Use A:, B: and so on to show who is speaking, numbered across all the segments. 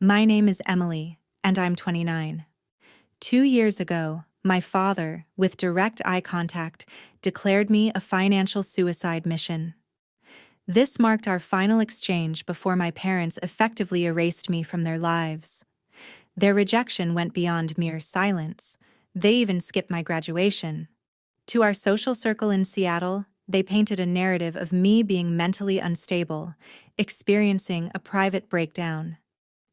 A: My name is Emily, and I'm 29. 2 years ago, my father, with direct eye contact, declared me a financial suicide mission. This marked our final exchange before my parents effectively erased me from their lives. Their rejection went beyond mere silence. They even skipped my graduation. To our social circle in Seattle, they painted a narrative of me being mentally unstable, experiencing a private breakdown.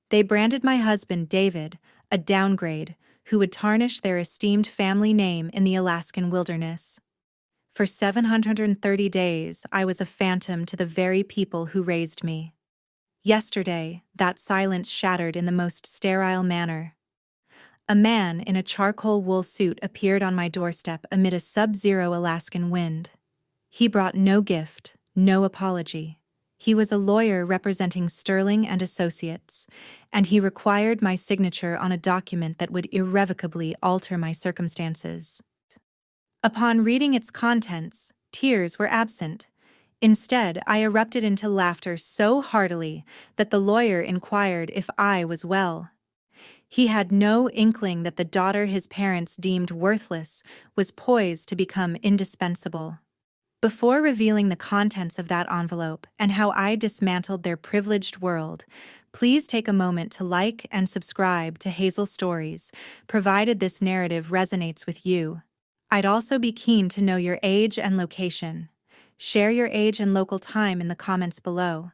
A: They branded my husband, David, a downgrade who would tarnish their esteemed family name in the Alaskan wilderness. For 730 days, I was a phantom to the very people who raised me. Yesterday, that silence shattered in the most sterile manner. A man in a charcoal wool suit appeared on my doorstep amid a sub-zero Alaskan wind. He brought no gift, no apology. He was a lawyer representing Sterling and Associates, and he required my signature on a document that would irrevocably alter my circumstances. Upon reading its contents, tears were absent. Instead, I erupted into laughter so heartily that the lawyer inquired if I was well. He had no inkling that the daughter his parents deemed worthless was poised to become indispensable. Before revealing the contents of that envelope and how I dismantled their privileged world, please take a moment to like and subscribe to Hazel Stories, provided this narrative resonates with you. I'd also be keen to know your age and location. Share your age and local time in the comments below.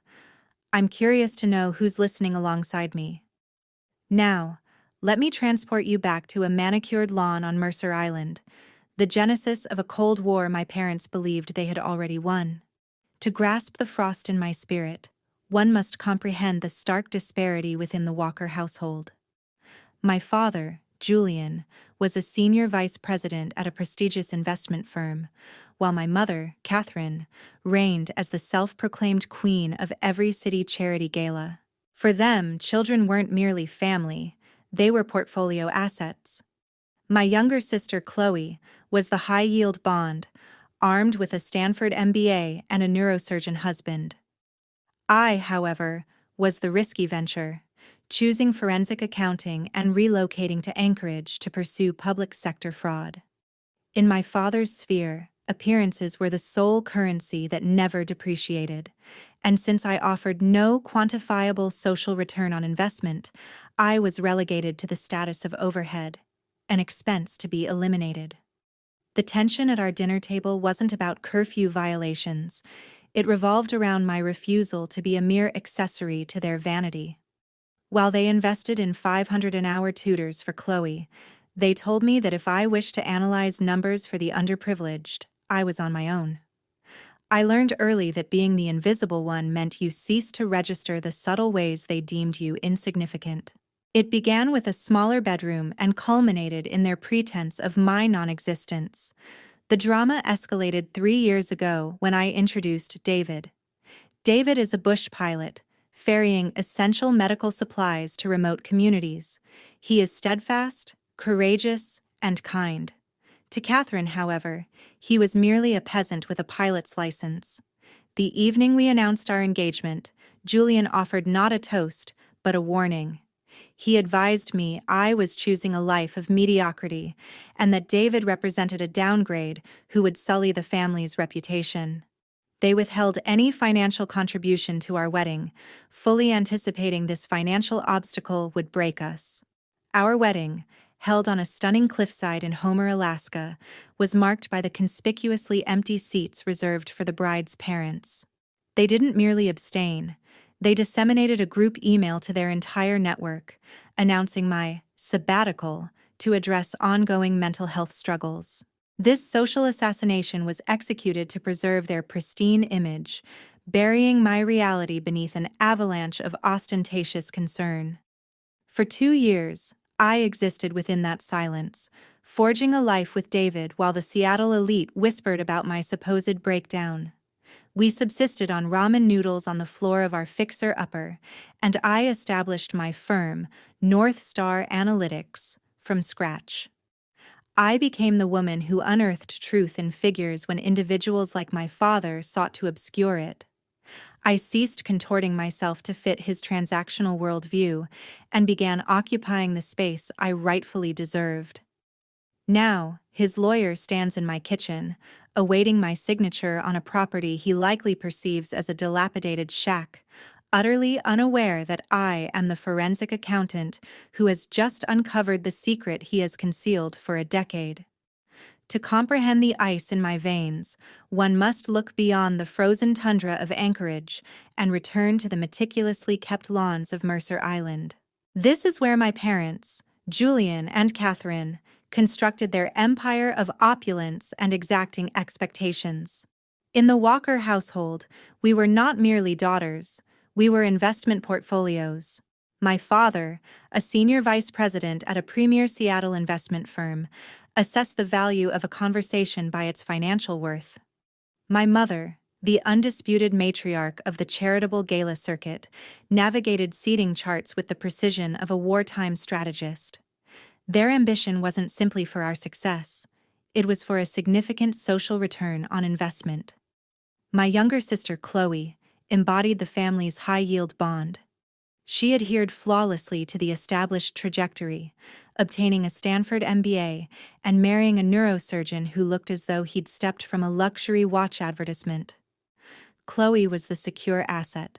A: I'm curious to know who's listening alongside me. Now, let me transport you back to a manicured lawn on Mercer Island, the genesis of a Cold War my parents believed they had already won. To grasp the frost in my spirit, one must comprehend the stark disparity within the Walker household. My father, Julian, was a senior vice president at a prestigious investment firm, while my mother, Catherine, reigned as the self-proclaimed queen of every city charity gala. For them, children weren't merely family, they were portfolio assets. My younger sister, Chloe, was the high-yield bond, armed with a Stanford MBA and a neurosurgeon husband. I, however, was the risky venture, choosing forensic accounting and relocating to Anchorage to pursue public sector fraud. In my father's sphere, appearances were the sole currency that never depreciated, and since I offered no quantifiable social return on investment, I was relegated to the status of overhead, an expense to be eliminated. The tension at our dinner table wasn't about curfew violations. It revolved around my refusal to be a mere accessory to their vanity. While they invested in 500 an hour tutors for Chloe, they told me that if I wished to analyze numbers for the underprivileged, I was on my own. I learned early that being the invisible one meant you ceased to register the subtle ways they deemed you insignificant. It began with a smaller bedroom and culminated in their pretense of my non-existence. The drama escalated 3 years ago when I introduced David. David is a bush pilot, ferrying essential medical supplies to remote communities. He is steadfast, courageous, and kind. To Catherine, however, he was merely a peasant with a pilot's license. The evening we announced our engagement, Julian offered not a toast, but a warning. He advised me I was choosing a life of mediocrity, and that David represented a downgrade who would sully the family's reputation. They withheld any financial contribution to our wedding, fully anticipating this financial obstacle would break us. Our wedding, held on a stunning cliffside in Homer, Alaska, was marked by the conspicuously empty seats reserved for the bride's parents. They didn't merely abstain. They disseminated a group email to their entire network, announcing my sabbatical to address ongoing mental health struggles. This social assassination was executed to preserve their pristine image, burying my reality beneath an avalanche of ostentatious concern. For 2 years, I existed within that silence, forging a life with David while the Seattle elite whispered about my supposed breakdown. We subsisted on ramen noodles on the floor of our fixer-upper, and I established my firm, North Star Analytics, from scratch. I became the woman who unearthed truth in figures when individuals like my father sought to obscure it. I ceased contorting myself to fit his transactional worldview and began occupying the space I rightfully deserved. Now, his lawyer stands in my kitchen, awaiting my signature on a property he likely perceives as a dilapidated shack, utterly unaware that I am the forensic accountant who has just uncovered the secret he has concealed for a decade. To comprehend the ice in my veins, one must look beyond the frozen tundra of Anchorage and return to the meticulously kept lawns of Mercer Island. This is where my parents, Julian and Catherine, constructed their empire of opulence and exacting expectations. In the Walker household, we were not merely daughters, we were investment portfolios. My father, a senior vice president at a premier Seattle investment firm, assessed the value of a conversation by its financial worth. My mother, the undisputed matriarch of the charitable gala circuit, navigated seating charts with the precision of a wartime strategist. Their ambition wasn't simply for our success, it was for a significant social return on investment. My younger sister, Chloe, embodied the family's high-yield bond. She adhered flawlessly to the established trajectory, obtaining a Stanford MBA and marrying a neurosurgeon who looked as though he'd stepped from a luxury watch advertisement. Chloe was the secure asset,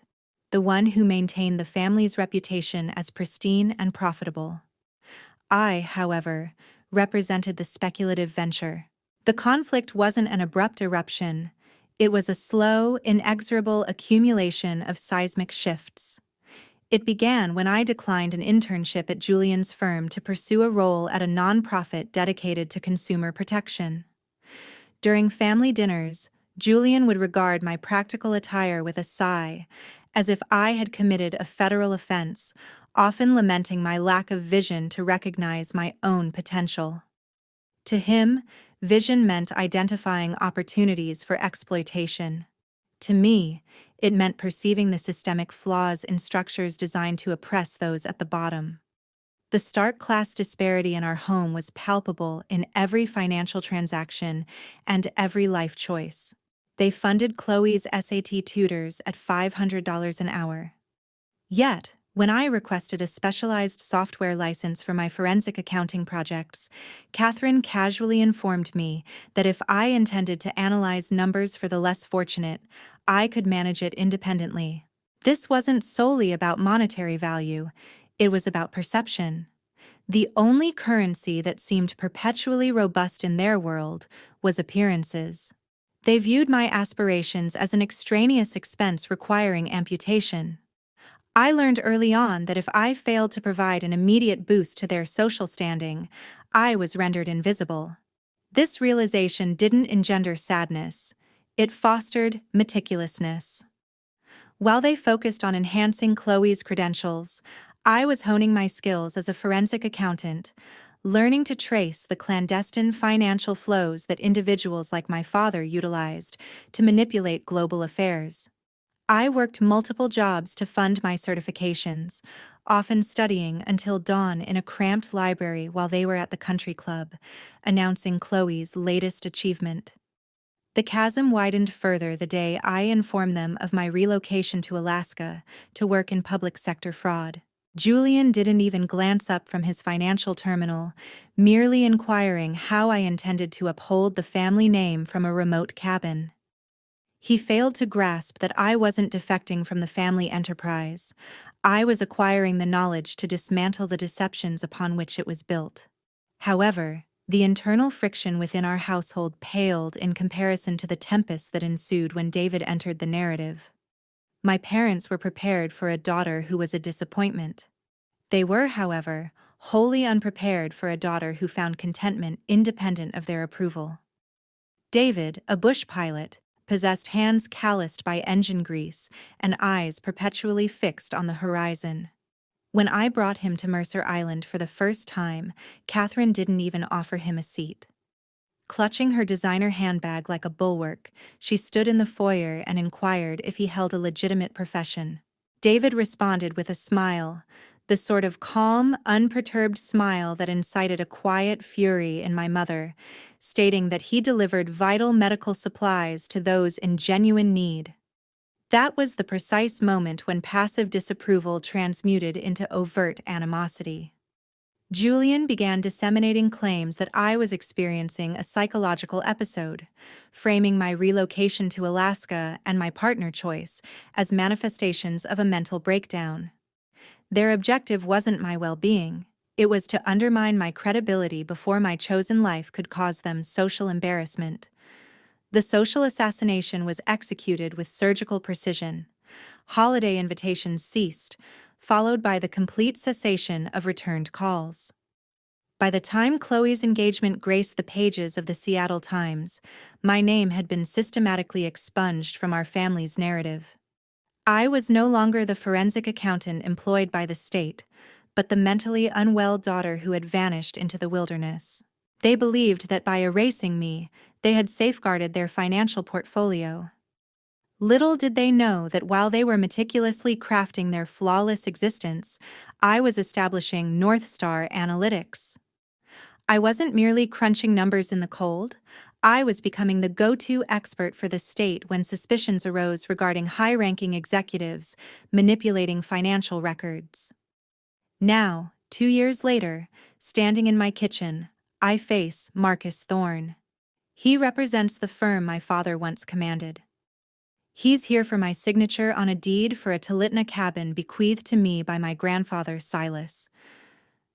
A: the one who maintained the family's reputation as pristine and profitable. I, however, represented the speculative venture. The conflict wasn't an abrupt eruption, it was a slow, inexorable accumulation of seismic shifts. It began when I declined an internship at Julian's firm to pursue a role at a nonprofit dedicated to consumer protection. During family dinners, Julian would regard my practical attire with a sigh, as if I had committed a federal offense, often lamenting my lack of vision to recognize my own potential. To him, vision meant identifying opportunities for exploitation. To me, it meant perceiving the systemic flaws in structures designed to oppress those at the bottom. The stark class disparity in our home was palpable in every financial transaction and every life choice. They funded Chloe's SAT tutors at $500 an hour. Yet, when I requested a specialized software license for my forensic accounting projects, Catherine casually informed me that if I intended to analyze numbers for the less fortunate, I could manage it independently. This wasn't solely about monetary value, it was about perception. The only currency that seemed perpetually robust in their world was appearances. They viewed my aspirations as an extraneous expense requiring amputation. I learned early on that if I failed to provide an immediate boost to their social standing, I was rendered invisible. This realization didn't engender sadness, it fostered meticulousness. While they focused on enhancing Chloe's credentials, I was honing my skills as a forensic accountant, learning to trace the clandestine financial flows that individuals like my father utilized to manipulate global affairs. I worked multiple jobs to fund my certifications, often studying until dawn in a cramped library while they were at the country club, announcing Chloe's latest achievement. The chasm widened further the day I informed them of my relocation to Alaska to work in public sector fraud. Julian didn't even glance up from his financial terminal, merely inquiring how I intended to uphold the family name from a remote cabin. He failed to grasp that I wasn't defecting from the family enterprise. I was acquiring the knowledge to dismantle the deceptions upon which it was built. However, the internal friction within our household paled in comparison to the tempest that ensued when David entered the narrative. My parents were prepared for a daughter who was a disappointment. They were, however, wholly unprepared for a daughter who found contentment independent of their approval. David, a bush pilot, possessed hands calloused by engine grease and eyes perpetually fixed on the horizon. When I brought him to Mercer Island for the first time, Catherine didn't even offer him a seat. Clutching her designer handbag like a bulwark, she stood in the foyer and inquired if he held a legitimate profession. David responded with a smile, the sort of calm, unperturbed smile that incited a quiet fury in my mother, stating that he delivered vital medical supplies to those in genuine need. That was the precise moment when passive disapproval transmuted into overt animosity. Julian began disseminating claims that I was experiencing a psychological episode, framing my relocation to Alaska and my partner choice as manifestations of a mental breakdown. Their objective wasn't my well-being. It was to undermine my credibility before my chosen life could cause them social embarrassment. The social assassination was executed with surgical precision. Holiday invitations ceased, followed by the complete cessation of returned calls. By the time Chloe's engagement graced the pages of the Seattle Times, my name had been systematically expunged from our family's narrative. I was no longer the forensic accountant employed by the state, but the mentally unwell daughter who had vanished into the wilderness. They believed that by erasing me, they had safeguarded their financial portfolio. Little did they know that while they were meticulously crafting their flawless existence, I was establishing North Star Analytics. I wasn't merely crunching numbers in the cold. I was becoming the go-to expert for the state when suspicions arose regarding high-ranking executives manipulating financial records. Now, 2 years later, standing in my kitchen, I face Marcus Thorne. He represents the firm my father once commanded. He's here for my signature on a deed for a Tulitna cabin bequeathed to me by my grandfather, Silas.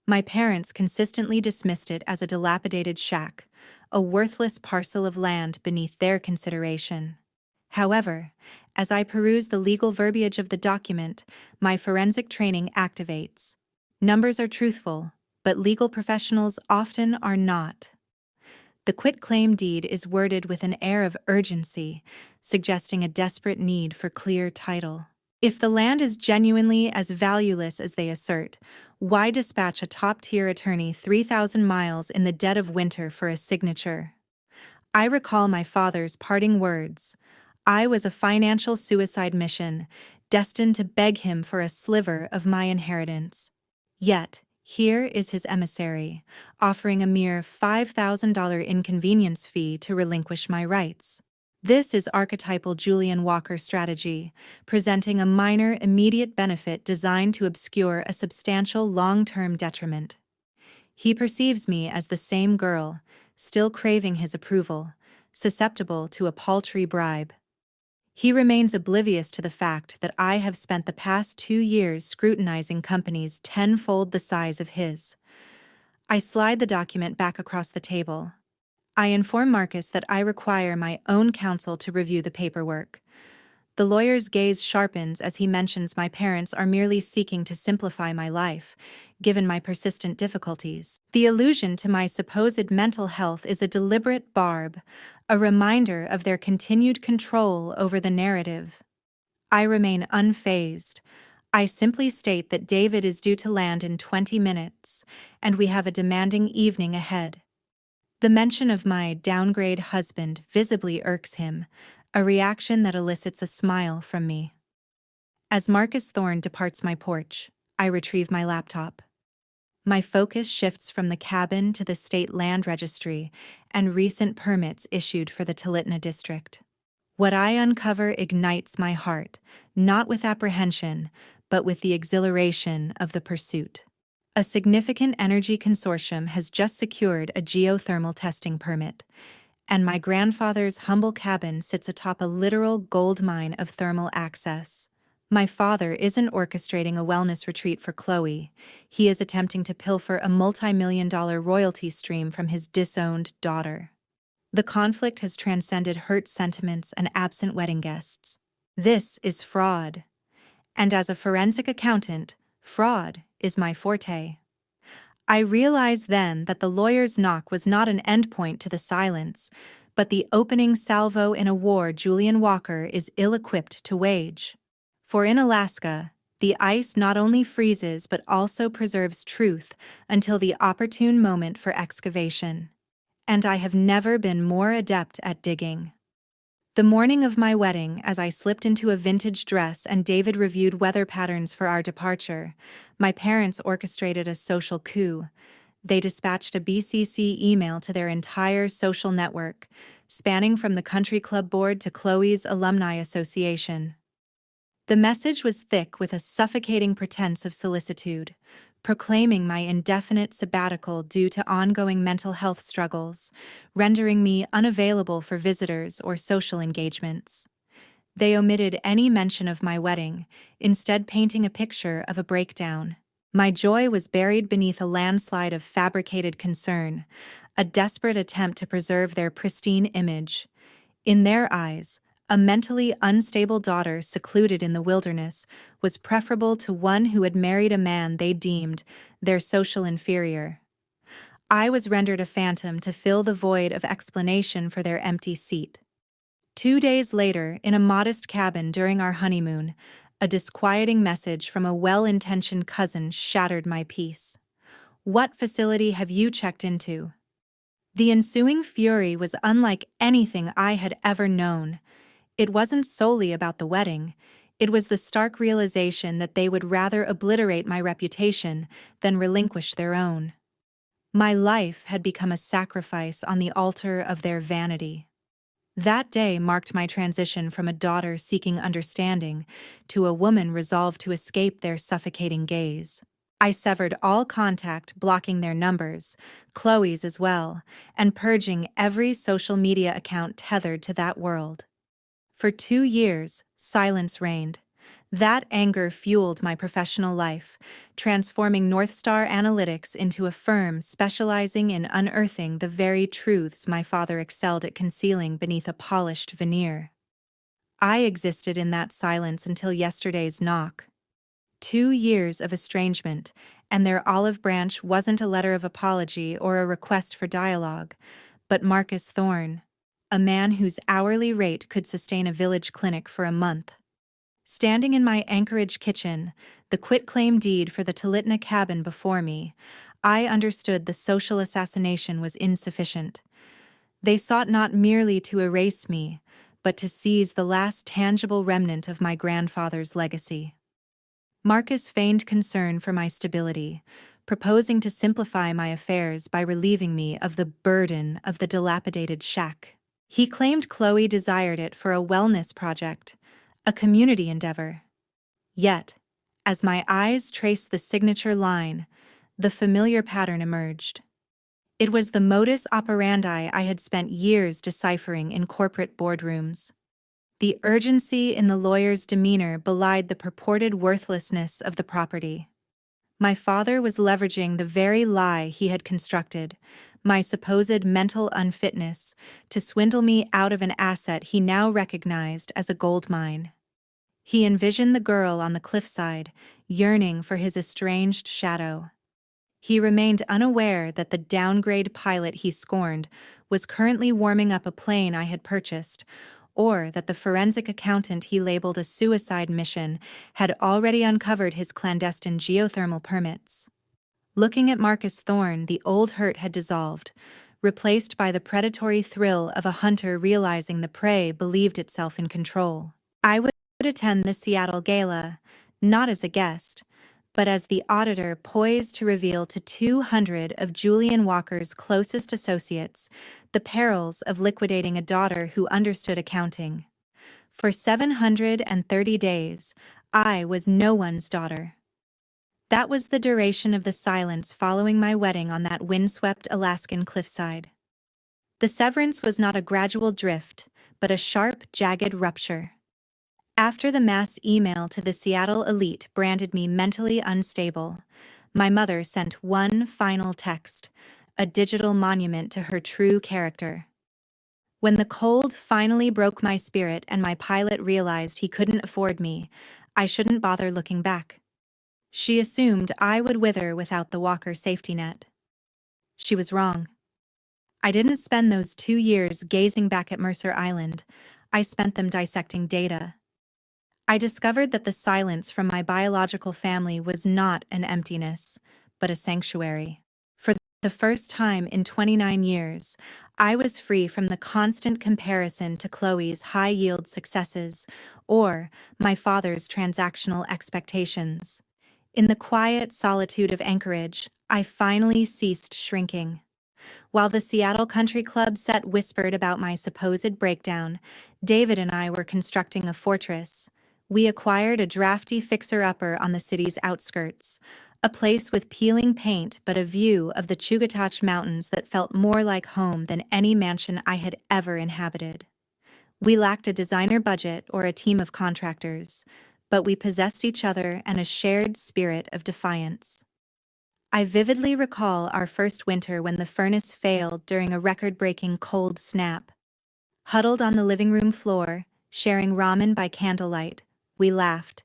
A: My parents consistently dismissed it as a dilapidated shack, a worthless parcel of land beneath their consideration. However, as I peruse the legal verbiage of the document, my forensic training activates. Numbers are truthful, but legal professionals often are not. The quitclaim deed is worded with an air of urgency, suggesting a desperate need for clear title. If the land is genuinely as valueless as they assert, why dispatch a top-tier attorney 3,000 miles in the dead of winter for a signature? I recall my father's parting words. I was a financial suicide mission, destined to beg him for a sliver of my inheritance. Yet, here is his emissary, offering a mere $5,000 inconvenience fee to relinquish my rights. This is archetypal Julian Walker strategy, presenting a minor immediate benefit designed to obscure a substantial long-term detriment. He perceives me as the same girl, still craving his approval, susceptible to a paltry bribe. He remains oblivious to the fact that I have spent the past 2 years scrutinizing companies tenfold the size of his. I slide the document back across the table. I inform Marcus that I require my own counsel to review the paperwork. The lawyer's gaze sharpens as he mentions my parents are merely seeking to simplify my life, given my persistent difficulties. The allusion to my supposed mental health is a deliberate barb, a reminder of their continued control over the narrative. I remain unfazed. I simply state that David is due to land in 20 minutes, and we have a demanding evening ahead. The mention of my downgrade husband visibly irks him, a reaction that elicits a smile from me. As Marcus Thorne departs my porch, I retrieve my laptop. My focus shifts from the cabin to the state land registry and recent permits issued for the Tulitna district. What I uncover ignites my heart, not with apprehension, but with the exhilaration of the pursuit. A significant energy consortium has just secured a geothermal testing permit, and my grandfather's humble cabin sits atop a literal gold mine of thermal access. My father isn't orchestrating a wellness retreat for Chloe. He is attempting to pilfer a multi-million-dollar royalty stream from his disowned daughter. The conflict has transcended hurt sentiments and absent wedding guests. This is fraud. And as a forensic accountant, fraud is my forte. I realized then that the lawyer's knock was not an endpoint to the silence, but the opening salvo in a war Julian Walker is ill-equipped to wage. For in Alaska, the ice not only freezes but also preserves truth until the opportune moment for excavation. And I have never been more adept at digging. The morning of my wedding, as I slipped into a vintage dress and David reviewed weather patterns for our departure, my parents orchestrated a social coup. They dispatched a BCC email to their entire social network, spanning from the country club board to Chloe's alumni association. The message was thick with a suffocating pretense of solicitude, proclaiming my indefinite sabbatical due to ongoing mental health struggles, rendering me unavailable for visitors or social engagements. They omitted any mention of my wedding, instead painting a picture of a breakdown. My joy was buried beneath a landslide of fabricated concern, a desperate attempt to preserve their pristine image. In their eyes, a mentally unstable daughter secluded in the wilderness was preferable to one who had married a man they deemed their social inferior. I was rendered a phantom to fill the void of explanation for their empty seat. 2 days later, in a modest cabin during our honeymoon, a disquieting message from a well-intentioned cousin shattered my peace. "What facility have you checked into?" The ensuing fury was unlike anything I had ever known. It wasn't solely about the wedding. It was the stark realization that they would rather obliterate my reputation than relinquish their own. My life had become a sacrifice on the altar of their vanity. That day marked my transition from a daughter seeking understanding to a woman resolved to escape their suffocating gaze. I severed all contact, blocking their numbers, Chloe's as well, and purging every social media account tethered to that world. For 2 years, silence reigned. That anger fueled my professional life, transforming Northstar Analytics into a firm specializing in unearthing the very truths my father excelled at concealing beneath a polished veneer. I existed in that silence until yesterday's knock. 2 years of estrangement, and their olive branch wasn't a letter of apology or a request for dialogue, but Marcus Thorne, a man whose hourly rate could sustain a village clinic for a month. Standing in my Anchorage kitchen, the quitclaim deed for the Talitna cabin before me, I understood the social assassination was insufficient. They sought not merely to erase me, but to seize the last tangible remnant of my grandfather's legacy. Marcus feigned concern for my stability, proposing to simplify my affairs by relieving me of the burden of the dilapidated shack. He claimed Chloe desired it for a wellness project, a community endeavor. Yet, as my eyes traced the signature line, the familiar pattern emerged. It was the modus operandi I had spent years deciphering in corporate boardrooms. The urgency in the lawyer's demeanor belied the purported worthlessness of the property. My father was leveraging the very lie he had constructed, my supposed mental unfitness, to swindle me out of an asset he now recognized as a gold mine. He envisioned the girl on the cliffside, yearning for his estranged shadow. He remained unaware that the downgrade pilot he scorned was currently warming up a plane I had purchased, or that the forensic accountant he labeled a suicide mission had already uncovered his clandestine geothermal permits. Looking at Marcus Thorne, the old hurt had dissolved, replaced by the predatory thrill of a hunter realizing the prey believed itself in control. I would attend the Seattle Gala, not as a guest, but as the auditor poised to reveal to 200 of Julian Walker's closest associates the perils of liquidating a daughter who understood accounting. For 730 days, I was no one's daughter. That was the duration of the silence following my wedding on that windswept Alaskan cliffside. The severance was not a gradual drift, but a sharp, jagged rupture. After the mass email to the Seattle elite branded me mentally unstable, my mother sent one final text, a digital monument to her true character. When the cold finally broke my spirit and my pilot realized he couldn't afford me, I shouldn't bother looking back. She assumed I would wither without the Walker safety net. She was wrong. I didn't spend those 2 years gazing back at Mercer Island. I spent them dissecting data. I discovered that the silence from my biological family was not an emptiness, but a sanctuary. For the first time in 29 years, I was free from the constant comparison to Chloe's high-yield successes or my father's transactional expectations. In the quiet solitude of Anchorage, I finally ceased shrinking. While the Seattle Country Club set whispered about my supposed breakdown, David and I were constructing a fortress. We acquired a drafty fixer-upper on the city's outskirts, a place with peeling paint but a view of the Chugach Mountains that felt more like home than any mansion I had ever inhabited. We lacked a designer budget or a team of contractors, but we possessed each other and a shared spirit of defiance. I vividly recall our first winter when the furnace failed during a record-breaking cold snap. Huddled on the living room floor, sharing ramen by candlelight, we laughed,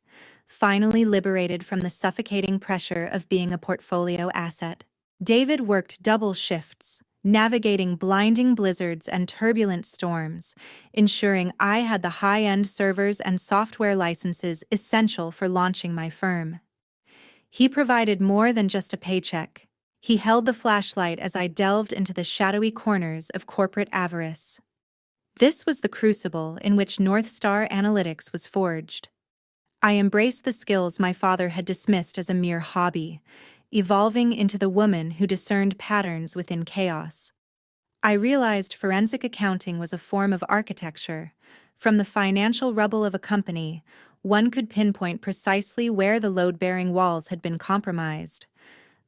A: finally liberated from the suffocating pressure of being a portfolio asset. David worked double shifts, navigating blinding blizzards and turbulent storms, ensuring I had the high-end servers and software licenses essential for launching my firm. He provided more than just a paycheck. He held the flashlight as I delved into the shadowy corners of corporate avarice. This was the crucible in which North Star Analytics was forged. I embraced the skills my father had dismissed as a mere hobby, evolving into the woman who discerned patterns within chaos. I realized forensic accounting was a form of architecture. From the financial rubble of a company, one could pinpoint precisely where the load-bearing walls had been compromised.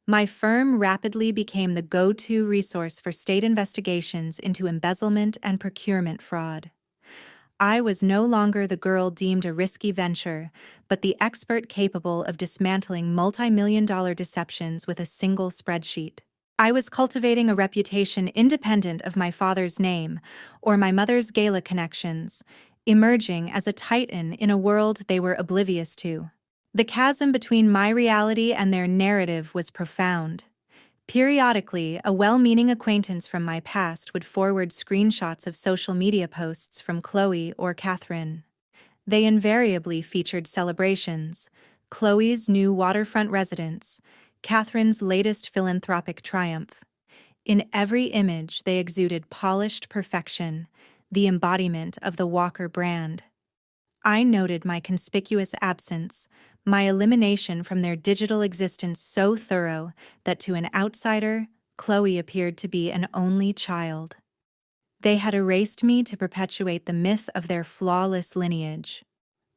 A: My firm rapidly became the go-to resource for state investigations into embezzlement and procurement fraud. I was no longer the girl deemed a risky venture, but the expert capable of dismantling multi-million-dollar deceptions with a single spreadsheet. I was cultivating a reputation independent of my father's name or my mother's gala connections, emerging as a titan in a world they were oblivious to. The chasm between my reality and their narrative was profound. Periodically, a well-meaning acquaintance from my past would forward screenshots of social media posts from Chloe or Catherine. They invariably featured celebrations: Chloe's new waterfront residence, Catherine's latest philanthropic triumph. In every image, they exuded polished perfection, the embodiment of the Walker brand. I noted my conspicuous absence, my elimination from their digital existence so thorough that to an outsider, Chloe appeared to be an only child. They had erased me to perpetuate the myth of their flawless lineage.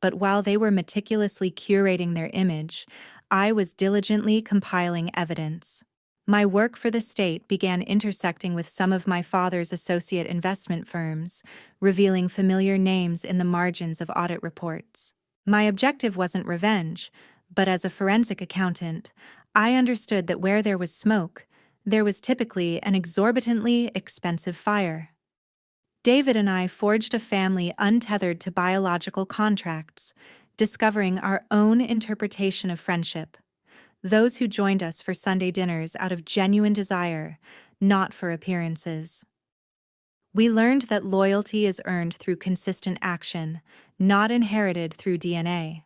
A: But while they were meticulously curating their image, I was diligently compiling evidence. My work for the state began intersecting with some of my father's associate investment firms, revealing familiar names in the margins of audit reports. My objective wasn't revenge, but as a forensic accountant, I understood that where there was smoke, there was typically an exorbitantly expensive fire. David and I forged a family untethered to biological contracts, discovering our own interpretation of friendship. Those who joined us for Sunday dinners out of genuine desire, not for appearances. We learned that loyalty is earned through consistent action, not inherited through DNA.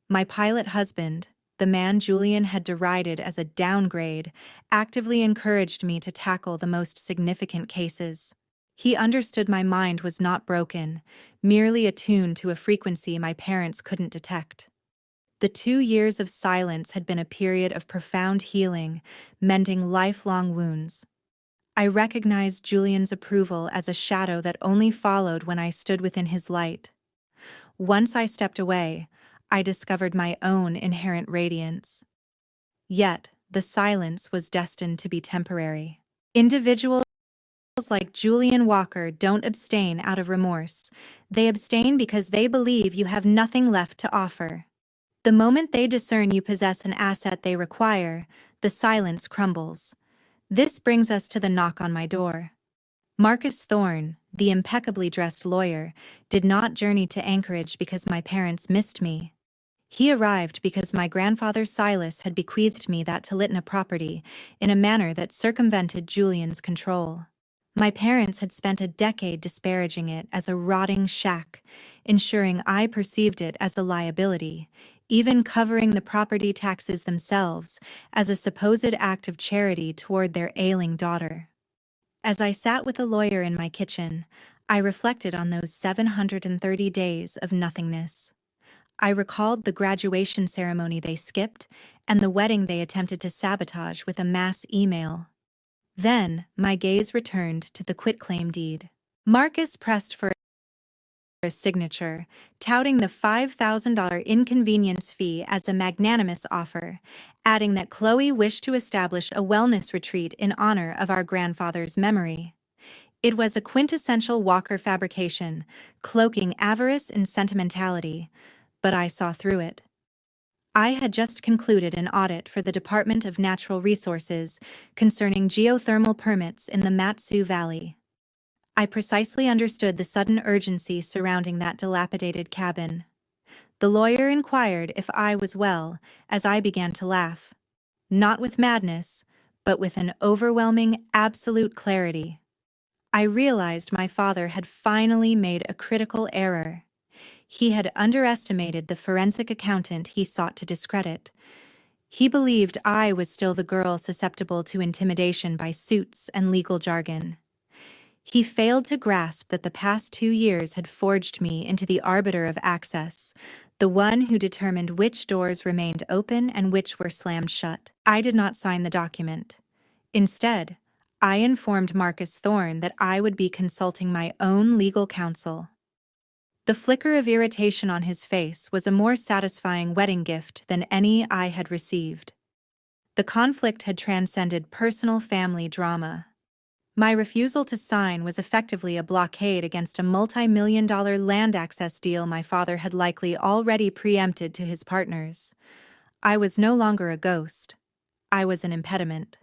A: My pilot husband, the man Julian had derided as a downgrade, actively encouraged me to tackle the most significant cases. He understood my mind was not broken, merely attuned to a frequency my parents couldn't detect. The 2 years of silence had been a period of profound healing, mending lifelong wounds. I recognized Julian's approval as a shadow that only followed when I stood within his light. Once I stepped away, I discovered my own inherent radiance. Yet, the silence was destined to be temporary. Individuals like Julian Walker don't abstain out of remorse. They abstain because they believe you have nothing left to offer. The moment they discern you possess an asset they require, the silence crumbles. This brings us to the knock on my door. Marcus Thorne, the impeccably dressed lawyer, did not journey to Anchorage because my parents missed me. He arrived because my grandfather Silas had bequeathed me that Tulitna property in a manner that circumvented Julian's control. My parents had spent a decade disparaging it as a rotting shack, ensuring I perceived it as a liability, even covering the property taxes themselves as a supposed act of charity toward their ailing daughter. As I sat with a lawyer in my kitchen, I reflected on those 730 days of nothingness. I recalled the graduation ceremony they skipped and the wedding they attempted to sabotage with a mass email. Then, my gaze returned to the quitclaim deed. Marcus pressed for signature, touting the $5,000 inconvenience fee as a magnanimous offer, adding that Chloe wished to establish a wellness retreat in honor of our grandfather's memory. It was a quintessential Walker fabrication, cloaking avarice in sentimentality, but I saw through it. I had just concluded an audit for the Department of Natural Resources concerning geothermal permits in the Mat-Su Valley. I precisely understood the sudden urgency surrounding that dilapidated cabin. The lawyer inquired if I was well, as I began to laugh. Not with madness, but with an overwhelming, absolute clarity. I realized my father had finally made a critical error. He had underestimated the forensic accountant he sought to discredit. He believed I was still the girl susceptible to intimidation by suits and legal jargon. He failed to grasp that the past 2 years had forged me into the arbiter of access, the one who determined which doors remained open and which were slammed shut. I did not sign the document. Instead, I informed Marcus Thorne that I would be consulting my own legal counsel. The flicker of irritation on his face was a more satisfying wedding gift than any I had received. The conflict had transcended personal family drama. My refusal to sign was effectively a blockade against a multi-million-dollar land access deal my father had likely already preempted to his partners. I was no longer a ghost. I was an impediment.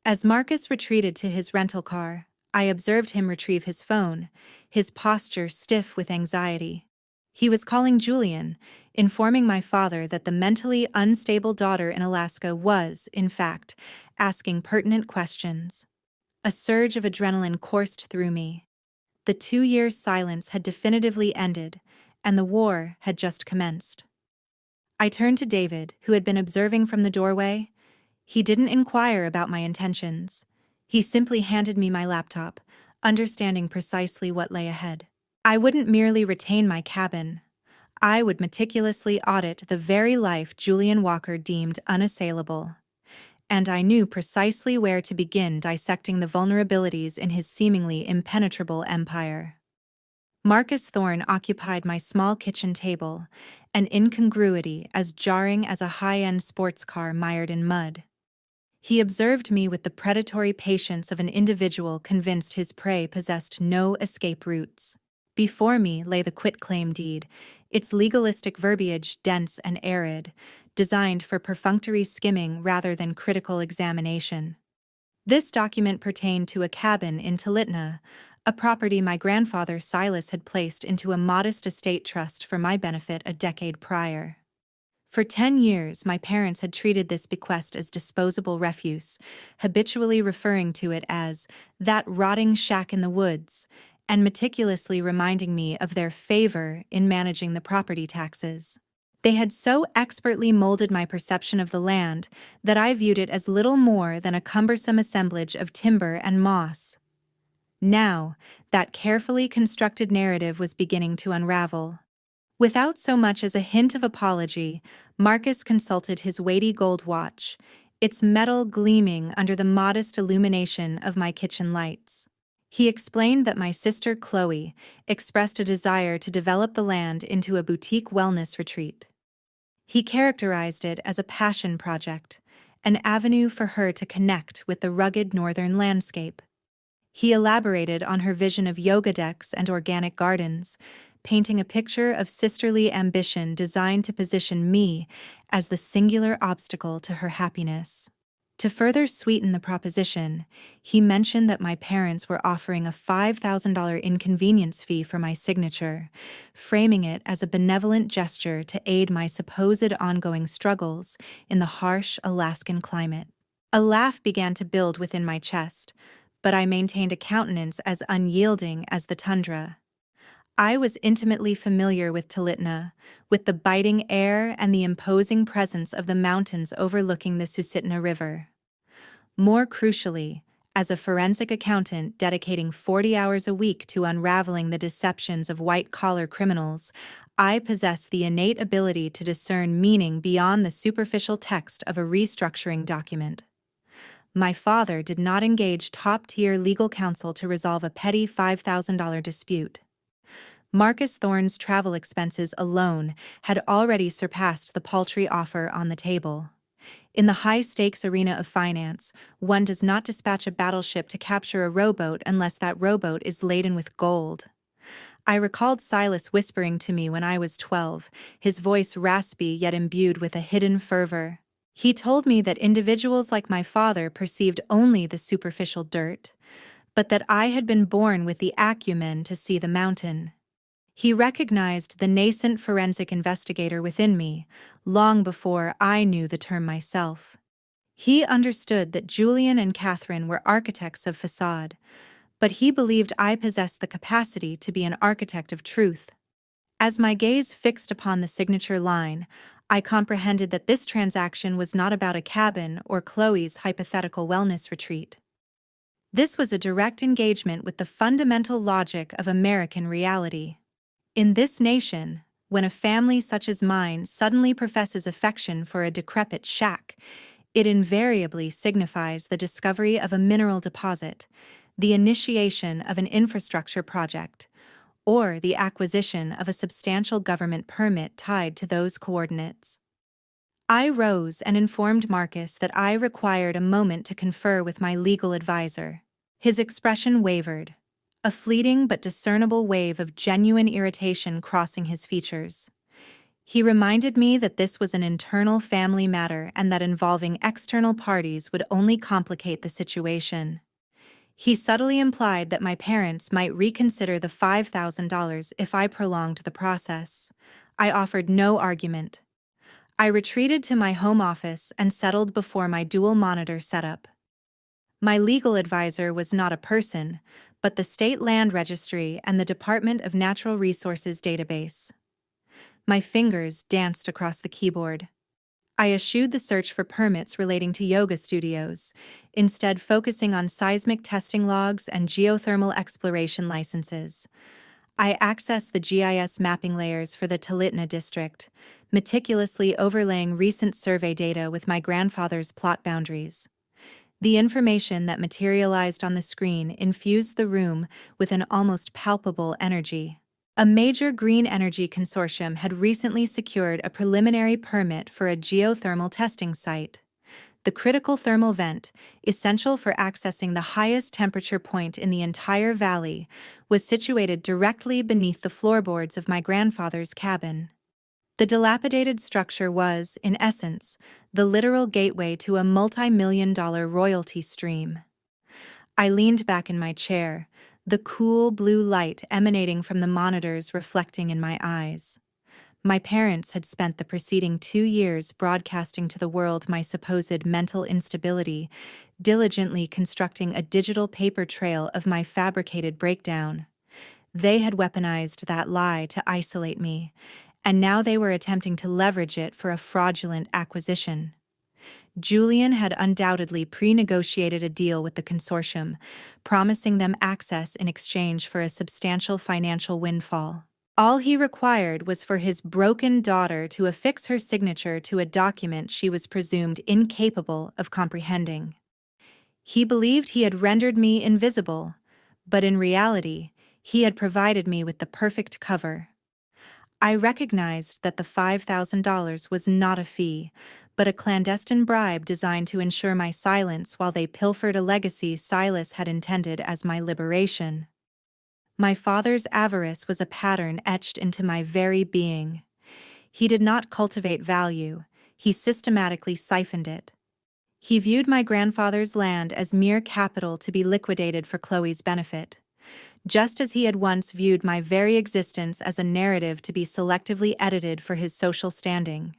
A: As Marcus retreated to his rental car, I observed him retrieve his phone, his posture stiff with anxiety. He was calling Julian, informing my father that the mentally unstable daughter in Alaska was, in fact, asking pertinent questions. A surge of adrenaline coursed through me. The 2 year silence had definitively ended, and the war had just commenced. I turned to David, who had been observing from the doorway. He didn't inquire about my intentions. He simply handed me my laptop, understanding precisely what lay ahead. I wouldn't merely retain my cabin. I would meticulously audit the very life Julian Walker deemed unassailable. And I knew precisely where to begin dissecting the vulnerabilities in his seemingly impenetrable empire. Marcus Thorne occupied my small kitchen table, an incongruity as jarring as a high-end sports car mired in mud. He observed me with the predatory patience of an individual convinced his prey possessed no escape routes. Before me lay the quitclaim deed, its legalistic verbiage dense and arid, designed for perfunctory skimming rather than critical examination. This document pertained to a cabin in Tulitna, a property my grandfather Silas had placed into a modest estate trust for my benefit a decade prior. For 10 years, my parents had treated this bequest as disposable refuse, habitually referring to it as that rotting shack in the woods, and meticulously reminding me of their favor in managing the property taxes. They had so expertly molded my perception of the land that I viewed it as little more than a cumbersome assemblage of timber and moss. Now, that carefully constructed narrative was beginning to unravel. Without so much as a hint of apology, Marcus consulted his weighty gold watch, its metal gleaming under the modest illumination of my kitchen lights. He explained that my sister Chloe expressed a desire to develop the land into a boutique wellness retreat. He characterized it as a passion project, an avenue for her to connect with the rugged northern landscape. He elaborated on her vision of yoga decks and organic gardens, painting a picture of sisterly ambition designed to position me as the singular obstacle to her happiness. To further sweeten the proposition, he mentioned that my parents were offering a $5,000 inconvenience fee for my signature, framing it as a benevolent gesture to aid my supposed ongoing struggles in the harsh Alaskan climate. A laugh began to build within my chest, but I maintained a countenance as unyielding as the tundra. I was intimately familiar with Tulitna, with the biting air and the imposing presence of the mountains overlooking the Susitna River. More crucially, as a forensic accountant dedicating 40 hours a week to unraveling the deceptions of white-collar criminals, I possess the innate ability to discern meaning beyond the superficial text of a restructuring document. My father did not engage top-tier legal counsel to resolve a petty $5,000 dispute. Marcus Thorne's travel expenses alone had already surpassed the paltry offer on the table. In the high-stakes arena of finance, one does not dispatch a battleship to capture a rowboat unless that rowboat is laden with gold. I recalled Silas whispering to me when I was 12, his voice raspy yet imbued with a hidden fervor. He told me that individuals like my father perceived only the superficial dirt, but that I had been born with the acumen to see the mountain. He recognized the nascent forensic investigator within me, long before I knew the term myself. He understood that Julian and Catherine were architects of facade, but he believed I possessed the capacity to be an architect of truth. As my gaze fixed upon the signature line, I comprehended that this transaction was not about a cabin or Chloe's hypothetical wellness retreat. This was a direct engagement with the fundamental logic of American reality. In this nation, when a family such as mine suddenly professes affection for a decrepit shack, it invariably signifies the discovery of a mineral deposit, the initiation of an infrastructure project, or the acquisition of a substantial government permit tied to those coordinates. I rose and informed Marcus that I required a moment to confer with my legal advisor. His expression wavered, a fleeting but discernible wave of genuine irritation crossing his features. He reminded me that this was an internal family matter and that involving external parties would only complicate the situation. He subtly implied that my parents might reconsider the $5,000 if I prolonged the process. I offered no argument. I retreated to my home office and settled before my dual monitor setup. My legal advisor was not a person, but the State Land Registry and the Department of Natural Resources database. My fingers danced across the keyboard. I eschewed the search for permits relating to yoga studios, instead focusing on seismic testing logs and geothermal exploration licenses. I accessed the GIS mapping layers for the Talitna district, meticulously overlaying recent survey data with my grandfather's plot boundaries. The information that materialized on the screen infused the room with an almost palpable energy. A major green energy consortium had recently secured a preliminary permit for a geothermal testing site. The critical thermal vent, essential for accessing the highest temperature point in the entire valley, was situated directly beneath the floorboards of my grandfather's cabin. The dilapidated structure was, in essence, the literal gateway to a multi-million-dollar royalty stream. I leaned back in my chair, the cool blue light emanating from the monitors reflecting in my eyes. My parents had spent the preceding 2 years broadcasting to the world my supposed mental instability, diligently constructing a digital paper trail of my fabricated breakdown. They had weaponized that lie to isolate me, and now they were attempting to leverage it for a fraudulent acquisition. Julian had undoubtedly pre-negotiated a deal with the consortium, promising them access in exchange for a substantial financial windfall. All he required was for his broken daughter to affix her signature to a document she was presumed incapable of comprehending. He believed he had rendered me invisible, but in reality, he had provided me with the perfect cover. I recognized that the $5,000 was not a fee, but a clandestine bribe designed to ensure my silence while they pilfered a legacy Silas had intended as my liberation. My father's avarice was a pattern etched into my very being. He did not cultivate value, he systematically siphoned it. He viewed my grandfather's land as mere capital to be liquidated for Chloe's benefit, just as he had once viewed my very existence as a narrative to be selectively edited for his social standing.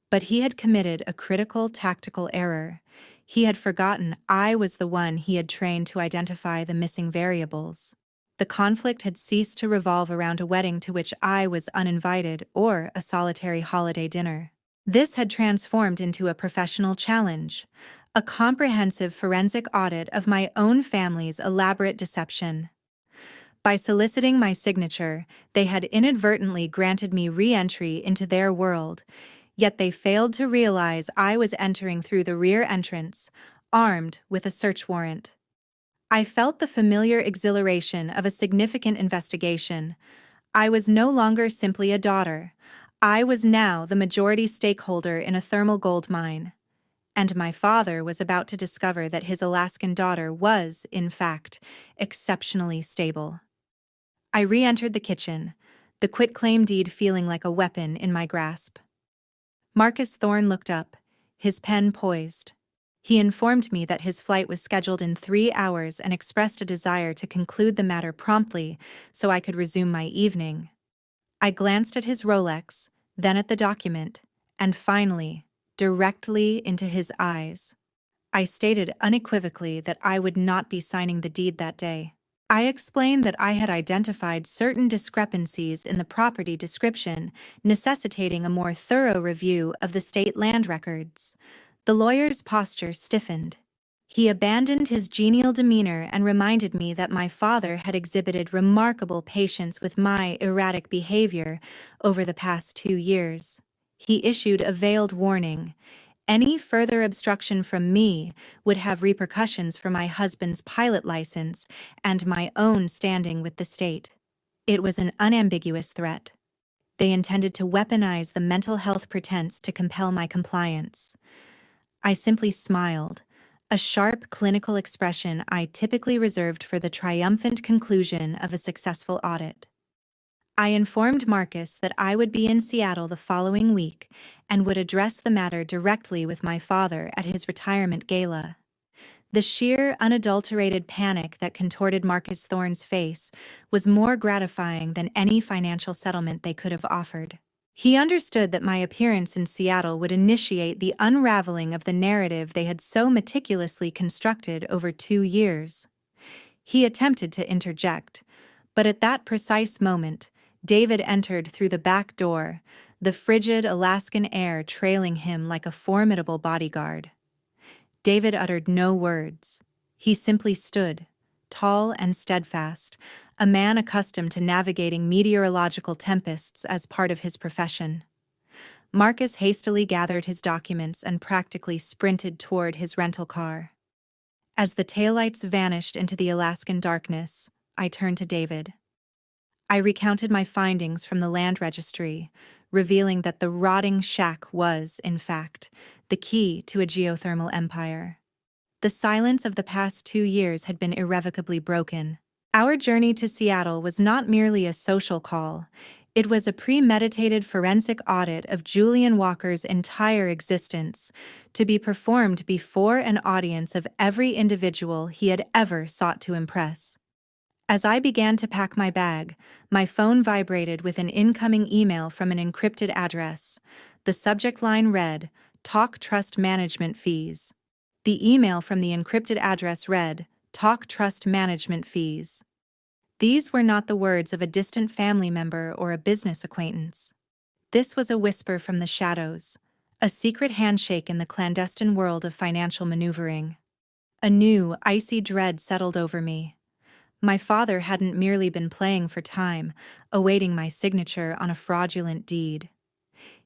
A: But he had committed a critical tactical error. He had forgotten I was the one he had trained to identify the missing variables. The conflict had ceased to revolve around a wedding to which I was uninvited or a solitary holiday dinner. This had transformed into a professional challenge, a comprehensive forensic audit of my own family's elaborate deception. By soliciting my signature, they had inadvertently granted me re-entry into their world, yet they failed to realize I was entering through the rear entrance, armed with a search warrant. I felt the familiar exhilaration of a significant investigation. I was no longer simply a daughter. I was now the majority stakeholder in a thermal gold mine. And my father was about to discover that his Alaskan daughter was, in fact, exceptionally stable. I re-entered the kitchen, the quitclaim deed feeling like a weapon in my grasp. Marcus Thorne looked up, his pen poised. He informed me that his flight was scheduled in 3 hours and expressed a desire to conclude the matter promptly so I could resume my evening. I glanced at his Rolex, then at the document, and finally, directly into his eyes. I stated unequivocally that I would not be signing the deed that day. I explained that I had identified certain discrepancies in the property description, necessitating a more thorough review of the state land records. The lawyer's posture stiffened. He abandoned his genial demeanor and reminded me that my father had exhibited remarkable patience with my erratic behavior over the past 2 years. He issued a veiled warning. Any further obstruction from me would have repercussions for my husband's pilot license and my own standing with the state. It was an unambiguous threat. They intended to weaponize the mental health pretense to compel my compliance. I simply smiled, a sharp clinical expression I typically reserved for the triumphant conclusion of a successful audit. I informed Marcus that I would be in Seattle the following week and would address the matter directly with my father at his retirement gala. The sheer, unadulterated panic that contorted Marcus Thorne's face was more gratifying than any financial settlement they could have offered. He understood that my appearance in Seattle would initiate the unraveling of the narrative they had so meticulously constructed over 2 years. He attempted to interject, but at that precise moment, David entered through the back door, the frigid Alaskan air trailing him like a formidable bodyguard. David uttered no words. He simply stood, tall and steadfast, a man accustomed to navigating meteorological tempests as part of his profession. Marcus hastily gathered his documents and practically sprinted toward his rental car. As the taillights vanished into the Alaskan darkness, I turned to David. I recounted my findings from the land registry, revealing that the rotting shack was, in fact, the key to a geothermal empire. The silence of the past 2 years had been irrevocably broken. Our journey to Seattle was not merely a social call. It was a premeditated forensic audit of Julian Walker's entire existence, to be performed before an audience of every individual he had ever sought to impress. As I began to pack my bag, my phone vibrated with an incoming email from an encrypted address. The subject line read, "Talk Trust Management Fees." The email from the encrypted address read, "Talk Trust Management Fees." These were not the words of a distant family member or a business acquaintance. This was a whisper from the shadows, a secret handshake in the clandestine world of financial maneuvering. A new, icy dread settled over me. My father hadn't merely been playing for time, awaiting my signature on a fraudulent deed.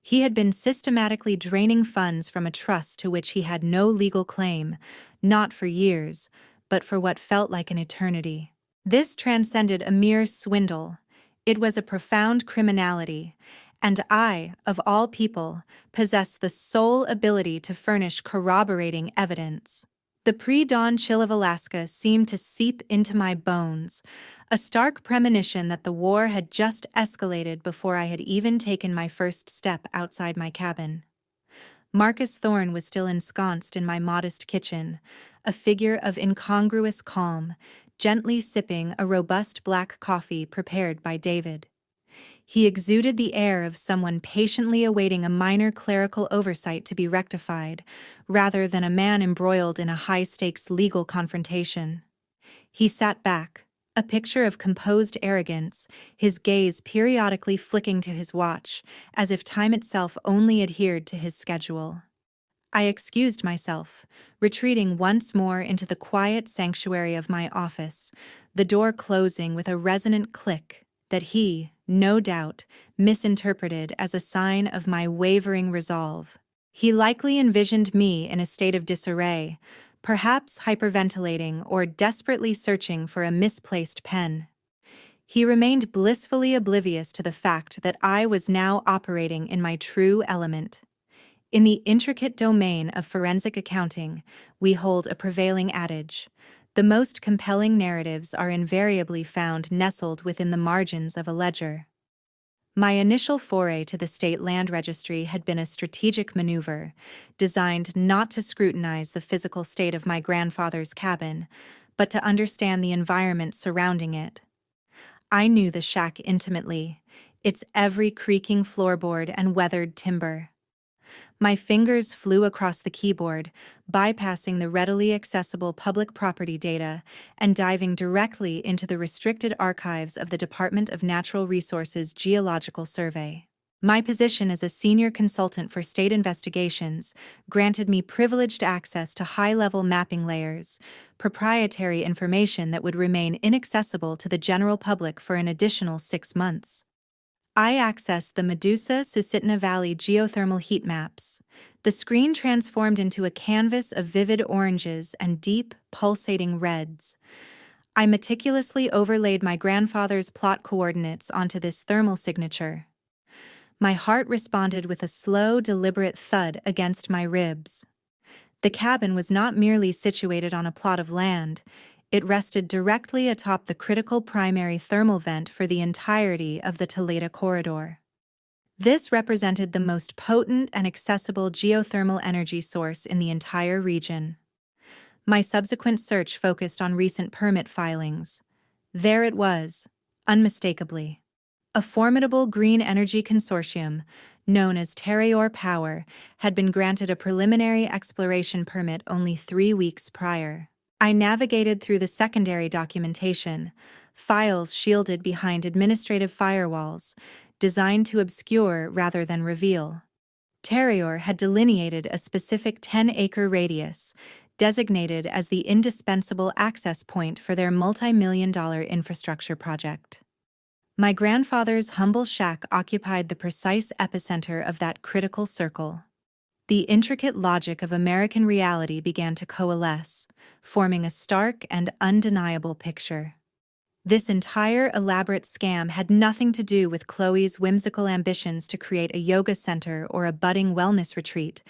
A: He had been systematically draining funds from a trust to which he had no legal claim, not for years, but for what felt like an eternity. This transcended a mere swindle. It was a profound criminality, and I, of all people, possessed the sole ability to furnish corroborating evidence. The pre-dawn chill of Alaska seemed to seep into my bones, a stark premonition that the war had just escalated before I had even taken my first step outside my cabin. Marcus Thorne was still ensconced in my modest kitchen, a figure of incongruous calm, gently sipping a robust black coffee prepared by David. He exuded the air of someone patiently awaiting a minor clerical oversight to be rectified, rather than a man embroiled in a high-stakes legal confrontation. He sat back, a picture of composed arrogance, his gaze periodically flicking to his watch, as if time itself only adhered to his schedule. I excused myself, retreating once more into the quiet sanctuary of my office, the door closing with a resonant click that he, no doubt, misinterpreted as a sign of my wavering resolve. He likely envisioned me in a state of disarray, perhaps hyperventilating or desperately searching for a misplaced pen. He remained blissfully oblivious to the fact that I was now operating in my true element. In the intricate domain of forensic accounting, we hold a prevailing adage: the most compelling narratives are invariably found nestled within the margins of a ledger. My initial foray to the State Land Registry had been a strategic maneuver, designed not to scrutinize the physical state of my grandfather's cabin, but to understand the environment surrounding it. I knew the shack intimately, its every creaking floorboard and weathered timber. My fingers flew across the keyboard, bypassing the readily accessible public property data and diving directly into the restricted archives of the Department of Natural Resources Geological Survey. My position as a senior consultant for state investigations granted me privileged access to high-level mapping layers, proprietary information that would remain inaccessible to the general public for an additional 6 months. I accessed the Medusa-Susitna Valley geothermal heat maps. The screen transformed into a canvas of vivid oranges and deep, pulsating reds. I meticulously overlaid my grandfather's plot coordinates onto this thermal signature. My heart responded with a slow, deliberate thud against my ribs. The cabin was not merely situated on a plot of land. It rested directly atop the critical primary thermal vent for the entirety of the Toledo corridor. This represented the most potent and accessible geothermal energy source in the entire region. My subsequent search focused on recent permit filings. There it was, unmistakably. A formidable green energy consortium, known as Terreor Power, had been granted a preliminary exploration permit only 3 weeks prior. I navigated through the secondary documentation, files shielded behind administrative firewalls, designed to obscure rather than reveal. Terreor had delineated a specific 10-acre radius, designated as the indispensable access point for their multi-million-dollar infrastructure project. My grandfather's humble shack occupied the precise epicenter of that critical circle. The intricate logic of American reality began to coalesce, forming a stark and undeniable picture. This entire elaborate scam had nothing to do with Chloe's whimsical ambitions to create a yoga center or a budding wellness retreat,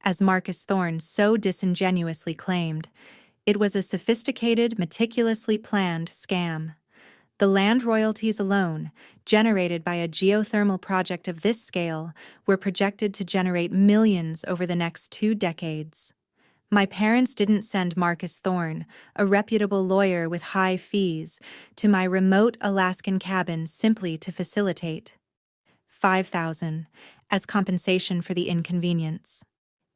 A: as Marcus Thorne so disingenuously claimed. It was a sophisticated, meticulously planned scam. The land royalties alone, generated by a geothermal project of this scale, were projected to generate millions over the next 2 decades. My parents didn't send Marcus Thorne, a reputable lawyer with high fees, to my remote Alaskan cabin simply to facilitate $5,000 as compensation for the inconvenience.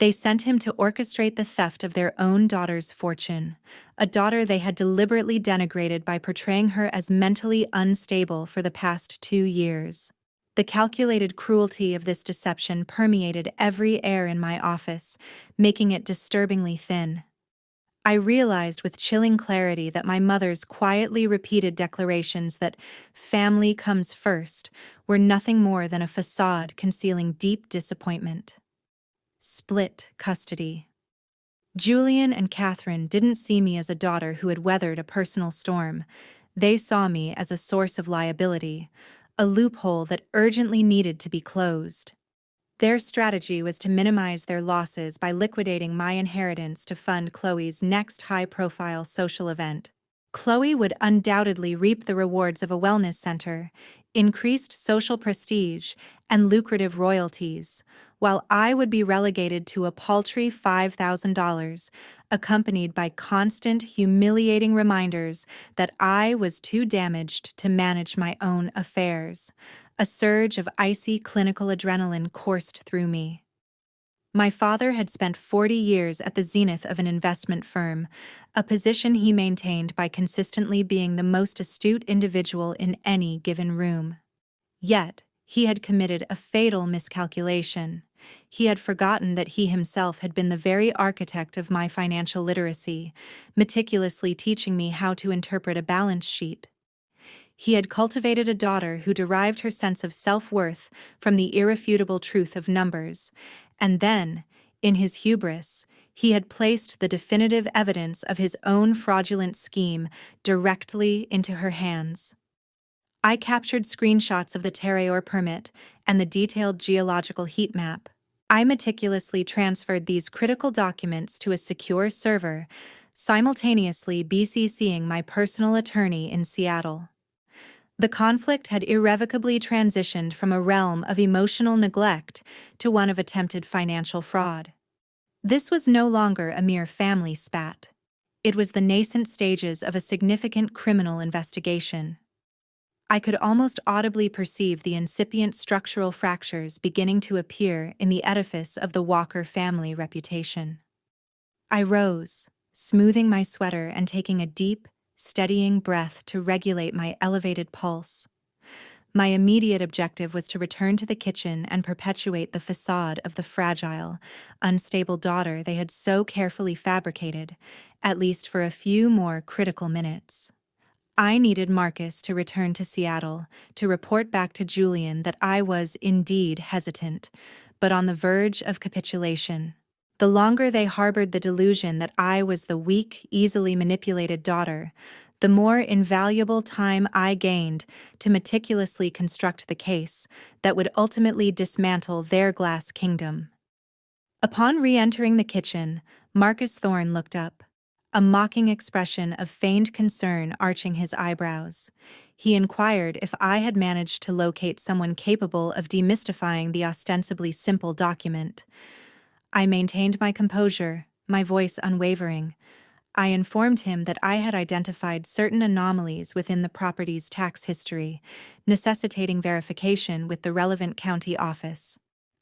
A: They sent him to orchestrate the theft of their own daughter's fortune, a daughter they had deliberately denigrated by portraying her as mentally unstable for the past 2 years. The calculated cruelty of this deception permeated every air in my office, making it disturbingly thin. I realized with chilling clarity that my mother's quietly repeated declarations that family comes first were nothing more than a facade concealing deep disappointment. Split custody. Julian and Catherine didn't see me as a daughter who had weathered a personal storm. They saw me as a source of liability, a loophole that urgently needed to be closed. Their strategy was to minimize their losses by liquidating my inheritance to fund Chloe's next high-profile social event. Chloe would undoubtedly reap the rewards of a wellness center, increased social prestige, and lucrative royalties, while I would be relegated to a paltry $5,000, accompanied by constant, humiliating reminders that I was too damaged to manage my own affairs. A surge of icy clinical adrenaline coursed through me. My father had spent 40 years at the zenith of an investment firm, a position he maintained by consistently being the most astute individual in any given room. Yet, he had committed a fatal miscalculation. He had forgotten that he himself had been the very architect of my financial literacy, meticulously teaching me how to interpret a balance sheet. He had cultivated a daughter who derived her sense of self-worth from the irrefutable truth of numbers, and then, in his hubris, he had placed the definitive evidence of his own fraudulent scheme directly into her hands. I captured screenshots of the Terraor permit and the detailed geological heat map. I meticulously transferred these critical documents to a secure server, simultaneously BCCing my personal attorney in Seattle. The conflict had irrevocably transitioned from a realm of emotional neglect to one of attempted financial fraud. This was no longer a mere family spat. It was the nascent stages of a significant criminal investigation. I could almost audibly perceive the incipient structural fractures beginning to appear in the edifice of the Walker family reputation. I rose, smoothing my sweater and taking a deep, steadying breath to regulate my elevated pulse. My immediate objective was to return to the kitchen and perpetuate the facade of the fragile, unstable daughter they had so carefully fabricated, at least for a few more critical minutes. I needed Marcus to return to Seattle to report back to Julian that I was indeed hesitant, but on the verge of capitulation. The longer they harbored the delusion that I was the weak, easily manipulated daughter, the more invaluable time I gained to meticulously construct the case that would ultimately dismantle their glass kingdom. Upon re-entering the kitchen, Marcus Thorne looked up, a mocking expression of feigned concern arching his eyebrows. He inquired if I had managed to locate someone capable of demystifying the ostensibly simple document. I maintained my composure, my voice unwavering. I informed him that I had identified certain anomalies within the property's tax history, necessitating verification with the relevant county office.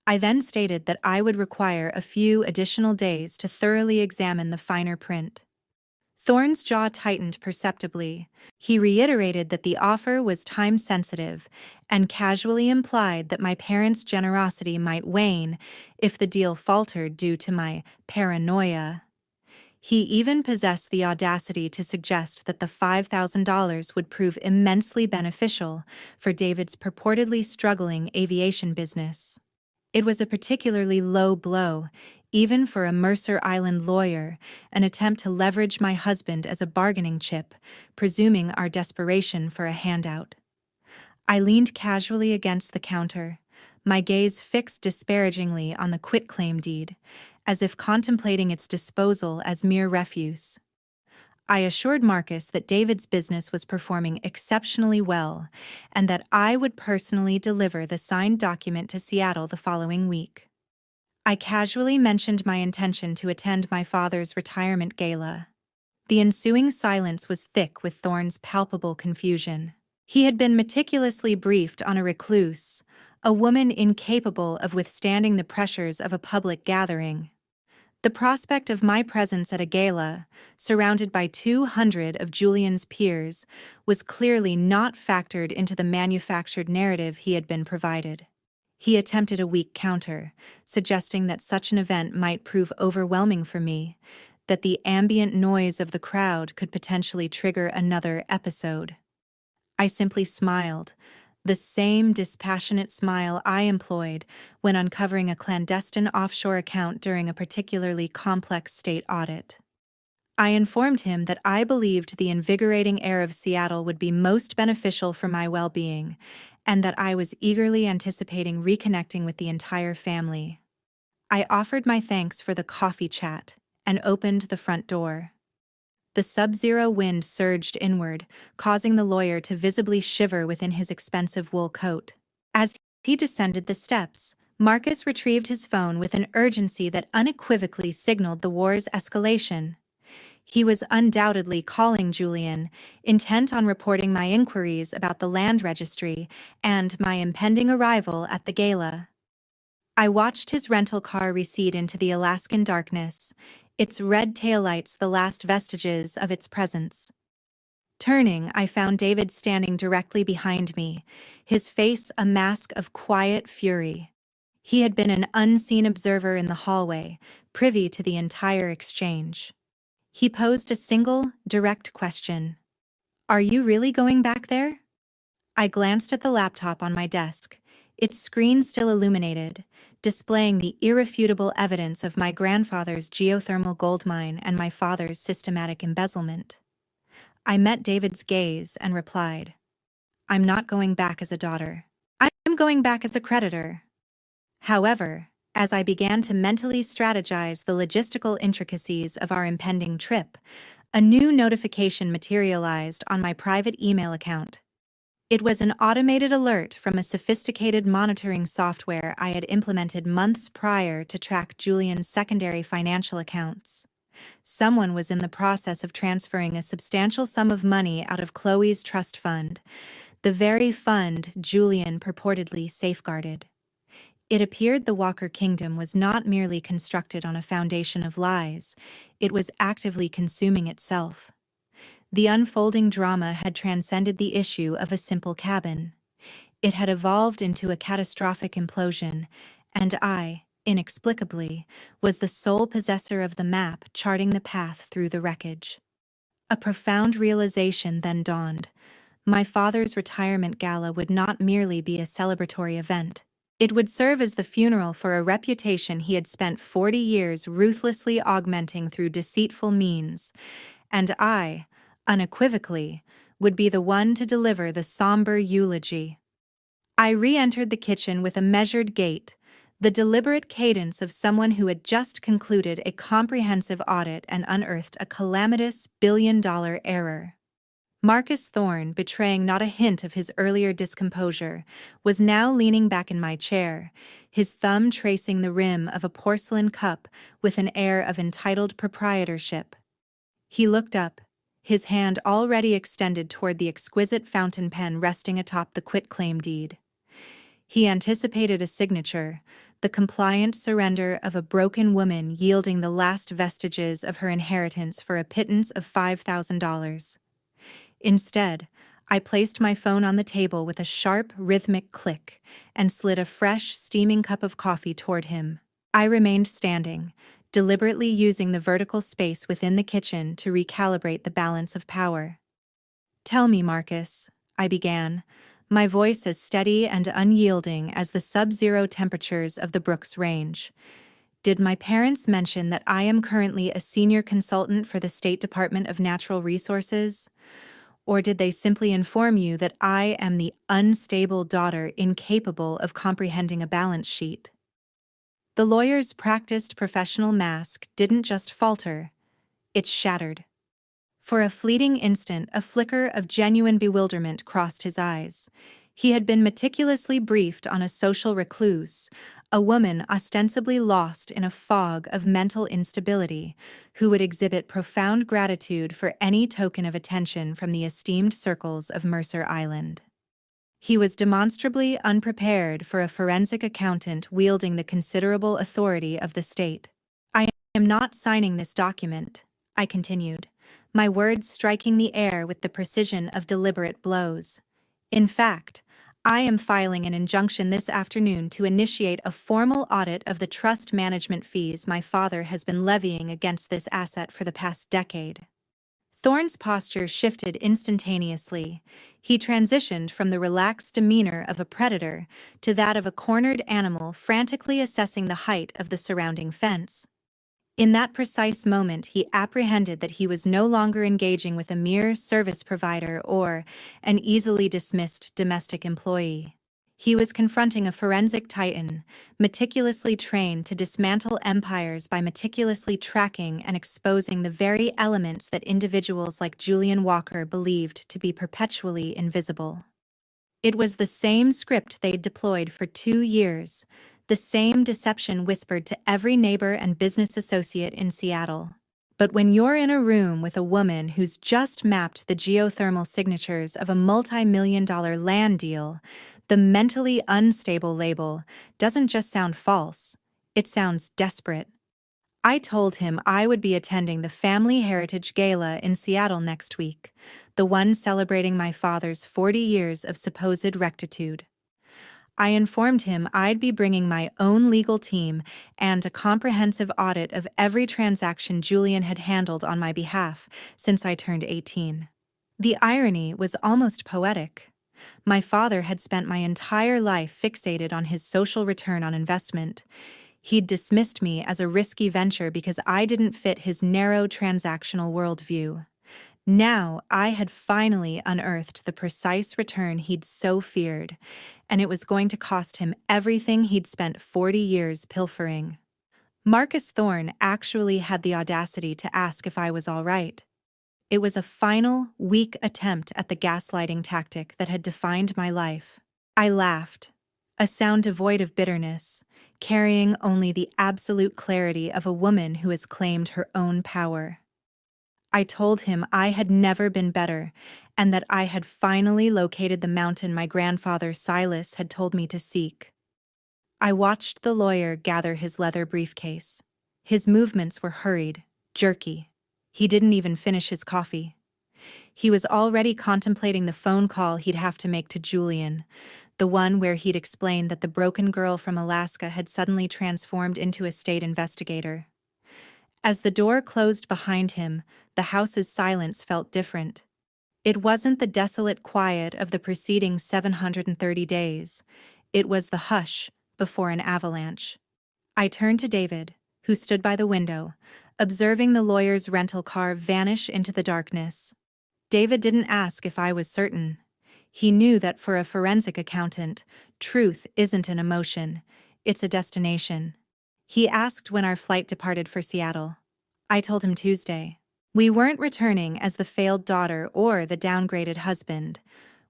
A: I then stated that I would require a few additional days to thoroughly examine the finer print. Thorne's jaw tightened perceptibly. He reiterated that the offer was time-sensitive and casually implied that my parents' generosity might wane if the deal faltered due to my paranoia. He even possessed the audacity to suggest that the $5,000 would prove immensely beneficial for David's purportedly struggling aviation business. It was a particularly low blow, even for a Mercer Island lawyer, an attempt to leverage my husband as a bargaining chip, presuming our desperation for a handout. I leaned casually against the counter, my gaze fixed disparagingly on the quitclaim deed, as if contemplating its disposal as mere refuse. I assured Marcus that David's business was performing exceptionally well, and that I would personally deliver the signed document to Seattle the following week. I casually mentioned my intention to attend my father's retirement gala. The ensuing silence was thick with Thorne's palpable confusion. He had been meticulously briefed on a recluse, a woman incapable of withstanding the pressures of a public gathering. The prospect of my presence at a gala, surrounded by 200 of Julian's peers, was clearly not factored into the manufactured narrative he had been provided. He attempted a weak counter, suggesting that such an event might prove overwhelming for me, that the ambient noise of the crowd could potentially trigger another episode. I simply smiled, the same dispassionate smile I employed when uncovering a clandestine offshore account during a particularly complex state audit. I informed him that I believed the invigorating air of Seattle would be most beneficial for my well-being, and that I was eagerly anticipating reconnecting with the entire family. I offered my thanks for the coffee chat and opened the front door. The sub-zero wind surged inward, causing the lawyer to visibly shiver within his expensive wool coat. As he descended the steps, Marcus retrieved his phone with an urgency that unequivocally signaled the war's escalation. He was undoubtedly calling Julian, intent on reporting my inquiries about the land registry and my impending arrival at the gala. I watched his rental car recede into the Alaskan darkness, its red taillights the last vestiges of its presence. Turning, I found David standing directly behind me, his face a mask of quiet fury. He had been an unseen observer in the hallway, privy to the entire exchange. He posed a single, direct question. "Are you really going back there?" I glanced at the laptop on my desk, its screen still illuminated, displaying the irrefutable evidence of my grandfather's geothermal gold mine and my father's systematic embezzlement. I met David's gaze and replied, I'm not going back as a daughter. I'm going back as a creditor. However, as I began to mentally strategize the logistical intricacies of our impending trip, a new notification materialized on my private email account. It was an automated alert from a sophisticated monitoring software I had implemented months prior to track Julian's secondary financial accounts. Someone was in the process of transferring a substantial sum of money out of Chloe's trust fund, the very fund Julian purportedly safeguarded. It appeared the Walker Kingdom was not merely constructed on a foundation of lies, it was actively consuming itself. The unfolding drama had transcended the issue of a simple cabin. It had evolved into a catastrophic implosion, and I, inexplicably, was the sole possessor of the map charting the path through the wreckage. A profound realization then dawned. My father's retirement gala would not merely be a celebratory event. It would serve as the funeral for a reputation he had spent 40 years ruthlessly augmenting through deceitful means, and I, unequivocally, would be the one to deliver the somber eulogy. I re-entered the kitchen with a measured gait, the deliberate cadence of someone who had just concluded a comprehensive audit and unearthed a calamitous billion-dollar error. Marcus Thorne, betraying not a hint of his earlier discomposure, was now leaning back in my chair, his thumb tracing the rim of a porcelain cup with an air of entitled proprietorship. He looked up, his hand already extended toward the exquisite fountain pen resting atop the quitclaim deed. He anticipated a signature, the compliant surrender of a broken woman yielding the last vestiges of her inheritance for a pittance of $5,000. Instead, I placed my phone on the table with a sharp, rhythmic click and slid a fresh, steaming cup of coffee toward him. I remained standing, deliberately using the vertical space within the kitchen to recalibrate the balance of power. "Tell me, Marcus," I began, my voice as steady and unyielding as the sub-zero temperatures of the Brooks Range. "Did my parents mention that I am currently a senior consultant for the State Department of Natural Resources? Or did they simply inform you that I am the unstable daughter incapable of comprehending a balance sheet?" The lawyer's practiced professional mask didn't just falter, it shattered. For a fleeting instant, a flicker of genuine bewilderment crossed his eyes. He had been meticulously briefed on a social recluse, a woman ostensibly lost in a fog of mental instability, who would exhibit profound gratitude for any token of attention from the esteemed circles of Mercer Island. He was demonstrably unprepared for a forensic accountant wielding the considerable authority of the state. "I am not signing this document," I continued, my words striking the air with the precision of deliberate blows. "In fact, I am filing an injunction this afternoon to initiate a formal audit of the trust management fees my father has been levying against this asset for the past decade." Thorne's posture shifted instantaneously. He transitioned from the relaxed demeanor of a predator to that of a cornered animal frantically assessing the height of the surrounding fence. In that precise moment, he apprehended that he was no longer engaging with a mere service provider or an easily dismissed domestic employee. He was confronting a forensic titan, meticulously trained to dismantle empires by meticulously tracking and exposing the very elements that individuals like Julian Walker believed to be perpetually invisible. It was the same script they'd deployed for 2 years, the same deception whispered to every neighbor and business associate in Seattle. But when you're in a room with a woman who's just mapped the geothermal signatures of a multi-million-dollar land deal, the mentally unstable label doesn't just sound false, it sounds desperate. I told him I would be attending the Family Heritage Gala in Seattle next week, the one celebrating my father's 40 years of supposed rectitude. I informed him I'd be bringing my own legal team and a comprehensive audit of every transaction Julian had handled on my behalf since I turned 18. The irony was almost poetic. My father had spent my entire life fixated on his social return on investment. He'd dismissed me as a risky venture because I didn't fit his narrow transactional worldview. Now I had finally unearthed the precise return he'd so feared, and it was going to cost him everything he'd spent 40 years pilfering. Marcus Thorne actually had the audacity to ask if I was all right. It was a final, weak attempt at the gaslighting tactic that had defined my life. I laughed, a sound devoid of bitterness, carrying only the absolute clarity of a woman who has claimed her own power. I told him I had never been better, and that I had finally located the mountain my grandfather Silas had told me to seek. I watched the lawyer gather his leather briefcase. His movements were hurried, jerky. He didn't even finish his coffee. He was already contemplating the phone call he'd have to make to Julian, the one where he'd explained that the broken girl from Alaska had suddenly transformed into a state investigator. As the door closed behind him, the house's silence felt different. It wasn't the desolate quiet of the preceding 730 days. It was the hush before an avalanche. I turned to David, who stood by the window, observing the lawyer's rental car vanish into the darkness. David didn't ask if I was certain. He knew that for a forensic accountant, truth isn't an emotion, it's a destination. He asked when our flight departed for Seattle. I told him Tuesday. We weren't returning as the failed daughter or the downgraded husband.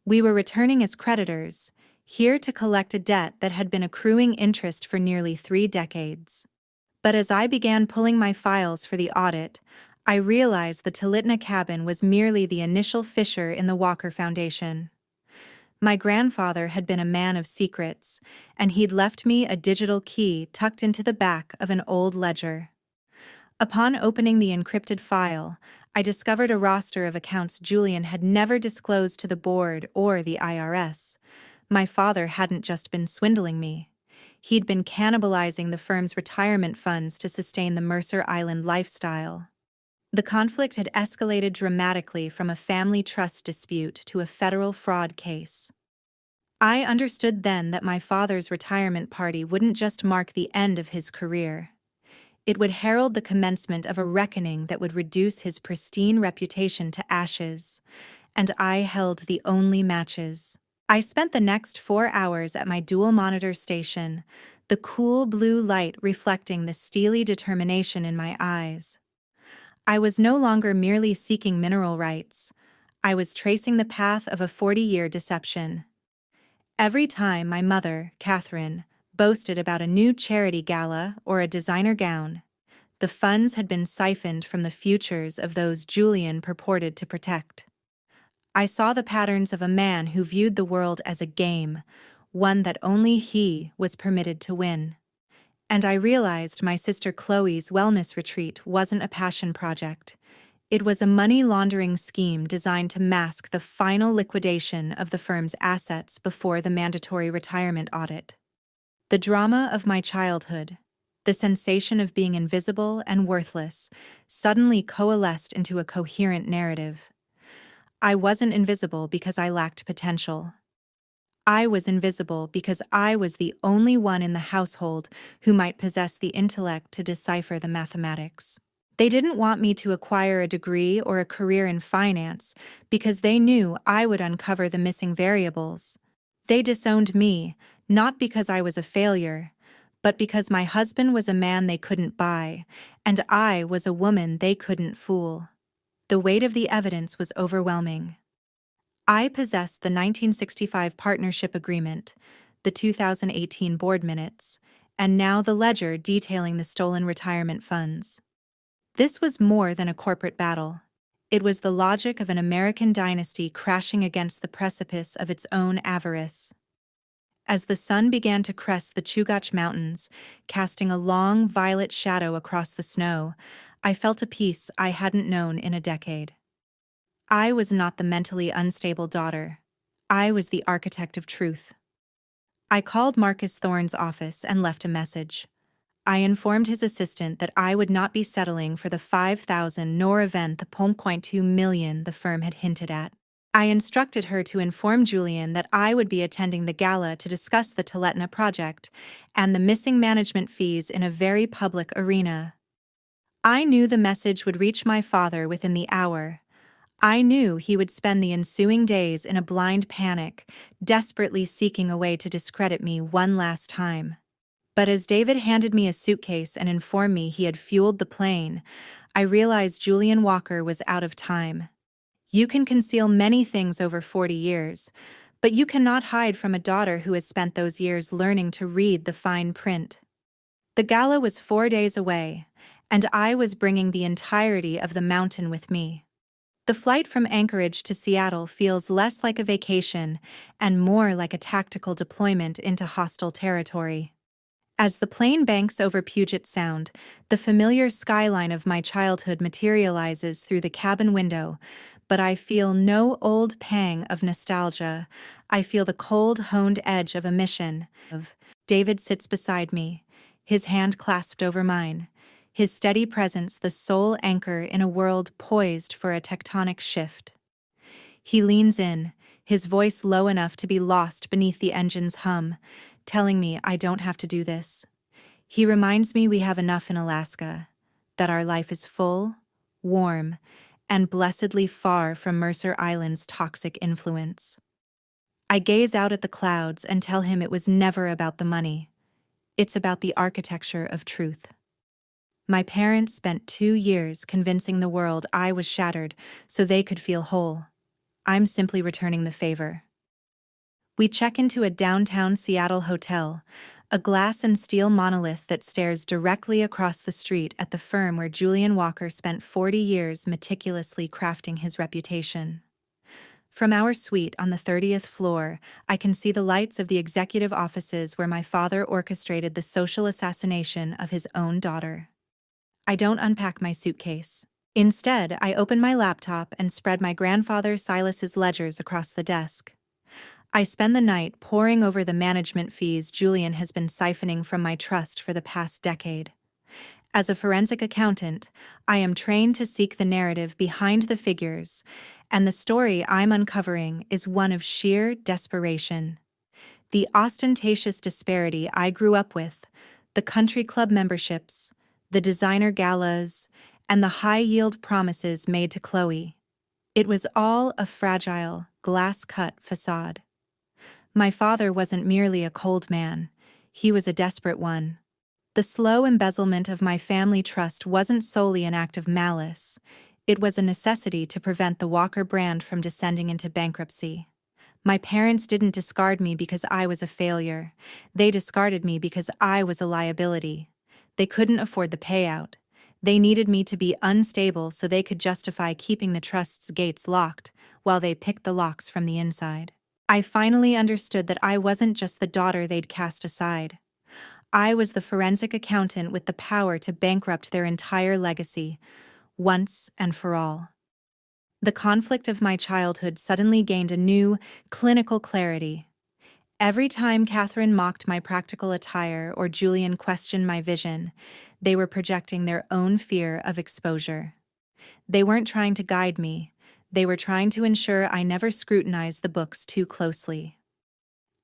A: We were returning as creditors, here to collect a debt that had been accruing interest for nearly 3 decades. But as I began pulling my files for the audit, I realized the Talitna cabin was merely the initial fissure in the Walker Foundation. My grandfather had been a man of secrets, and he'd left me a digital key tucked into the back of an old ledger. Upon opening the encrypted file, I discovered a roster of accounts Julian had never disclosed to the board or the IRS. My father hadn't just been swindling me. He'd been cannibalizing the firm's retirement funds to sustain the Mercer Island lifestyle. The conflict had escalated dramatically from a family trust dispute to a federal fraud case. I understood then that my father's retirement party wouldn't just mark the end of his career. It would herald the commencement of a reckoning that would reduce his pristine reputation to ashes, and I held the only matches. I spent the next 4 hours at my dual-monitor station, the cool blue light reflecting the steely determination in my eyes. I was no longer merely seeking mineral rights. I was tracing the path of a 40-year deception. Every time my mother, Catherine, boasted about a new charity gala or a designer gown, the funds had been siphoned from the futures of those Julian purported to protect. I saw the patterns of a man who viewed the world as a game, one that only he was permitted to win. And I realized my sister Chloe's wellness retreat wasn't a passion project. It was a money laundering scheme designed to mask the final liquidation of the firm's assets before the mandatory retirement audit. The drama of my childhood, the sensation of being invisible and worthless, suddenly coalesced into a coherent narrative. I wasn't invisible because I lacked potential. I was invisible because I was the only one in the household who might possess the intellect to decipher the mathematics. They didn't want me to acquire a degree or a career in finance because they knew I would uncover the missing variables. They disowned me, not because I was a failure, but because my husband was a man they couldn't buy, and I was a woman they couldn't fool. The weight of the evidence was overwhelming. I possessed the 1965 partnership agreement, the 2018 board minutes, and now the ledger detailing the stolen retirement funds. This was more than a corporate battle. It was the logic of an American dynasty crashing against the precipice of its own avarice. As the sun began to crest the Chugach Mountains, casting a long violet shadow across the snow, I felt a peace I hadn't known in a decade. I was not the mentally unstable daughter. I was the architect of truth. I called Marcus Thorne's office and left a message. I informed his assistant that I would not be settling for the 5,000 nor even the $0.2 million the firm had hinted at. I instructed her to inform Julian that I would be attending the gala to discuss the Talitna project and the missing management fees in a very public arena. I knew the message would reach my father within the hour. I knew he would spend the ensuing days in a blind panic, desperately seeking a way to discredit me one last time. But as David handed me a suitcase and informed me he had fueled the plane, I realized Julian Walker was out of time. You can conceal many things over 40 years, but you cannot hide from a daughter who has spent those years learning to read the fine print. The gala was 4 days away, and I was bringing the entirety of the mountain with me. The flight from Anchorage to Seattle feels less like a vacation and more like a tactical deployment into hostile territory. As the plane banks over Puget Sound, the familiar skyline of my childhood materializes through the cabin window, but I feel no old pang of nostalgia. I feel the cold, honed edge of a mission. David sits beside me, his hand clasped over mine, his steady presence the sole anchor in a world poised for a tectonic shift. He leans in, his voice low enough to be lost beneath the engine's hum, telling me I don't have to do this. He reminds me we have enough in Alaska, that our life is full, warm, and blessedly far from Mercer Island's toxic influence. I gaze out at the clouds and tell him it was never about the money. It's about the architecture of truth. My parents spent 2 years convincing the world I was shattered so they could feel whole. I'm simply returning the favor. We check into a downtown Seattle hotel, a glass and steel monolith that stares directly across the street at the firm where Julian Walker spent 40 years meticulously crafting his reputation. From our suite on the 30th floor, I can see the lights of the executive offices where my father orchestrated the social assassination of his own daughter. I don't unpack my suitcase. Instead, I open my laptop and spread my grandfather Silas's ledgers across the desk. I spend the night poring over the management fees Julian has been siphoning from my trust for the past decade. As a forensic accountant, I am trained to seek the narrative behind the figures, and the story I'm uncovering is one of sheer desperation. The ostentatious disparity I grew up with, the country club memberships, the designer galas, and the high-yield promises made to Chloe. It was all a fragile, glass-cut facade. My father wasn't merely a cold man, he was a desperate one. The slow embezzlement of my family trust wasn't solely an act of malice, it was a necessity to prevent the Walker brand from descending into bankruptcy. My parents didn't discard me because I was a failure, they discarded me because I was a liability. They couldn't afford the payout. They needed me to be unstable so they could justify keeping the trust's gates locked while they picked the locks from the inside. I finally understood that I wasn't just the daughter they'd cast aside. I was the forensic accountant with the power to bankrupt their entire legacy, once and for all. The conflict of my childhood suddenly gained a new, clinical clarity. Every time Catherine mocked my practical attire or Julian questioned my vision, they were projecting their own fear of exposure. They weren't trying to guide me, they were trying to ensure I never scrutinized the books too closely.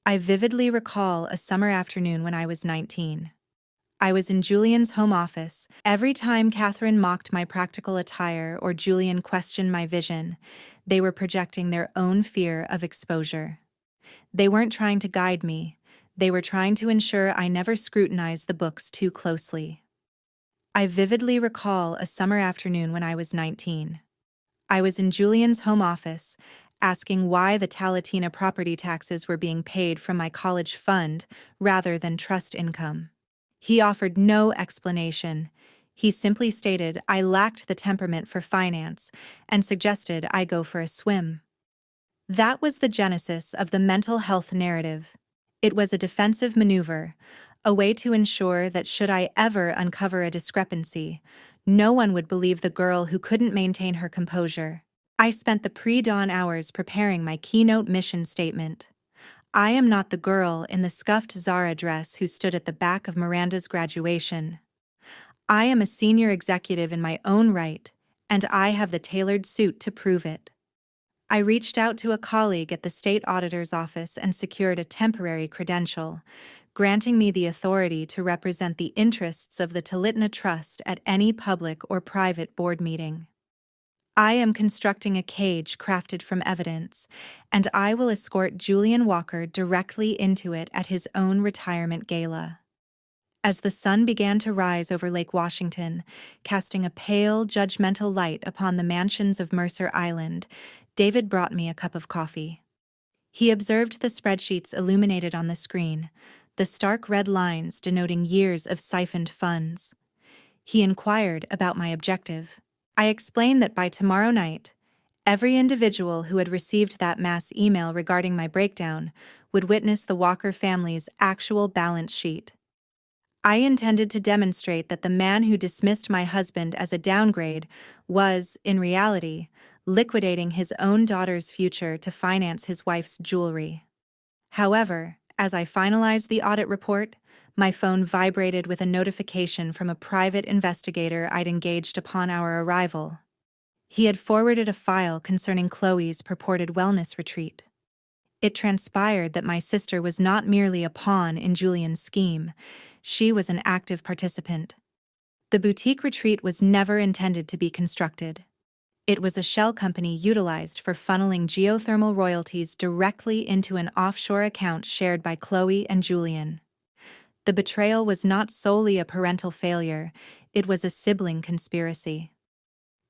A: I vividly recall a summer afternoon when I was 19. I was in Julian's home office. Every time Catherine mocked my practical attire or Julian questioned my vision, they were projecting their own fear of exposure. They weren't trying to guide me, they were trying to ensure I never scrutinized the books too closely. I vividly recall a summer afternoon when I was 19. I was in Julian's home office, asking why the Talatina property taxes were being paid from my college fund rather than trust income. He offered no explanation. He simply stated I lacked the temperament for finance and suggested I go for a swim. That was the genesis of the mental health narrative. It was a defensive maneuver, a way to ensure that should I ever uncover a discrepancy, no one would believe the girl who couldn't maintain her composure. I spent the pre-dawn hours preparing my keynote mission statement. I am not the girl in the scuffed Zara dress who stood at the back of Miranda's graduation. I am a senior executive in my own right, and I have the tailored suit to prove it. I reached out to a colleague at the state auditor's office and secured a temporary credential, granting me the authority to represent the interests of the Talitna Trust at any public or private board meeting. I am constructing a cage crafted from evidence, and I will escort Julian Walker directly into it at his own retirement gala. As the sun began to rise over Lake Washington, casting a pale, judgmental light upon the mansions of Mercer Island, David brought me a cup of coffee. He observed the spreadsheets illuminated on the screen, the stark red lines denoting years of siphoned funds. He inquired about my objective. I explained that by tomorrow night, every individual who had received that mass email regarding my breakdown would witness the Walker family's actual balance sheet. I intended to demonstrate that the man who dismissed my husband as a downgrade was, in reality, liquidating his own daughter's future to finance his wife's jewelry. However, as I finalized the audit report, my phone vibrated with a notification from a private investigator I'd engaged upon our arrival. He had forwarded a file concerning Chloe's purported wellness retreat. It transpired that my sister was not merely a pawn in Julian's scheme, she was an active participant. The boutique retreat was never intended to be constructed. It was a shell company utilized for funneling geothermal royalties directly into an offshore account shared by Chloe and Julian. The betrayal was not solely a parental failure, it was a sibling conspiracy.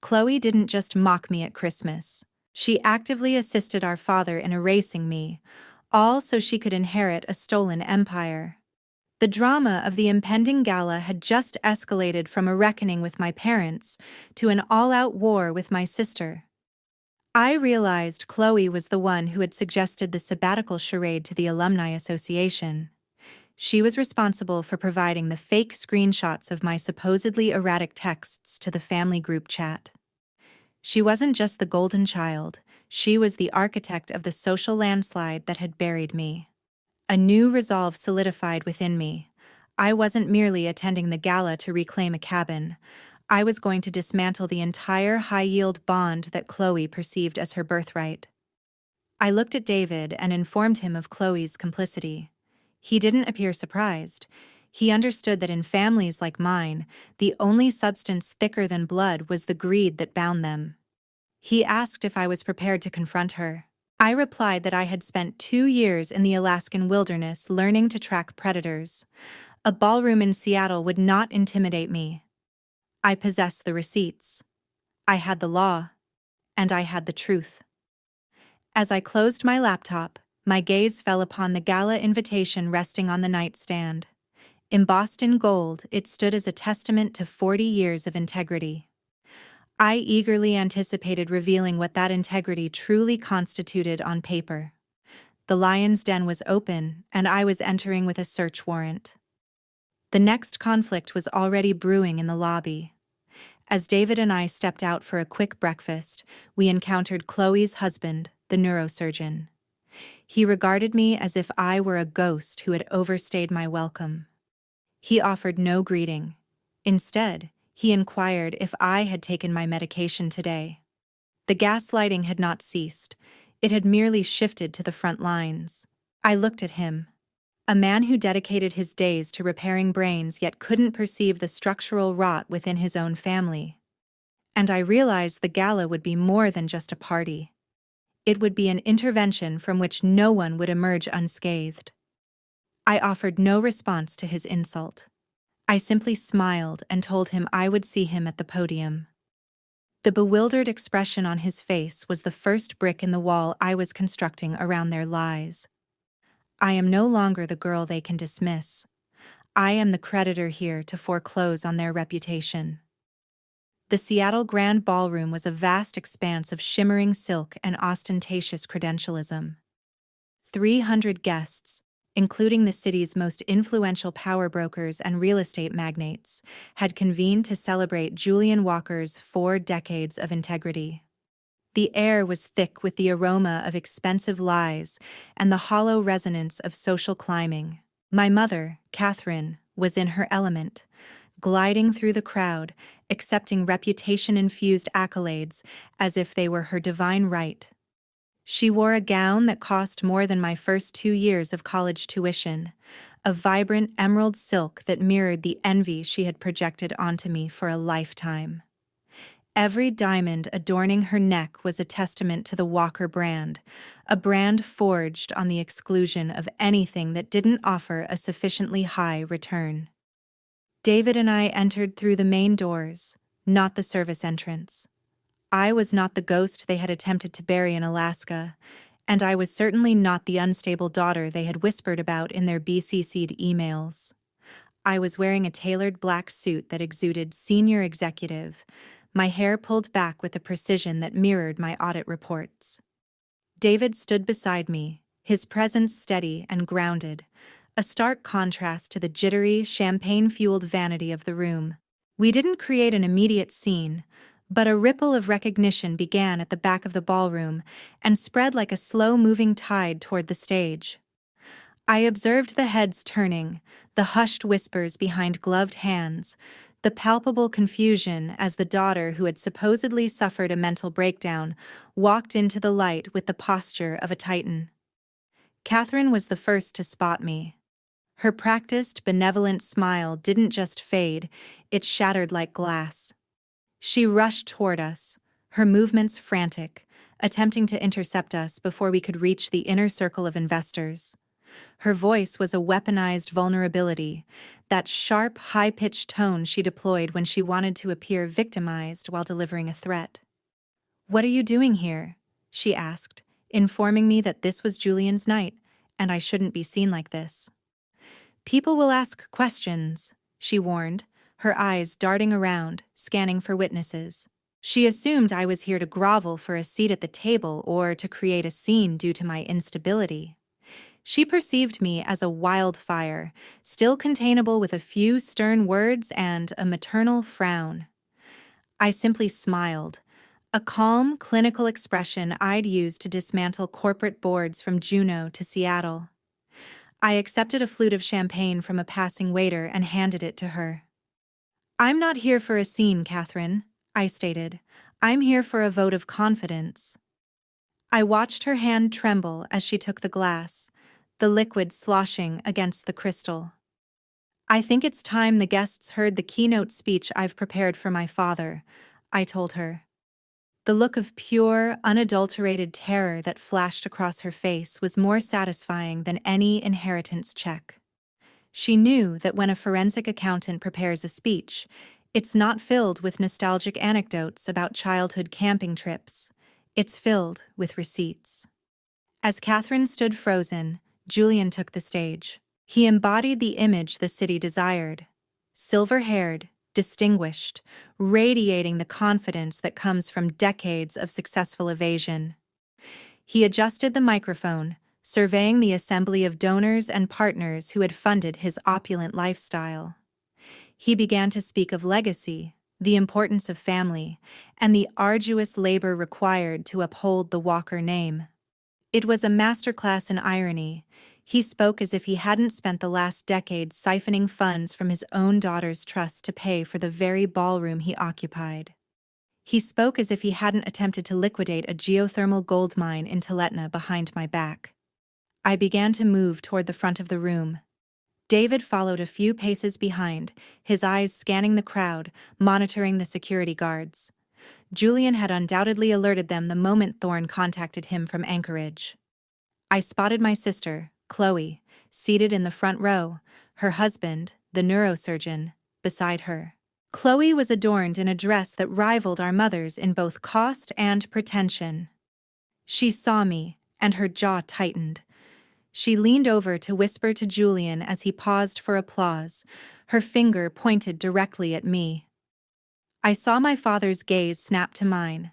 A: Chloe didn't just mock me at Christmas. She actively assisted our father in erasing me, all so she could inherit a stolen empire. The drama of the impending gala had just escalated from a reckoning with my parents to an all-out war with my sister. I realized Chloe was the one who had suggested the sabbatical charade to the Alumni Association. She was responsible for providing the fake screenshots of my supposedly erratic texts to the family group chat. She wasn't just the golden child, she was the architect of the social landslide that had buried me. A new resolve solidified within me. I wasn't merely attending the gala to reclaim a cabin. I was going to dismantle the entire high-yield bond that Chloe perceived as her birthright. I looked at David and informed him of Chloe's complicity. He didn't appear surprised. He understood that in families like mine, the only substance thicker than blood was the greed that bound them. He asked if I was prepared to confront her. I replied that I had spent 2 years in the Alaskan wilderness learning to track predators. A ballroom in Seattle would not intimidate me. I possessed the receipts. I had the law. And I had the truth. As I closed my laptop, my gaze fell upon the gala invitation resting on the nightstand. Embossed in gold, it stood as a testament to 40 years of integrity. I eagerly anticipated revealing what that integrity truly constituted on paper. The lion's den was open, and I was entering with a search warrant. The next conflict was already brewing in the lobby. As David and I stepped out for a quick breakfast, we encountered Chloe's husband, the neurosurgeon. He regarded me as if I were a ghost who had overstayed my welcome. He offered no greeting. Instead, he inquired if I had taken my medication today. The gaslighting had not ceased. It had merely shifted to the front lines. I looked at him. A man who dedicated his days to repairing brains yet couldn't perceive the structural rot within his own family. And I realized the gala would be more than just a party. It would be an intervention from which no one would emerge unscathed. I offered no response to his insult. I simply smiled and told him I would see him at the podium. The bewildered expression on his face was the first brick in the wall I was constructing around their lies. I am no longer the girl they can dismiss. I am the creditor here to foreclose on their reputation. The Seattle Grand Ballroom was a vast expanse of shimmering silk and ostentatious credentialism. 300 guests, including the city's most influential power brokers and real estate magnates, had convened to celebrate Julian Walker's 4 decades of integrity. The air was thick with the aroma of expensive lies and the hollow resonance of social climbing. My mother, Catherine, was in her element, gliding through the crowd, accepting reputation-infused accolades as if they were her divine right. She wore a gown that cost more than my first 2 years of college tuition, a vibrant emerald silk that mirrored the envy she had projected onto me for a lifetime. Every diamond adorning her neck was a testament to the Walker brand, a brand forged on the exclusion of anything that didn't offer a sufficiently high return. David and I entered through the main doors, not the service entrance. I was not the ghost they had attempted to bury in Alaska, and I was certainly not the unstable daughter they had whispered about in their BCC'd emails. I was wearing a tailored black suit that exuded senior executive, my hair pulled back with a precision that mirrored my audit reports. David stood beside me, his presence steady and grounded, a stark contrast to the jittery, champagne-fueled vanity of the room. We didn't create an immediate scene, but a ripple of recognition began at the back of the ballroom and spread like a slow-moving tide toward the stage. I observed the heads turning, the hushed whispers behind gloved hands, the palpable confusion as the daughter who had supposedly suffered a mental breakdown walked into the light with the posture of a titan. Catherine was the first to spot me. Her practiced, benevolent smile didn't just fade, it shattered like glass. She rushed toward us, her movements frantic, attempting to intercept us before we could reach the inner circle of investors. Her voice was a weaponized vulnerability, that sharp, high-pitched tone she deployed when she wanted to appear victimized while delivering a threat. "What are you doing here?" she asked, informing me that this was Julian's night, and I shouldn't be seen like this. "People will ask questions," she warned, her eyes darting around, scanning for witnesses. She assumed I was here to grovel for a seat at the table or to create a scene due to my instability. She perceived me as a wildfire, still containable with a few stern words and a maternal frown. I simply smiled, a calm, clinical expression I'd used to dismantle corporate boards from Juneau to Seattle. I accepted a flute of champagne from a passing waiter and handed it to her. "I'm not here for a scene, Catherine," I stated. "I'm here for a vote of confidence." I watched her hand tremble as she took the glass, the liquid sloshing against the crystal. "I think it's time the guests heard the keynote speech I've prepared for my father," I told her. The look of pure, unadulterated terror that flashed across her face was more satisfying than any inheritance check. She knew that when a forensic accountant prepares a speech, it's not filled with nostalgic anecdotes about childhood camping trips. It's filled with receipts. As Catherine stood frozen, Julian took the stage. He embodied the image the city desired. Silver-haired, distinguished, radiating the confidence that comes from decades of successful evasion. He adjusted the microphone, surveying the assembly of donors and partners who had funded his opulent lifestyle. He began to speak of legacy, the importance of family, and the arduous labor required to uphold the Walker name. It was a masterclass in irony. He spoke as if he hadn't spent the last decade siphoning funds from his own daughter's trust to pay for the very ballroom he occupied. He spoke as if he hadn't attempted to liquidate a geothermal gold mine in Tuletna behind my back. I began to move toward the front of the room. David followed a few paces behind, his eyes scanning the crowd, monitoring the security guards. Julian had undoubtedly alerted them the moment Thorne contacted him from Anchorage. I spotted my sister, Chloe, seated in the front row, her husband, the neurosurgeon, beside her. Chloe was adorned in a dress that rivaled our mother's in both cost and pretension. She saw me, and her jaw tightened. She leaned over to whisper to Julian as he paused for applause, her finger pointed directly at me. I saw my father's gaze snap to mine.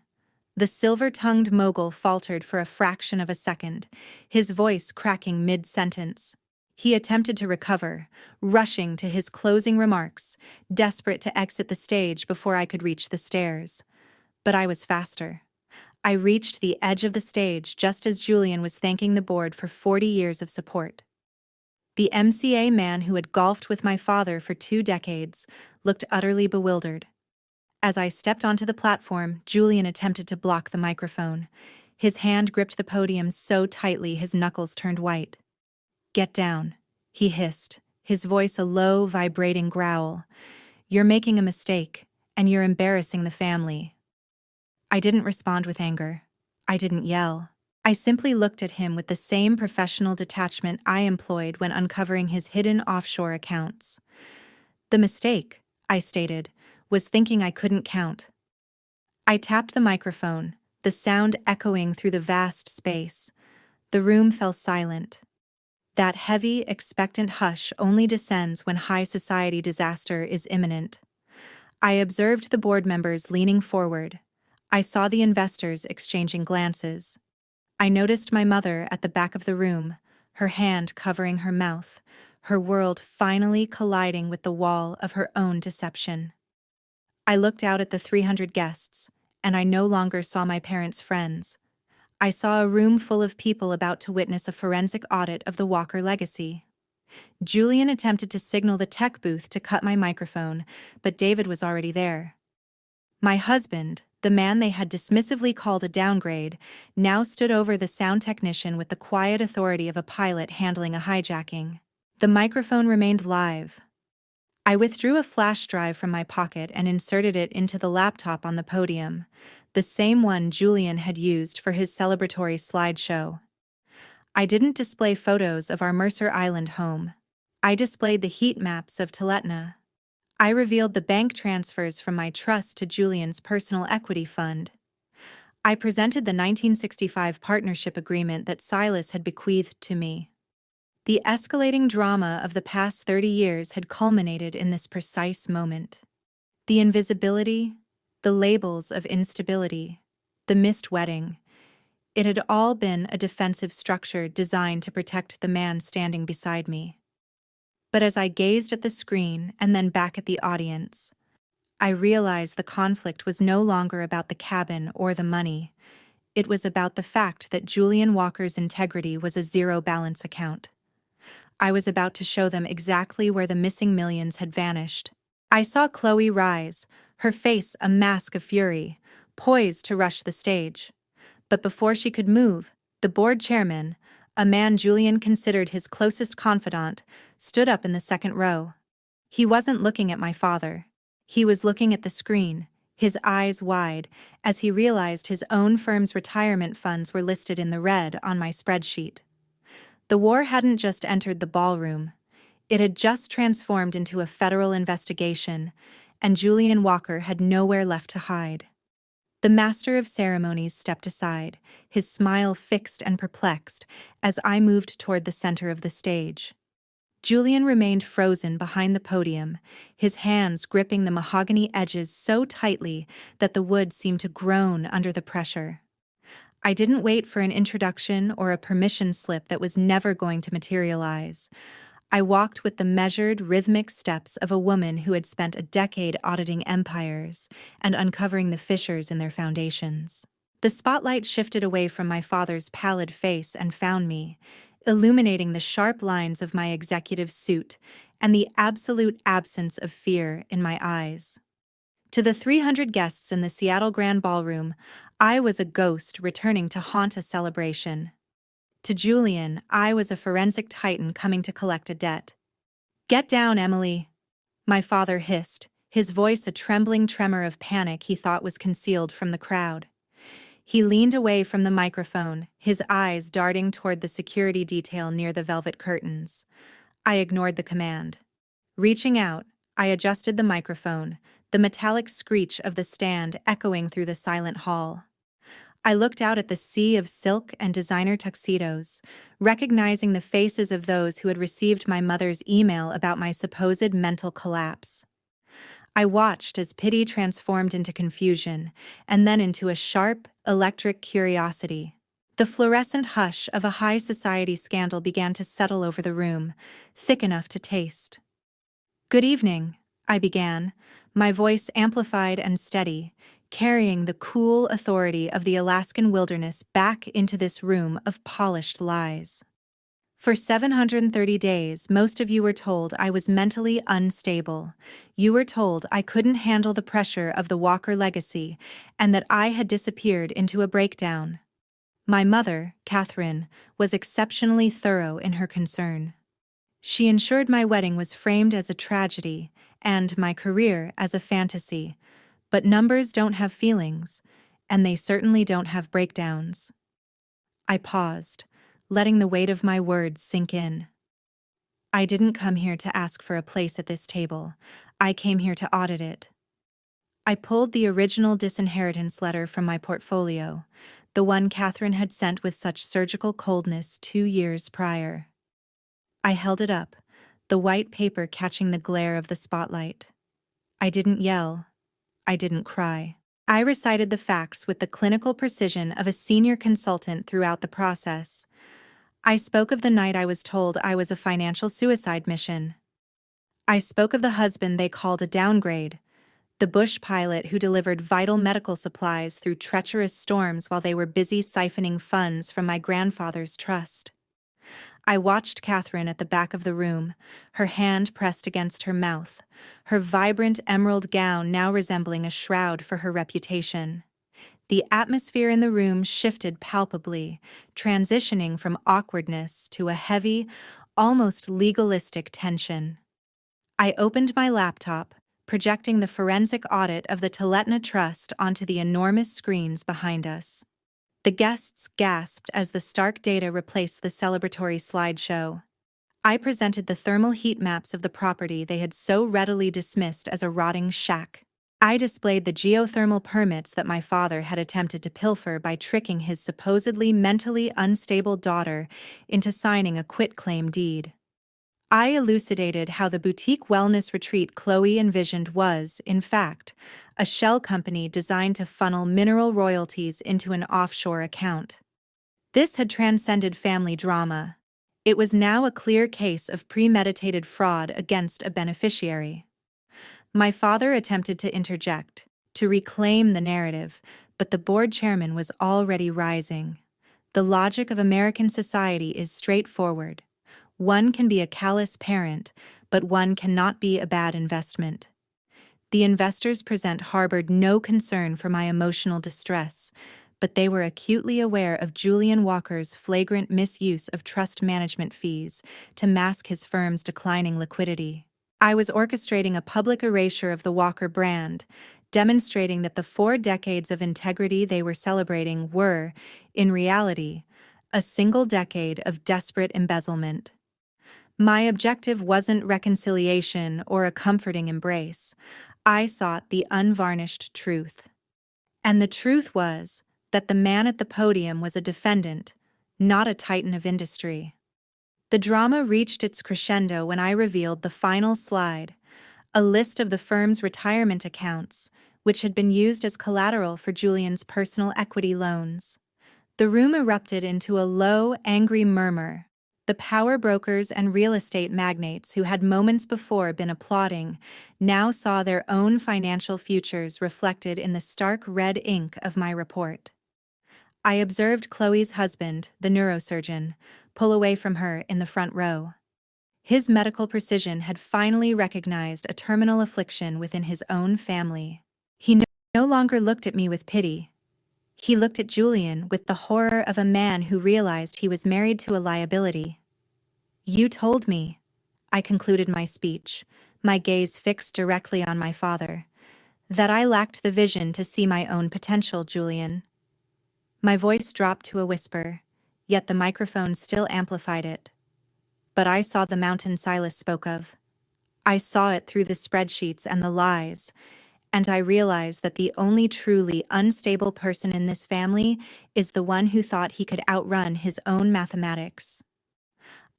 A: The silver-tongued mogul faltered for a fraction of a second, his voice cracking mid-sentence. He attempted to recover, rushing to his closing remarks, desperate to exit the stage before I could reach the stairs. But I was faster. I reached the edge of the stage just as Julian was thanking the board for 40 years of support. The MCA man who had golfed with my father for 2 decades looked utterly bewildered. As I stepped onto the platform, Julian attempted to block the microphone. His hand gripped the podium so tightly his knuckles turned white. "Get down," he hissed, his voice a low, vibrating growl. "You're making a mistake, and you're embarrassing the family. I didn't respond with anger. I didn't yell. I simply looked at him with the same professional detachment I employed when uncovering his hidden offshore accounts. The mistake, I stated, was thinking I couldn't count. I tapped the microphone, the sound echoing through the vast space. The room fell silent. That heavy, expectant hush only descends when high society disaster is imminent. I observed the board members leaning forward. I saw the investors exchanging glances. I noticed my mother at the back of the room, her hand covering her mouth, her world finally colliding with the wall of her own deception. I looked out at the 300 guests, and I no longer saw my parents' friends. I saw a room full of people about to witness a forensic audit of the Walker legacy. Julian attempted to signal the tech booth to cut my microphone, but David was already there. My husband, the man they had dismissively called a downgrade, now stood over the sound technician with the quiet authority of a pilot handling a hijacking. The microphone remained live. I withdrew a flash drive from my pocket and inserted it into the laptop on the podium, the same one Julian had used for his celebratory slideshow. I didn't display photos of our Mercer Island home. I displayed the heat maps of Tuletna. I revealed the bank transfers from my trust to Julian's personal equity fund. I presented the 1965 partnership agreement that Silas had bequeathed to me. The escalating drama of the past 30 years had culminated in this precise moment. The invisibility, the labels of instability, the missed wedding. It had all been a defensive structure designed to protect the man standing beside me. But as I gazed at the screen and then back at the audience, I realized the conflict was no longer about the cabin or the money. It was about the fact that Julian Walker's integrity was a zero-balance account. I was about to show them exactly where the missing millions had vanished. I saw Chloe rise, her face a mask of fury, poised to rush the stage. But before she could move, the board chairman, a man Julian considered his closest confidant, stood up in the second row. He wasn't looking at my father. He was looking at the screen, his eyes wide, as he realized his own firm's retirement funds were listed in the red on my spreadsheet. The war hadn't just entered the ballroom. It had just transformed into a federal investigation, and Julian Walker had nowhere left to hide. The master of ceremonies stepped aside, his smile fixed and perplexed, as I moved toward the center of the stage. Julian remained frozen behind the podium, his hands gripping the mahogany edges so tightly that the wood seemed to groan under the pressure. I didn't wait for an introduction or a permission slip that was never going to materialize. I walked with the measured, rhythmic steps of a woman who had spent a decade auditing empires and uncovering the fissures in their foundations. The spotlight shifted away from my father's pallid face and found me, illuminating the sharp lines of my executive suit and the absolute absence of fear in my eyes. To the 300 guests in the Seattle Grand Ballroom, I was a ghost returning to haunt a celebration. To Julian, I was a forensic titan coming to collect a debt. "Get down, Emily," my father hissed, his voice a trembling tremor of panic he thought was concealed from the crowd. He leaned away from the microphone, his eyes darting toward the security detail near the velvet curtains. I ignored the command. Reaching out, I adjusted the microphone, the metallic screech of the stand echoing through the silent hall. I looked out at the sea of silk and designer tuxedos, recognizing the faces of those who had received my mother's email about my supposed mental collapse. I watched as pity transformed into confusion, and then into a sharp, electric curiosity. The fluorescent hush of a high society scandal began to settle over the room, thick enough to taste. "Good evening," I began, my voice amplified and steady, carrying the cool authority of the Alaskan wilderness back into this room of polished lies. "For 730 days, most of you were told I was mentally unstable. You were told I couldn't handle the pressure of the Walker legacy and that I had disappeared into a breakdown. My mother, Catherine, was exceptionally thorough in her concern. She ensured my wedding was framed as a tragedy and my career as a fantasy. But numbers don't have feelings, and they certainly don't have breakdowns. I paused, letting the weight of my words sink in. I didn't come here to ask for a place at this table. I came here to audit it. I pulled the original disinheritance letter from my portfolio, the one Catherine had sent with such surgical coldness 2 years prior. I held it up, the white paper catching the glare of the spotlight. I didn't yell. I didn't cry. I recited the facts with the clinical precision of a senior consultant throughout the process. I spoke of the night I was told I was a financial suicide mission. I spoke of the husband they called a downgrade, the bush pilot who delivered vital medical supplies through treacherous storms while they were busy siphoning funds from my grandfather's trust. I watched Catherine at the back of the room, her hand pressed against her mouth, her vibrant emerald gown now resembling a shroud for her reputation. The atmosphere in the room shifted palpably, transitioning from awkwardness to a heavy, almost legalistic tension. I opened my laptop, projecting the forensic audit of the Teletna Trust onto the enormous screens behind us. The guests gasped as the stark data replaced the celebratory slideshow. I presented the thermal heat maps of the property they had so readily dismissed as a rotting shack. I displayed the geothermal permits that my father had attempted to pilfer by tricking his supposedly mentally unstable daughter into signing a quitclaim deed. I elucidated how the boutique wellness retreat Chloe envisioned was, in fact, a shell company designed to funnel mineral royalties into an offshore account. This had transcended family drama. It was now a clear case of premeditated fraud against a beneficiary. My father attempted to interject, to reclaim the narrative, but the board chairman was already rising. The logic of American society is straightforward. One can be a callous parent, but one cannot be a bad investment. The investors present harbored no concern for my emotional distress, but they were acutely aware of Julian Walker's flagrant misuse of trust management fees to mask his firm's declining liquidity. I was orchestrating a public erasure of the Walker brand, demonstrating that the 4 decades of integrity they were celebrating were, in reality, a single decade of desperate embezzlement. My objective wasn't reconciliation or a comforting embrace. I sought the unvarnished truth. And the truth was that the man at the podium was a defendant, not a titan of industry. The drama reached its crescendo when I revealed the final slide, a list of the firm's retirement accounts, which had been used as collateral for Julian's personal equity loans. The room erupted into a low, angry murmur. The power brokers and real estate magnates who had moments before been applauding now saw their own financial futures reflected in the stark red ink of my report. I observed Chloe's husband, the neurosurgeon, pull away from her in the front row. His medical precision had finally recognized a terminal affliction within his own family. He no longer looked at me with pity. He looked at Julian with the horror of a man who realized he was married to a liability. "You told me," I concluded my speech, my gaze fixed directly on my father, "that I lacked the vision to see my own potential, Julian." My voice dropped to a whisper, yet the microphone still amplified it. But I saw the mountain Silas spoke of. I saw it through the spreadsheets and the lies, and I realized that the only truly unstable person in this family is the one who thought he could outrun his own mathematics.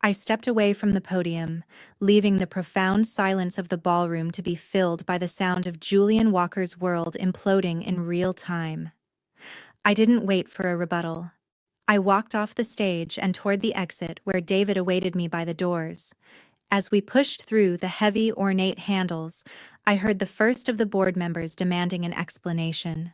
A: I stepped away from the podium, leaving the profound silence of the ballroom to be filled by the sound of Julian Walker's world imploding in real time. I didn't wait for a rebuttal. I walked off the stage and toward the exit where David awaited me by the doors. As we pushed through the heavy, ornate handles, I heard the first of the board members demanding an explanation.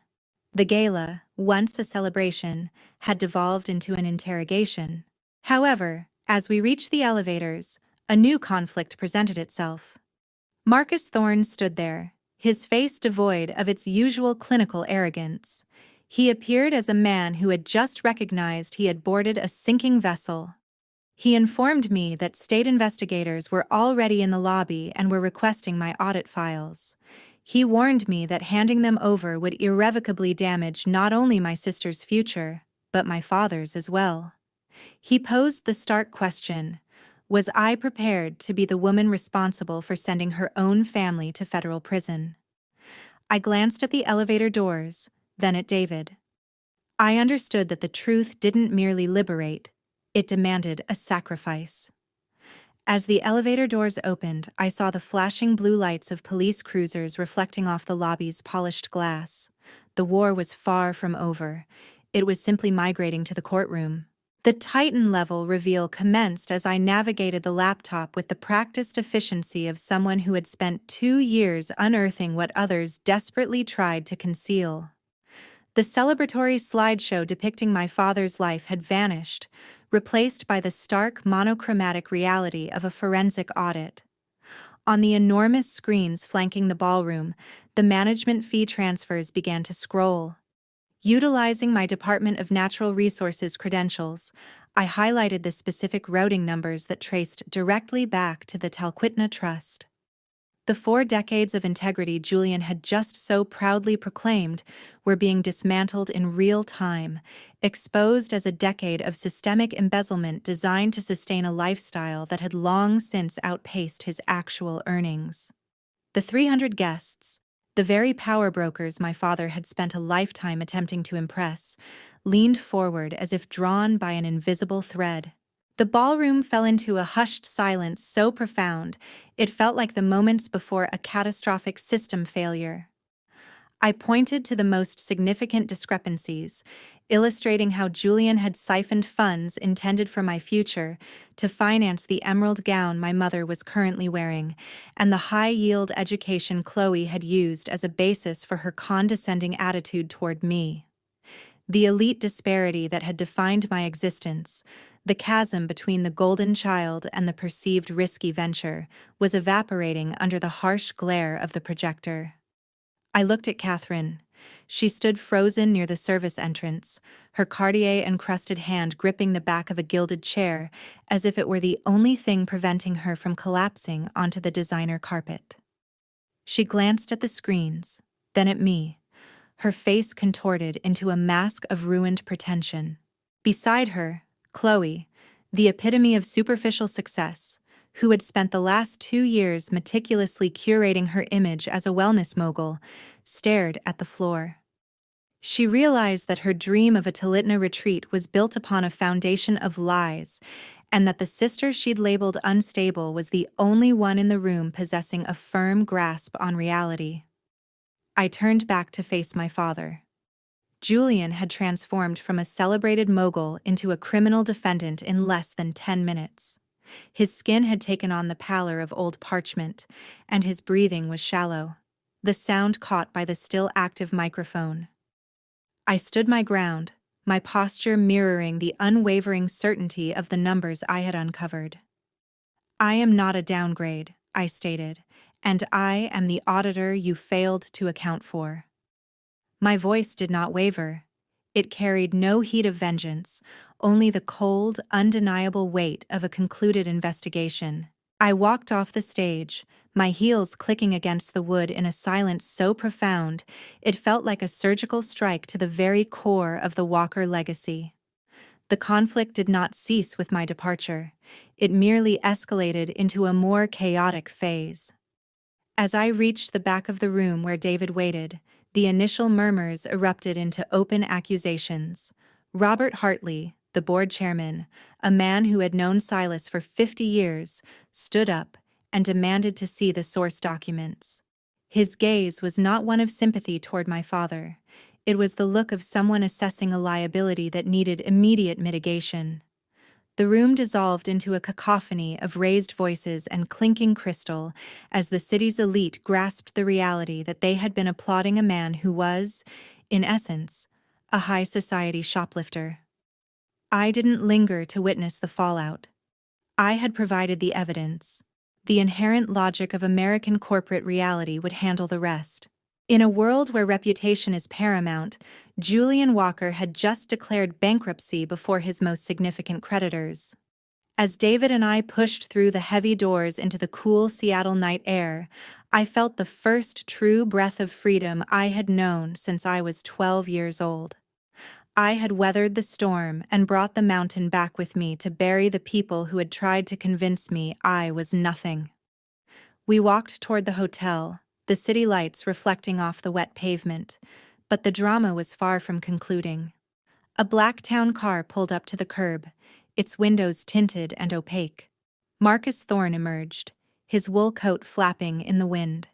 A: The gala, once a celebration, had devolved into an interrogation. However, as we reached the elevators, a new conflict presented itself. Marcus Thorne stood there, his face devoid of its usual clinical arrogance. He appeared as a man who had just recognized he had boarded a sinking vessel. He informed me that state investigators were already in the lobby and were requesting my audit files. He warned me that handing them over would irrevocably damage not only my sister's future, but my father's as well. He posed the stark question: was I prepared to be the woman responsible for sending her own family to federal prison? I glanced at the elevator doors, then at David. I understood that the truth didn't merely liberate, it demanded a sacrifice. As the elevator doors opened, I saw the flashing blue lights of police cruisers reflecting off the lobby's polished glass. The war was far from over. It was simply migrating to the courtroom. The Titan level reveal commenced as I navigated the laptop with the practiced efficiency of someone who had spent 2 years unearthing what others desperately tried to conceal. The celebratory slideshow depicting my father's life had vanished, replaced by the stark monochromatic reality of a forensic audit. On the enormous screens flanking the ballroom, the management fee transfers began to scroll. Utilizing my Department of Natural Resources credentials, I highlighted the specific routing numbers that traced directly back to the Talquitna Trust. The 4 decades of integrity Julian had just so proudly proclaimed were being dismantled in real time, exposed as a decade of systemic embezzlement designed to sustain a lifestyle that had long since outpaced his actual earnings. The 300 guests, the very power brokers my father had spent a lifetime attempting to impress, leaned forward as if drawn by an invisible thread. The ballroom fell into a hushed silence so profound it felt like the moments before a catastrophic system failure. I pointed to the most significant discrepancies, illustrating how Julian had siphoned funds intended for my future to finance the emerald gown my mother was currently wearing, and the high-yield education Chloe had used as a basis for her condescending attitude toward me. The elite disparity that had defined my existence, the chasm between the golden child and the perceived risky venture, was evaporating under the harsh glare of the projector. I looked at Catherine. She stood frozen near the service entrance, her Cartier-encrusted hand gripping the back of a gilded chair as if it were the only thing preventing her from collapsing onto the designer carpet. She glanced at the screens, then at me, her face contorted into a mask of ruined pretension. Beside her, Chloe, the epitome of superficial success, who had spent the last 2 years meticulously curating her image as a wellness mogul, stared at the floor. She realized that her dream of a Talquitna retreat was built upon a foundation of lies, and that the sister she'd labeled unstable was the only one in the room possessing a firm grasp on reality. I turned back to face my father. Julian had transformed from a celebrated mogul into a criminal defendant in less than 10 minutes. His skin had taken on the pallor of old parchment, and his breathing was shallow, the sound caught by the still active microphone. I stood my ground, my posture mirroring the unwavering certainty of the numbers I had uncovered. "I am not a downgrade," I stated, "and I am the auditor you failed to account for." My voice did not waver. It carried no heat of vengeance, only the cold, undeniable weight of a concluded investigation. I walked off the stage, my heels clicking against the wood in a silence so profound it felt like a surgical strike to the very core of the Walker legacy. The conflict did not cease with my departure. It merely escalated into a more chaotic phase. As I reached the back of the room where David waited, the initial murmurs erupted into open accusations. Robert Hartley, the board chairman, a man who had known Silas for 50 years, stood up and demanded to see the source documents. His gaze was not one of sympathy toward my father. It was the look of someone assessing a liability that needed immediate mitigation. The room dissolved into a cacophony of raised voices and clinking crystal as the city's elite grasped the reality that they had been applauding a man who was, in essence, a high society shoplifter. I didn't linger to witness the fallout. I had provided the evidence. The inherent logic of American corporate reality would handle the rest. In a world where reputation is paramount, Julian Walker had just declared bankruptcy before his most significant creditors. As David and I pushed through the heavy doors into the cool Seattle night air, I felt the first true breath of freedom I had known since I was 12 years old. I had weathered the storm and brought the mountain back with me to bury the people who had tried to convince me I was nothing. We walked toward the hotel, the city lights reflecting off the wet pavement, but the drama was far from concluding. A black town car pulled up to the curb, its windows tinted and opaque. Marcus Thorne emerged, his wool coat flapping in the wind.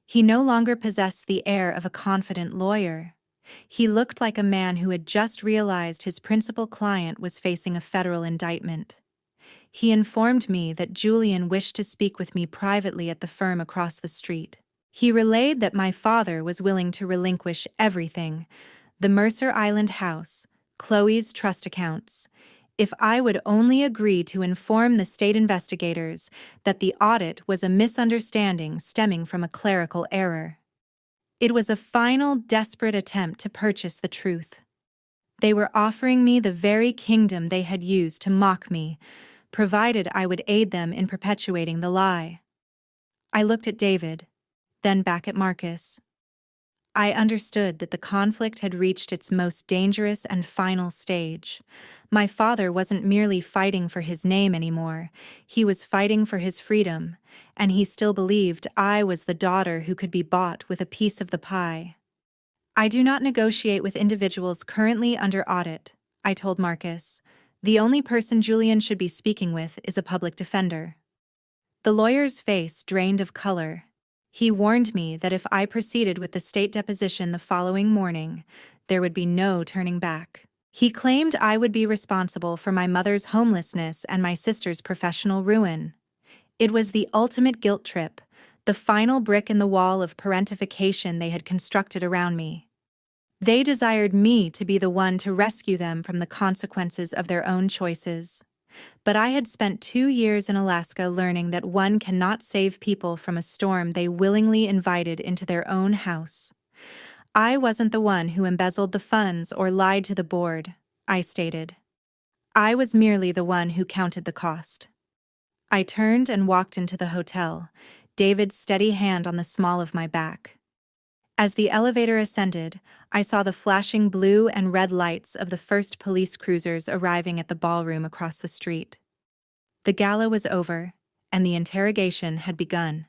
A: He no longer possessed the air of a confident lawyer. He looked like a man who had just realized his principal client was facing a federal indictment. He informed me that Julian wished to speak with me privately at the firm across the street. He relayed that my father was willing to relinquish everything: the Mercer Island house, Chloe's trust accounts, if I would only agree to inform the state investigators that the audit was a misunderstanding stemming from a clerical error. It was a final, desperate attempt to purchase the truth. They were offering me the very kingdom they had used to mock me, provided I would aid them in perpetuating the lie. I looked at David, then back at Marcus. I understood that the conflict had reached its most dangerous and final stage. My father wasn't merely fighting for his name anymore, he was fighting for his freedom, and he still believed I was the daughter who could be bought with a piece of the pie. I do not negotiate with individuals currently under audit, I told Marcus. The only person Julian should be speaking with is a public defender. The lawyer's face drained of color. He warned me that if I proceeded with the state deposition the following morning, there would be no turning back. He claimed I would be responsible for my mother's homelessness and my sister's professional ruin. It was the ultimate guilt trip, the final brick in the wall of parentification they had constructed around me. They desired me to be the one to rescue them from the consequences of their own choices. But I had spent 2 years in Alaska learning that one cannot save people from a storm they willingly invited into their own house. I wasn't the one who embezzled the funds or lied to the board, I stated. I was merely the one who counted the cost. I turned and walked into the hotel, David's steady hand on the small of my back. As the elevator ascended, I saw the flashing blue and red lights of the first police cruisers arriving at the ballroom across the street. The gala was over, and the interrogation had begun.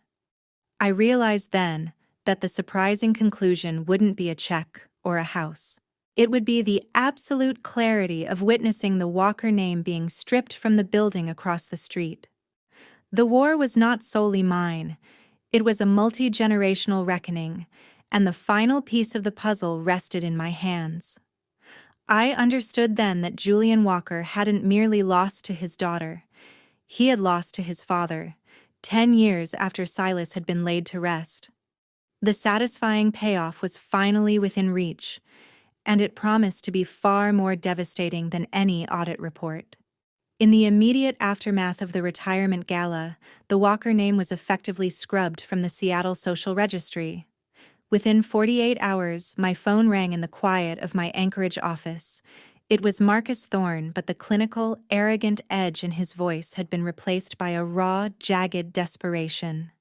A: I realized then that the surprising conclusion wouldn't be a check or a house. It would be the absolute clarity of witnessing the Walker name being stripped from the building across the street. The war was not solely mine. It was a multi-generational reckoning, and the final piece of the puzzle rested in my hands. I understood then that Julian Walker hadn't merely lost to his daughter. He had lost to his father, 10 years after Silas had been laid to rest. The satisfying payoff was finally within reach, and it promised to be far more devastating than any audit report. In the immediate aftermath of the retirement gala, the Walker name was effectively scrubbed from the Seattle Social Registry. Within 48 hours, my phone rang in the quiet of my Anchorage office. It was Marcus Thorne, but the clinical, arrogant edge in his voice had been replaced by a raw, jagged desperation.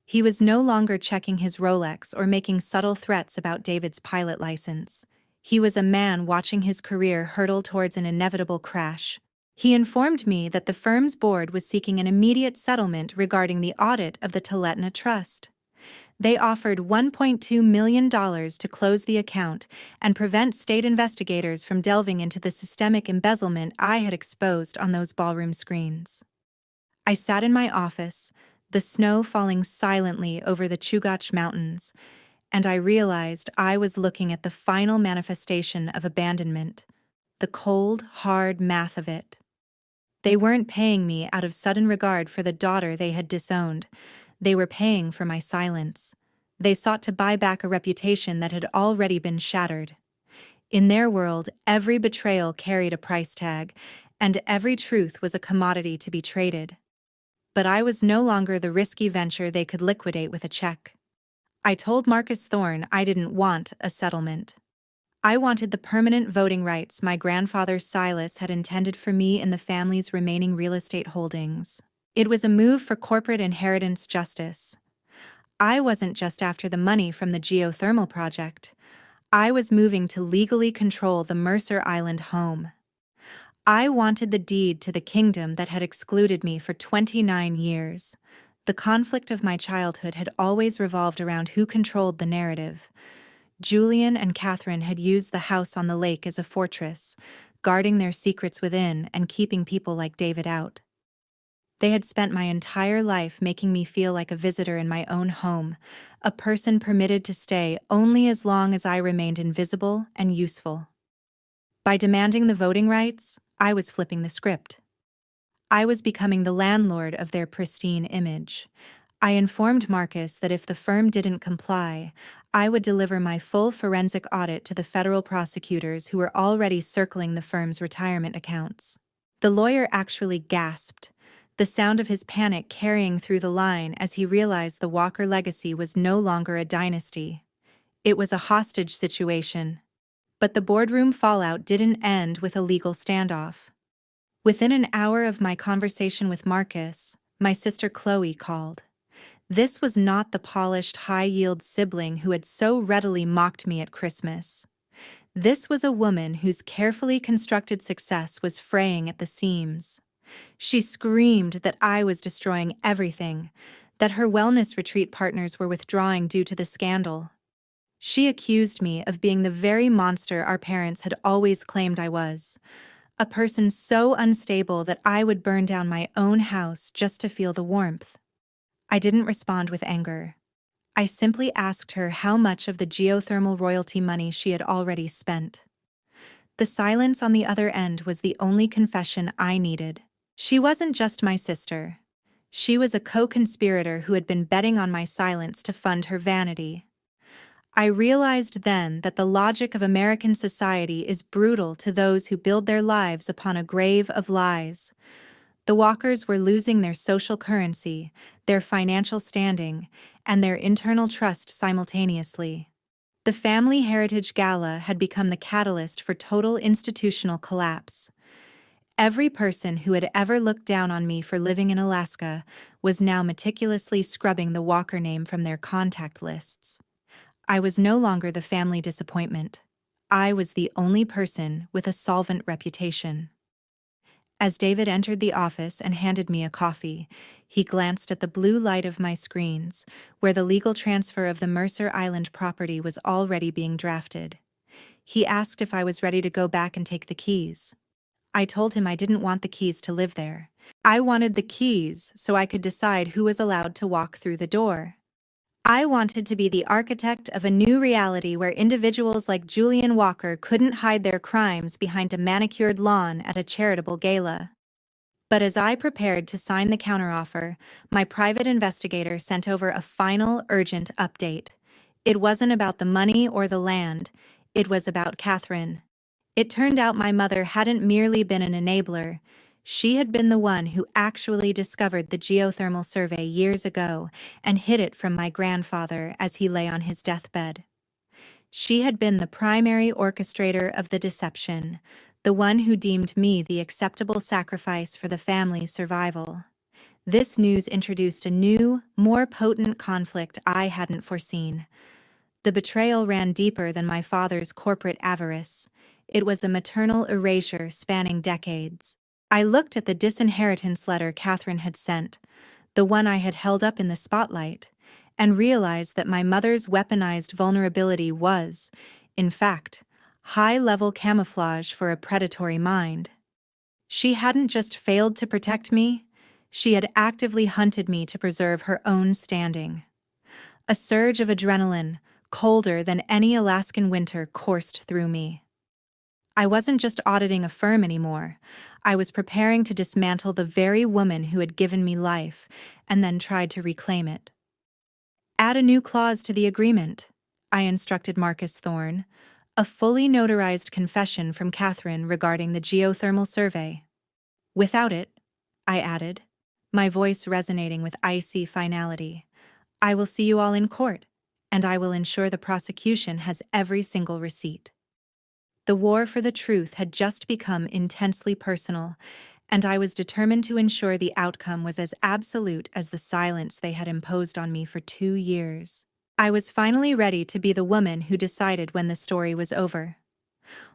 A: He was no longer checking his Rolex or making subtle threats about David's pilot license. He was a man watching his career hurtle towards an inevitable crash. He informed me that the firm's board was seeking an immediate settlement regarding the audit of the Tuletna Trust. They offered $1.2 million to close the account and prevent state investigators from delving into the systemic embezzlement I had exposed on those ballroom screens. I sat in my office, the snow falling silently over the Chugach Mountains, and I realized I was looking at the final manifestation of abandonment, the cold, hard math of it. They weren't paying me out of sudden regard for the daughter they had disowned. They were paying for my silence. They sought to buy back a reputation that had already been shattered. In their world, every betrayal carried a price tag, and every truth was a commodity to be traded. But I was no longer the risky venture they could liquidate with a check. I told Marcus Thorne I didn't want a settlement. I wanted the permanent voting rights my grandfather Silas had intended for me in the family's remaining real estate holdings. It was a move for corporate inheritance justice. I wasn't just after the money from the geothermal project. I was moving to legally control the Mercer Island home. I wanted the deed to the kingdom that had excluded me for 29 years. The conflict of my childhood had always revolved around who controlled the narrative. Julian and Catherine had used the house on the lake as a fortress, guarding their secrets within and keeping people like David out. They had spent my entire life making me feel like a visitor in my own home, a person permitted to stay only as long as I remained invisible and useful. By demanding the voting rights, I was flipping the script. I was becoming the landlord of their pristine image. I informed Marcus that if the firm didn't comply, I would deliver my full forensic audit to the federal prosecutors who were already circling the firm's retirement accounts. The lawyer actually gasped, the sound of his panic carrying through the line as he realized the Walker legacy was no longer a dynasty. It was a hostage situation. But the boardroom fallout didn't end with a legal standoff. Within an hour of my conversation with Marcus, my sister Chloe called. This was not the polished, high-yield sibling who had so readily mocked me at Christmas. This was a woman whose carefully constructed success was fraying at the seams. She screamed that I was destroying everything, that her wellness retreat partners were withdrawing due to the scandal. She accused me of being the very monster our parents had always claimed I was, a person so unstable that I would burn down my own house just to feel the warmth. I didn't respond with anger. I simply asked her how much of the geothermal royalty money she had already spent. The silence on the other end was the only confession I needed. She wasn't just my sister. She was a co-conspirator who had been betting on my silence to fund her vanity. I realized then that the logic of American society is brutal to those who build their lives upon a grave of lies. The Walkers were losing their social currency, their financial standing, and their internal trust simultaneously. The Family Heritage Gala had become the catalyst for total institutional collapse. Every person who had ever looked down on me for living in Alaska was now meticulously scrubbing the Walker name from their contact lists. I was no longer the family disappointment. I was the only person with a solvent reputation. As David entered the office and handed me a coffee, he glanced at the blue light of my screens, where the legal transfer of the Mercer Island property was already being drafted. He asked if I was ready to go back and take the keys. I told him I didn't want the keys to live there. I wanted the keys so I could decide who was allowed to walk through the door. I wanted to be the architect of a new reality where individuals like Julian Walker couldn't hide their crimes behind a manicured lawn at a charitable gala. But as I prepared to sign the counteroffer, my private investigator sent over a final, urgent update. It wasn't about the money or the land. It was about Catherine. It turned out my mother hadn't merely been an enabler. She had been the one who actually discovered the geothermal survey years ago and hid it from my grandfather as he lay on his deathbed. She had been the primary orchestrator of the deception, the one who deemed me the acceptable sacrifice for the family's survival. This news introduced a new, more potent conflict I hadn't foreseen. The betrayal ran deeper than my father's corporate avarice. It was a maternal erasure spanning decades. I looked at the disinheritance letter Catherine had sent, the one I had held up in the spotlight, and realized that my mother's weaponized vulnerability was, in fact, high-level camouflage for a predatory mind. She hadn't just failed to protect me, she had actively hunted me to preserve her own standing. A surge of adrenaline, colder than any Alaskan winter, coursed through me. I wasn't just auditing a firm anymore. I was preparing to dismantle the very woman who had given me life and then tried to reclaim it. Add a new clause to the agreement, I instructed Marcus Thorne, a fully notarized confession from Catherine regarding the geothermal survey. Without it, I added, my voice resonating with icy finality, I will see you all in court, and I will ensure the prosecution has every single receipt. The war for the truth had just become intensely personal, and I was determined to ensure the outcome was as absolute as the silence they had imposed on me for 2 years. I was finally ready to be the woman who decided when the story was over.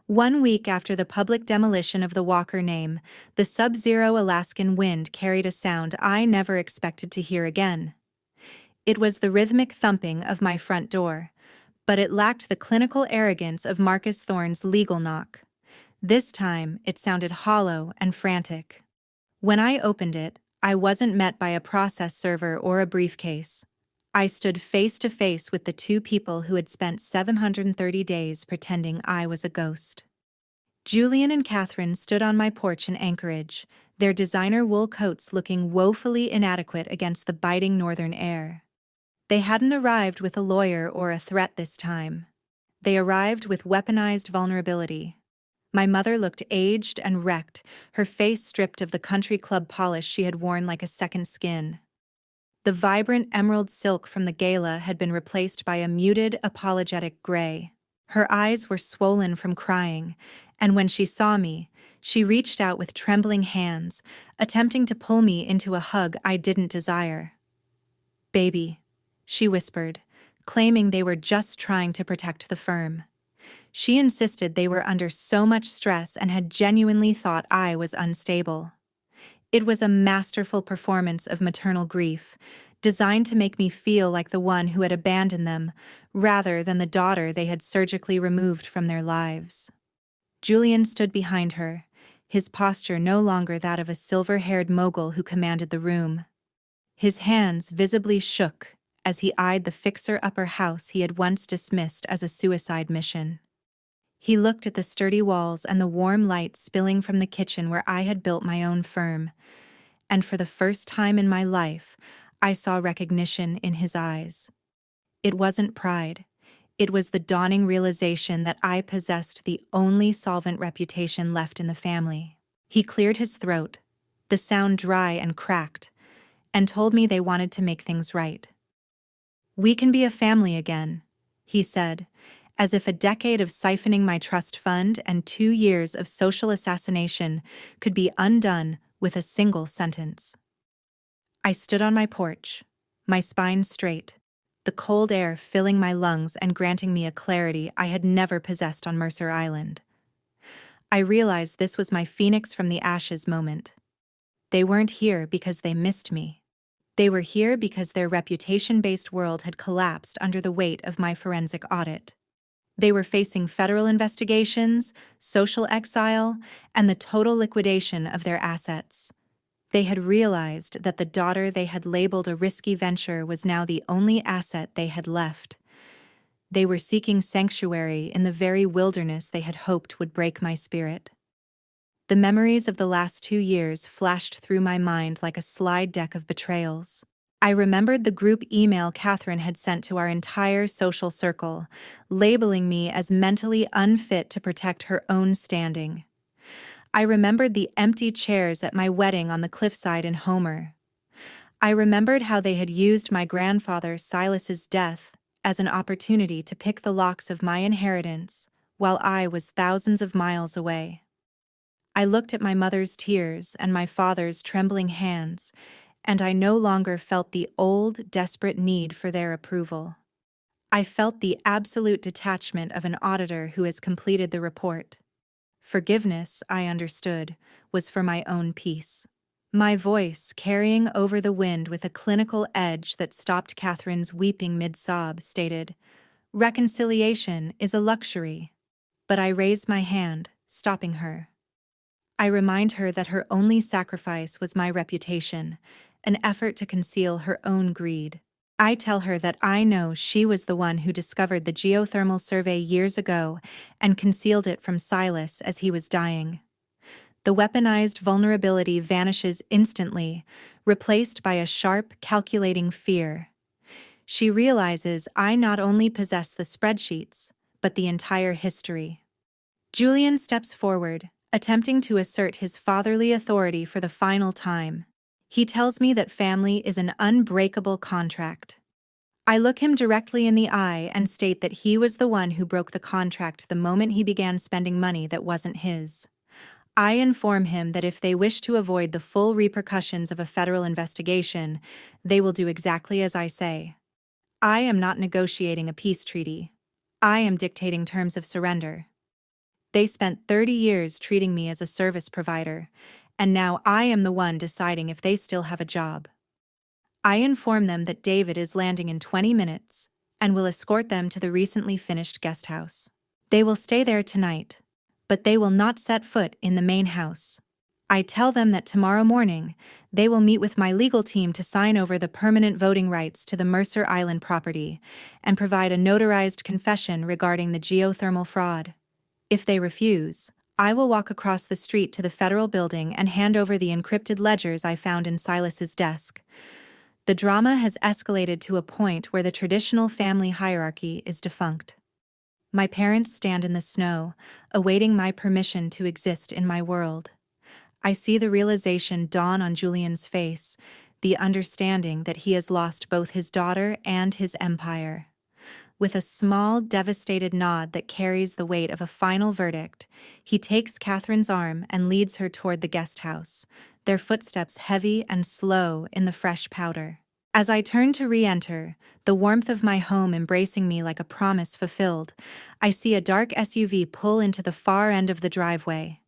A: 1 week after the public demolition of the Walker name, the sub-zero Alaskan wind carried a sound I never expected to hear again. It was the rhythmic thumping of my front door, but it lacked the clinical arrogance of Marcus Thorne's legal knock. This time, it sounded hollow and frantic. When I opened it, I wasn't met by a process server or a briefcase. I stood face to face with the two people who had spent 730 days pretending I was a ghost. Julian and Catherine stood on my porch in Anchorage, their designer wool coats looking woefully inadequate against the biting northern air. They hadn't arrived with a lawyer or a threat this time. They arrived with weaponized vulnerability. My mother looked aged and wrecked, her face stripped of the country club polish she had worn like a second skin. The vibrant emerald silk from the gala had been replaced by a muted, apologetic gray. Her eyes were swollen from crying, and when she saw me, she reached out with trembling hands, attempting to pull me into a hug I didn't desire. "Baby," she whispered, claiming they were just trying to protect the firm. She insisted they were under so much stress and had genuinely thought I was unstable. It was a masterful performance of maternal grief, designed to make me feel like the one who had abandoned them, rather than the daughter they had surgically removed from their lives. Julian stood behind her, his posture no longer that of a silver-haired mogul who commanded the room. His hands visibly shook as he eyed the fixer-upper house he had once dismissed as a suicide mission. He looked at the sturdy walls and the warm light spilling from the kitchen where I had built my own firm, and for the first time in my life, I saw recognition in his eyes. It wasn't pride. It was the dawning realization that I possessed the only solvent reputation left in the family. He cleared his throat, the sound dry and cracked, and told me they wanted to make things right. "We can be a family again," he said, as if a decade of siphoning my trust fund and 2 years of social assassination could be undone with a single sentence. I stood on my porch, my spine straight, the cold air filling my lungs and granting me a clarity I had never possessed on Mercer Island. I realized this was my phoenix from the ashes moment. They weren't here because they missed me. They were here because their reputation-based world had collapsed under the weight of my forensic audit. They were facing federal investigations, social exile, and the total liquidation of their assets. They had realized that the daughter they had labeled a risky venture was now the only asset they had left. They were seeking sanctuary in the very wilderness they had hoped would break my spirit. The memories of the last 2 years flashed through my mind like a slide deck of betrayals. I remembered the group email Catherine had sent to our entire social circle, labeling me as mentally unfit to protect her own standing. I remembered the empty chairs at my wedding on the cliffside in Homer. I remembered how they had used my grandfather Silas's death as an opportunity to pick the locks of my inheritance, while I was thousands of miles away. I looked at my mother's tears and my father's trembling hands, and I no longer felt the old, desperate need for their approval. I felt the absolute detachment of an auditor who has completed the report. Forgiveness, I understood, was for my own peace. My voice, carrying over the wind with a clinical edge that stopped Catherine's weeping mid-sob, stated, "Reconciliation is a luxury." But I raised my hand, stopping her. I remind her that her only sacrifice was my reputation, an effort to conceal her own greed. I tell her that I know she was the one who discovered the geothermal survey years ago and concealed it from Silas as he was dying. The weaponized vulnerability vanishes instantly, replaced by a sharp, calculating fear. She realizes I not only possess the spreadsheets, but the entire history. Julian steps forward, attempting to assert his fatherly authority for the final time. He tells me that family is an unbreakable contract. I look him directly in the eye and state that he was the one who broke the contract the moment he began spending money that wasn't his. I inform him that if they wish to avoid the full repercussions of a federal investigation, they will do exactly as I say. I am not negotiating a peace treaty. I am dictating terms of surrender. They spent 30 years treating me as a service provider, and now I am the one deciding if they still have a job. I inform them that David is landing in 20 minutes and will escort them to the recently finished guest house. They will stay there tonight, but they will not set foot in the main house. I tell them that tomorrow morning, they will meet with my legal team to sign over the permanent voting rights to the Mercer Island property and provide a notarized confession regarding the geothermal fraud. If they refuse, I will walk across the street to the federal building and hand over the encrypted ledgers I found in Silas's desk. The drama has escalated to a point where the traditional family hierarchy is defunct. My parents stand in the snow, awaiting my permission to exist in my world. I see the realization dawn on Julian's face, the understanding that he has lost both his daughter and his empire. With a small, devastated nod that carries the weight of a final verdict, he takes Catherine's arm and leads her toward the guest house, their footsteps heavy and slow in the fresh powder. As I turn to re-enter, the warmth of my home embracing me like a promise fulfilled, I see a dark SUV pull into the far end of the driveway.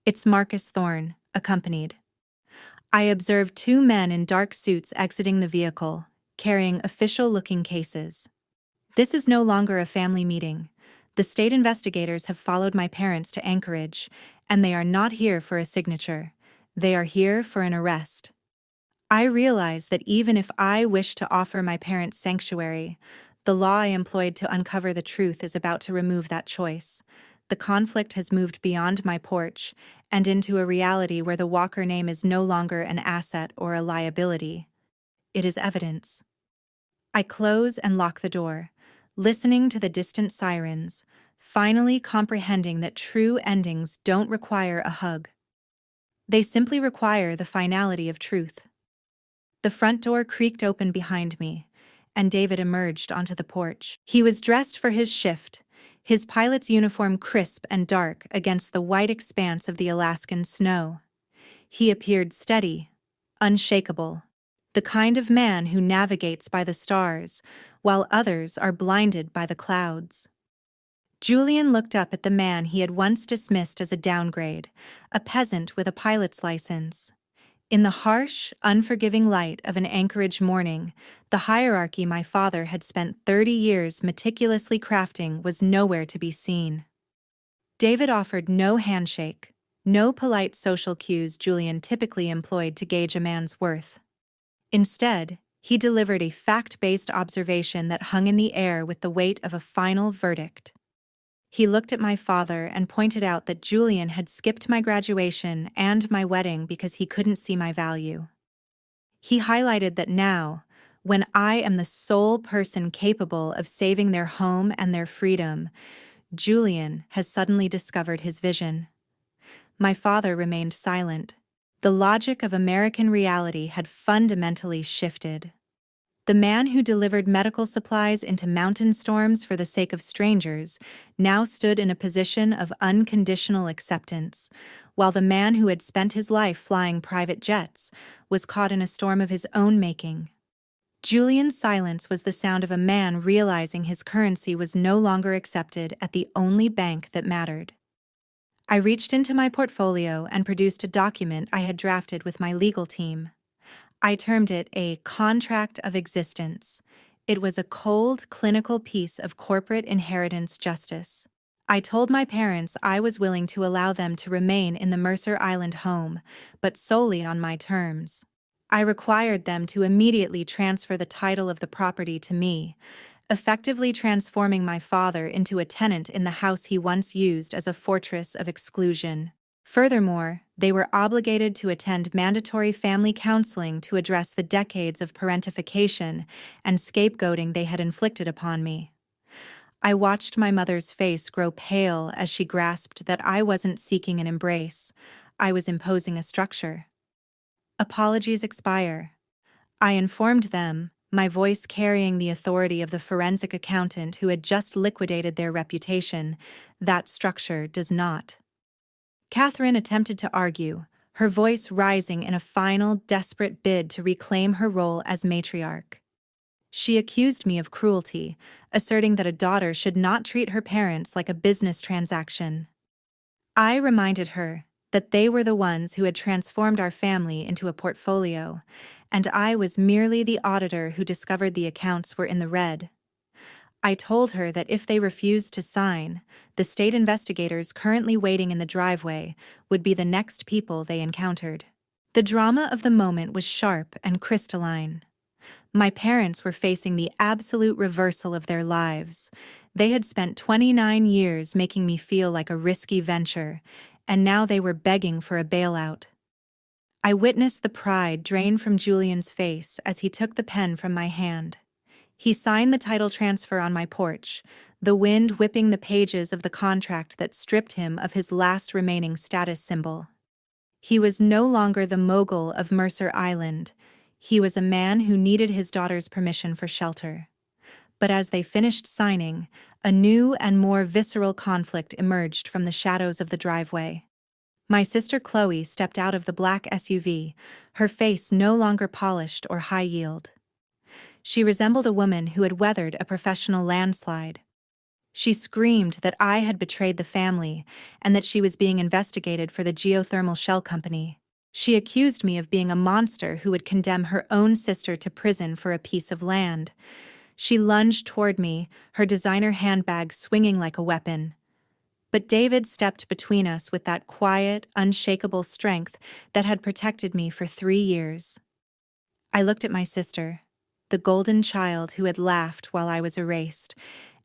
A: It's Marcus Thorne, accompanied. I observe two men in dark suits exiting the vehicle, carrying official-looking cases. This is no longer a family meeting. The state investigators have followed my parents to Anchorage, and they are not here for a signature. They are here for an arrest. I realize that even if I wish to offer my parents sanctuary, the law I employed to uncover the truth is about to remove that choice. The conflict has moved beyond my porch and into a reality where the Walker name is no longer an asset or a liability. It is evidence. I close and lock the door, listening to the distant sirens, finally comprehending that true endings don't require a hug. They simply require the finality of truth. The front door creaked open behind me, and David emerged onto the porch. He was dressed for his shift, his pilot's uniform crisp and dark against the white expanse of the Alaskan snow. He appeared steady, unshakable, the kind of man who navigates by the stars, while others are blinded by the clouds. Julian looked up at the man he had once dismissed as a downgrade, a peasant with a pilot's license. In the harsh, unforgiving light of an Anchorage morning, the hierarchy my father had spent 30 years meticulously crafting was nowhere to be seen. David offered no handshake, no polite social cues Julian typically employed to gauge a man's worth. Instead, he delivered a fact-based observation that hung in the air with the weight of a final verdict. He looked at my father and pointed out that Julian had skipped my graduation and my wedding because he couldn't see my value. He highlighted that now, when I am the sole person capable of saving their home and their freedom, Julian has suddenly discovered his vision. My father remained silent. The logic of American reality had fundamentally shifted. The man who delivered medical supplies into mountain storms for the sake of strangers now stood in a position of unconditional acceptance, while the man who had spent his life flying private jets was caught in a storm of his own making. Julian's silence was the sound of a man realizing his currency was no longer accepted at the only bank that mattered. I reached into my portfolio and produced a document I had drafted with my legal team. I termed it a contract of existence. It was a cold, clinical piece of corporate inheritance justice. I told my parents I was willing to allow them to remain in the Mercer Island home, but solely on my terms. I required them to immediately transfer the title of the property to me, effectively transforming my father into a tenant in the house he once used as a fortress of exclusion. Furthermore, they were obligated to attend mandatory family counseling to address the decades of parentification and scapegoating they had inflicted upon me. I watched my mother's face grow pale as she grasped that I wasn't seeking an embrace, I was imposing a structure. Apologies expire. I informed them, my voice carrying the authority of the forensic accountant who had just liquidated their reputation. That structure does not. Catherine attempted to argue, her voice rising in a final, desperate bid to reclaim her role as matriarch. She accused me of cruelty, asserting that a daughter should not treat her parents like a business transaction. I reminded her that they were the ones who had transformed our family into a portfolio, and I was merely the auditor who discovered the accounts were in the red. I told her that if they refused to sign, the state investigators currently waiting in the driveway would be the next people they encountered. The drama of the moment was sharp and crystalline. My parents were facing the absolute reversal of their lives. They had spent 29 years making me feel like a risky venture, and now they were begging for a bailout. I witnessed the pride drain from Julian's face as he took the pen from my hand. He signed the title transfer on my porch, the wind whipping the pages of the contract that stripped him of his last remaining status symbol. He was no longer the mogul of Mercer Island. He was a man who needed his daughter's permission for shelter. But as they finished signing, a new and more visceral conflict emerged from the shadows of the driveway. My sister Chloe stepped out of the black SUV, her face no longer polished or high-yield. She resembled a woman who had weathered a professional landslide. She screamed that I had betrayed the family and that she was being investigated for the geothermal shell company. She accused me of being a monster who would condemn her own sister to prison for a piece of land. She lunged toward me, her designer handbag swinging like a weapon. But David stepped between us with that quiet, unshakable strength that had protected me for 3 years. I looked at my sister, the golden child who had laughed while I was erased,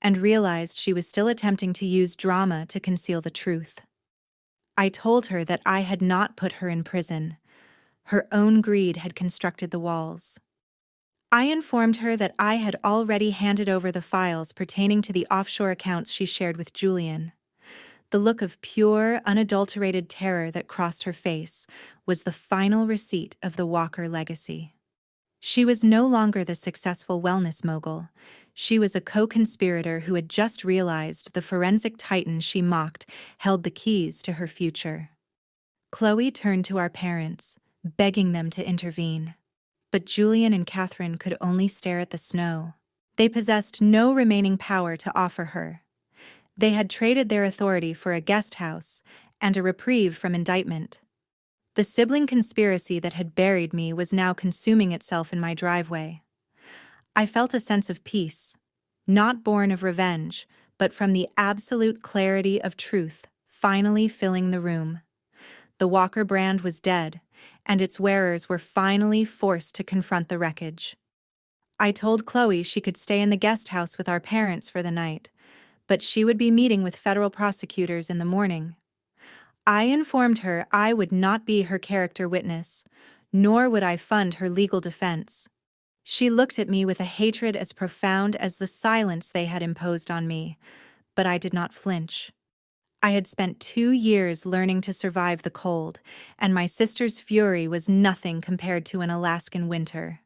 A: and realized she was still attempting to use drama to conceal the truth. I told her that I had not put her in prison. Her own greed had constructed the walls. I informed her that I had already handed over the files pertaining to the offshore accounts she shared with Julian. The look of pure, unadulterated terror that crossed her face was the final receipt of the Walker legacy. She was no longer the successful wellness mogul. She was a co-conspirator who had just realized the forensic titan she mocked held the keys to her future. Chloe turned to our parents, begging them to intervene. But Julian and Catherine could only stare at the snow. They possessed no remaining power to offer her. They had traded their authority for a guest house and a reprieve from indictment. The sibling conspiracy that had buried me was now consuming itself in my driveway. I felt a sense of peace, not born of revenge, but from the absolute clarity of truth finally filling the room. The Walker brand was dead, and its wearers were finally forced to confront the wreckage. I told Chloe she could stay in the guest house with our parents for the night, but she would be meeting with federal prosecutors in the morning. I informed her I would not be her character witness, nor would I fund her legal defense. She looked at me with a hatred as profound as the silence they had imposed on me, but I did not flinch. I had spent 2 years learning to survive the cold, and my sister's fury was nothing compared to an Alaskan winter.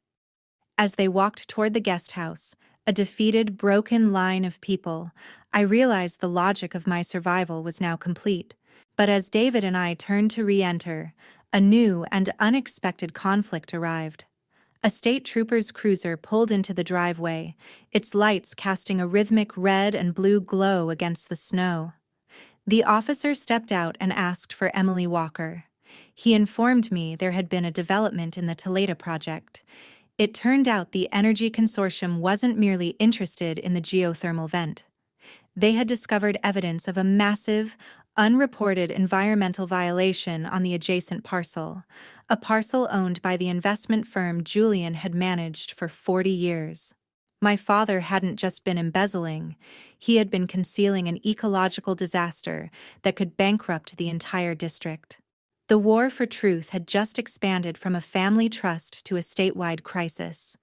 A: As they walked toward the guest house, a defeated, broken line of people, I realized the logic of my survival was now complete. But as David and I turned to re-enter, a new and unexpected conflict arrived. A state trooper's cruiser pulled into the driveway, its lights casting a rhythmic red and blue glow against the snow. The officer stepped out and asked for Emily Walker. He informed me there had been a development in the Toledo project. It turned out the Energy Consortium wasn't merely interested in the geothermal vent. They had discovered evidence of a massive, unreported environmental violation on the adjacent parcel, a parcel owned by the investment firm Julian had managed for 40 years. My father hadn't just been embezzling, he had been concealing an ecological disaster that could bankrupt the entire district. The war for truth had just expanded from a family trust to a statewide crisis.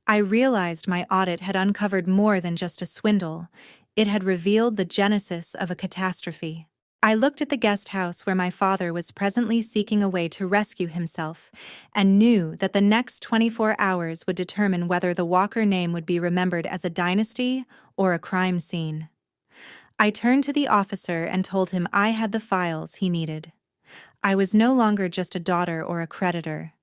A: I realized my audit had uncovered more than just a swindle. It had revealed the genesis of a catastrophe. I looked at the guest house where my father was presently seeking a way to rescue himself, and knew that the next 24 hours would determine whether the Walker name would be remembered as a dynasty or a crime scene. I turned to the officer and told him I had the files he needed. I was no longer just a daughter or a creditor.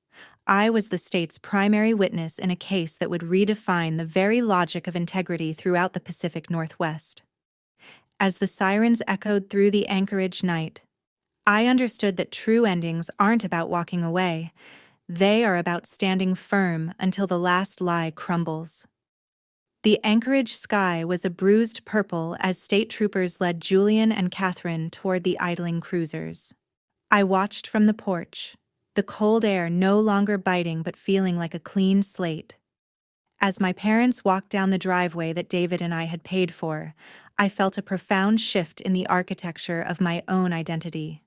A: I was the state's primary witness in a case that would redefine the very logic of integrity throughout the Pacific Northwest. As the sirens echoed through the Anchorage night, I understood that true endings aren't about walking away. They are about standing firm until the last lie crumbles. The Anchorage sky was a bruised purple as state troopers led Julian and Catherine toward the idling cruisers. I watched from the porch, the cold air no longer biting but feeling like a clean slate. As my parents walked down the driveway that David and I had paid for, I felt a profound shift in the architecture of my own identity.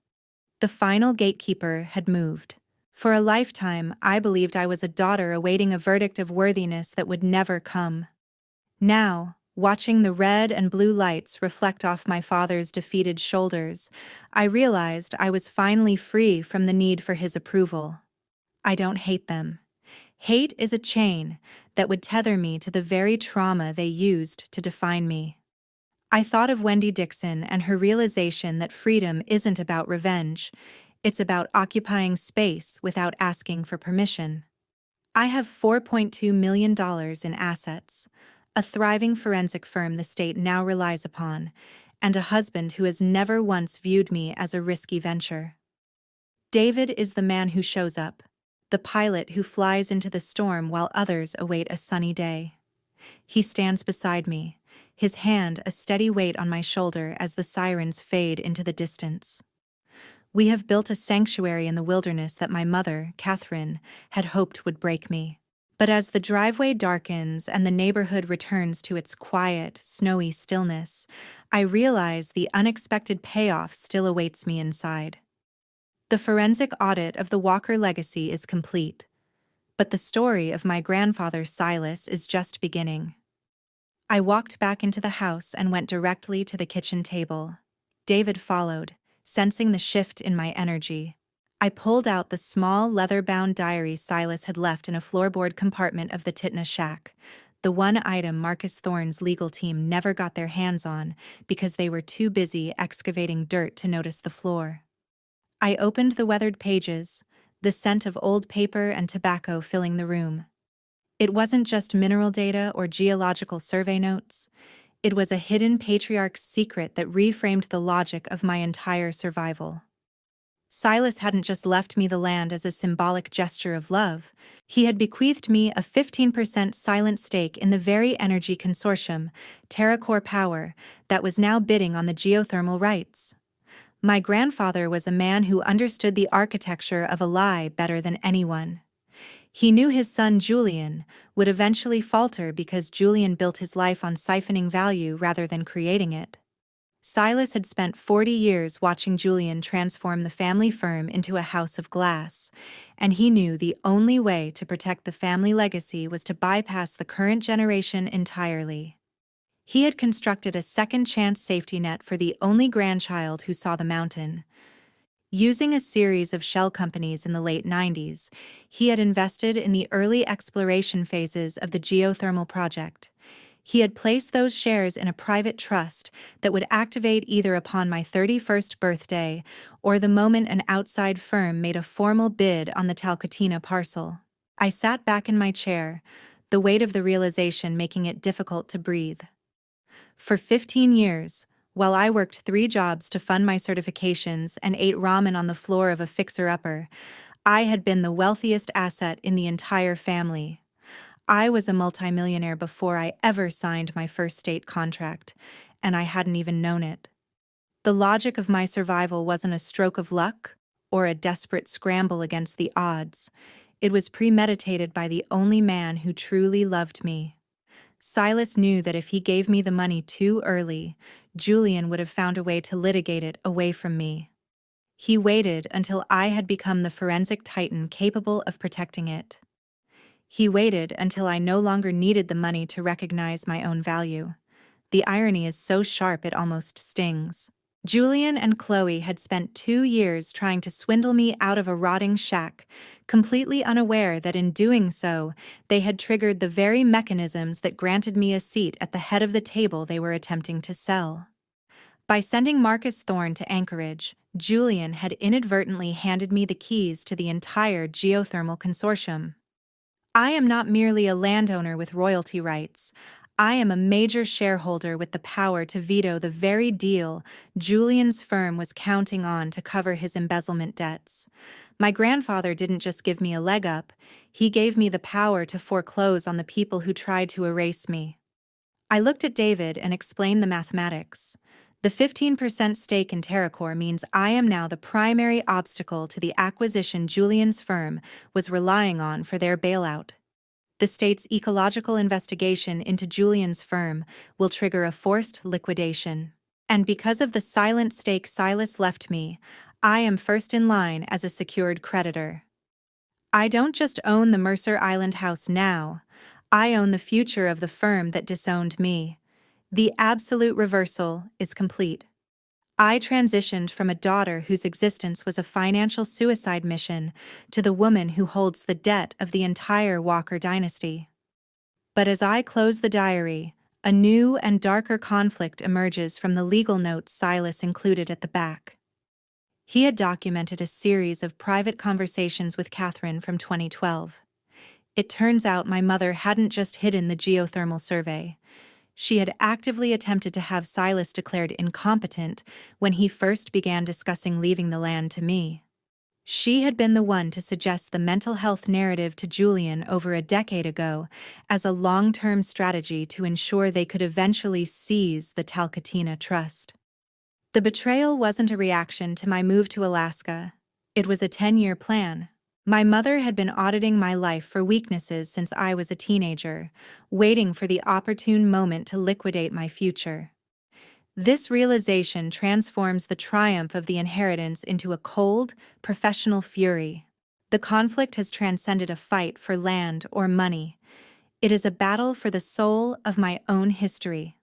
A: The final gatekeeper had moved. For a lifetime, I believed I was a daughter awaiting a verdict of worthiness that would never come. Now, watching the red and blue lights reflect off my father's defeated shoulders, I realized I was finally free from the need for his approval. I don't hate them. Hate is a chain that would tether me to the very trauma they used to define me. I thought of Wendy Dixon and her realization that freedom isn't about revenge, it's about occupying space without asking for permission. I have $4.2 million in assets, a thriving forensic firm the state now relies upon, and a husband who has never once viewed me as a risky venture. David is the man who shows up, the pilot who flies into the storm while others await a sunny day. He stands beside me, his hand a steady weight on my shoulder as the sirens fade into the distance. We have built a sanctuary in the wilderness that my mother, Catherine, had hoped would break me. But as the driveway darkens and the neighborhood returns to its quiet, snowy stillness, I realize the unexpected payoff still awaits me inside. The forensic audit of the Walker legacy is complete, but the story of my grandfather Silas is just beginning. I walked back into the house and went directly to the kitchen table. David followed, sensing the shift in my energy. I pulled out the small leather-bound diary Silas had left in a floorboard compartment of the Titna shack, the one item Marcus Thorne's legal team never got their hands on because they were too busy excavating dirt to notice the floor. I opened the weathered pages, the scent of old paper and tobacco filling the room. It wasn't just mineral data or geological survey notes. It was a hidden patriarch's secret that reframed the logic of my entire survival. Silas hadn't just left me the land as a symbolic gesture of love. He had bequeathed me a 15% silent stake in the very energy consortium, TerraCore Power, that was now bidding on the geothermal rights. My grandfather was a man who understood the architecture of a lie better than anyone. He knew his son Julian would eventually falter because Julian built his life on siphoning value rather than creating it. Silas had spent 40 years watching Julian transform the family firm into a house of glass, and he knew the only way to protect the family legacy was to bypass the current generation entirely. He had constructed a second-chance safety net for the only grandchild who saw the mountain. Using a series of shell companies in the late 90s, he had invested in the early exploration phases of the geothermal project. He had placed those shares in a private trust that would activate either upon my 31st birthday or the moment an outside firm made a formal bid on the Talkeetna parcel. I sat back in my chair, the weight of the realization making it difficult to breathe. For 15 years, while I worked 3 jobs to fund my certifications and ate ramen on the floor of a fixer-upper, I had been the wealthiest asset in the entire family. I was a multimillionaire before I ever signed my first state contract, and I hadn't even known it. The logic of my survival wasn't a stroke of luck or a desperate scramble against the odds. It was premeditated by the only man who truly loved me. Silas knew that if he gave me the money too early, Julian would have found a way to litigate it away from me. He waited until I had become the forensic titan capable of protecting it. He waited until I no longer needed the money to recognize my own value. The irony is so sharp it almost stings. Julian and Chloe had spent 2 years trying to swindle me out of a rotting shack, completely unaware that in doing so, they had triggered the very mechanisms that granted me a seat at the head of the table they were attempting to sell. By sending Marcus Thorne to Anchorage, Julian had inadvertently handed me the keys to the entire geothermal consortium. I am not merely a landowner with royalty rights. I am a major shareholder with the power to veto the very deal Julian's firm was counting on to cover his embezzlement debts. My grandfather didn't just give me a leg up, he gave me the power to foreclose on the people who tried to erase me. I looked at David and explained the mathematics. The 15% stake in TerraCore means I am now the primary obstacle to the acquisition Julian's firm was relying on for their bailout. The state's ecological investigation into Julian's firm will trigger a forced liquidation. And because of the silent stake Silas left me, I am first in line as a secured creditor. I don't just own the Mercer Island house now, I own the future of the firm that disowned me. The absolute reversal is complete. I transitioned from a daughter whose existence was a financial suicide mission to the woman who holds the debt of the entire Walker dynasty. But as I close the diary, a new and darker conflict emerges from the legal notes Silas included at the back. He had documented a series of private conversations with Catherine from 2012. It turns out my mother hadn't just hidden the geothermal survey. She had actively attempted to have Silas declared incompetent when he first began discussing leaving the land to me. She had been the one to suggest the mental health narrative to Julian over a decade ago as a long-term strategy to ensure they could eventually seize the Talkeetna Trust. The betrayal wasn't a reaction to my move to Alaska. It was a 10-year plan. My mother had been auditing my life for weaknesses since I was a teenager, waiting for the opportune moment to liquidate my future. This realization transforms the triumph of the inheritance into a cold, professional fury. The conflict has transcended a fight for land or money. It is a battle for the soul of my own history.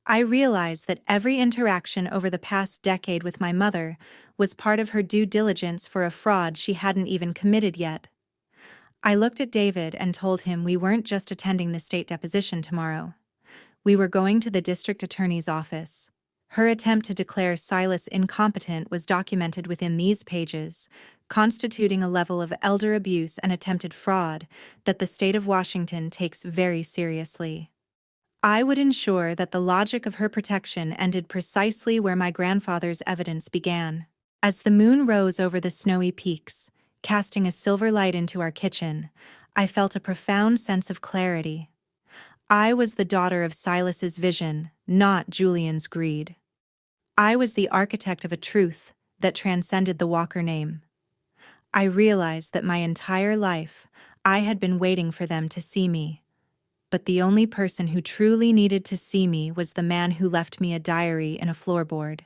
A: I realize that every interaction over the past decade with my mother was part of her due diligence for a fraud she hadn't even committed yet. I looked at David and told him we weren't just attending the state deposition tomorrow. We were going to the district attorney's office. Her attempt to declare Silas incompetent was documented within these pages, constituting a level of elder abuse and attempted fraud that the state of Washington takes very seriously. I would ensure that the logic of her protection ended precisely where my grandfather's evidence began. As the moon rose over the snowy peaks, casting a silver light into our kitchen, I felt a profound sense of clarity. I was the daughter of Silas's vision, not Julian's greed. I was the architect of a truth that transcended the Walker name. I realized that my entire life, I had been waiting for them to see me. But the only person who truly needed to see me was the man who left me a diary and a floorboard.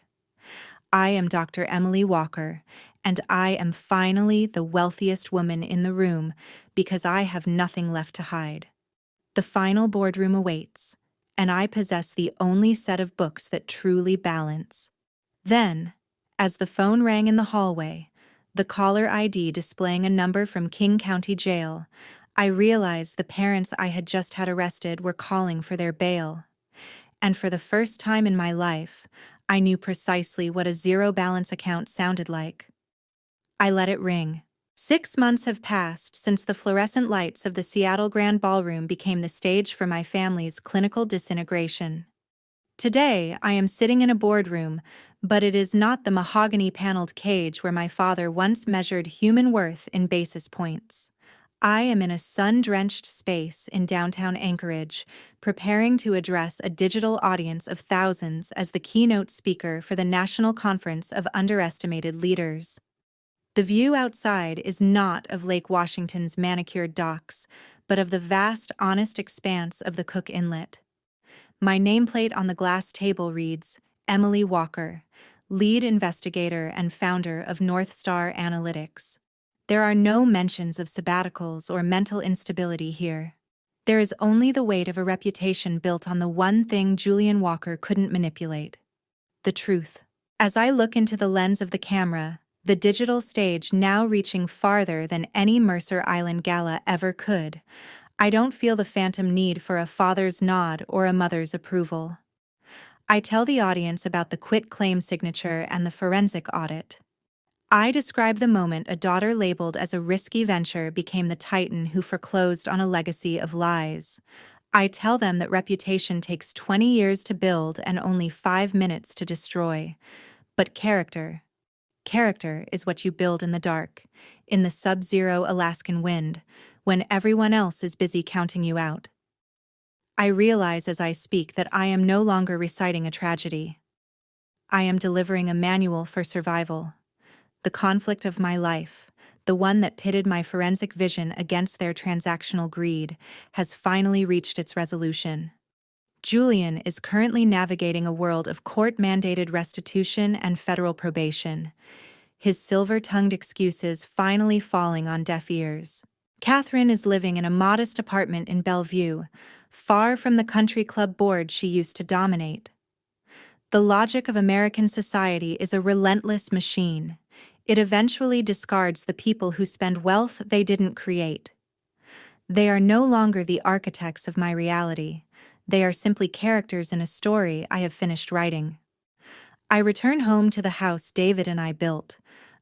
A: I am Dr. Emily Walker, and I am finally the wealthiest woman in the room because I have nothing left to hide. The final boardroom awaits, and I possess the only set of books that truly balance. Then, as the phone rang in the hallway, the caller ID displaying a number from King County Jail, I realized the parents I had just had arrested were calling for their bail. And for the first time in my life, I knew precisely what a zero-balance account sounded like. I let it ring. 6 months have passed since the fluorescent lights of the Seattle Grand Ballroom became the stage for my family's clinical disintegration. Today, I am sitting in a boardroom, but it is not the mahogany-paneled cage where my father once measured human worth in basis points. I am in a sun-drenched space in downtown Anchorage, preparing to address a digital audience of thousands as the keynote speaker for the National Conference of Underestimated Leaders. The view outside is not of Lake Washington's manicured docks, but of the vast, honest expanse of the Cook Inlet. My nameplate on the glass table reads, Emily Walker, lead investigator and founder of North Star Analytics. There are no mentions of sabbaticals or mental instability here. There is only the weight of a reputation built on the one thing Julian Walker couldn't manipulate: the truth. As I look into the lens of the camera, the digital stage now reaching farther than any Mercer Island gala ever could, I don't feel the phantom need for a father's nod or a mother's approval. I tell the audience about the quit claim signature and the forensic audit. I describe the moment a daughter labeled as a risky venture became the titan who foreclosed on a legacy of lies. I tell them that reputation takes 20 years to build and only 5 minutes to destroy. But character is what you build in the dark, in the sub-zero Alaskan wind, when everyone else is busy counting you out. I realize as I speak that I am no longer reciting a tragedy. I am delivering a manual for survival. The conflict of my life, the one that pitted my forensic vision against their transactional greed, has finally reached its resolution. Julian is currently navigating a world of court-mandated restitution and federal probation, his silver-tongued excuses finally falling on deaf ears. Catherine is living in a modest apartment in Bellevue, far from the country club board she used to dominate. The logic of American society is a relentless machine. It eventually discards the people who spend wealth they didn't create. They are no longer the architects of my reality. They are simply characters in a story I have finished writing. I return home to the house David and I built,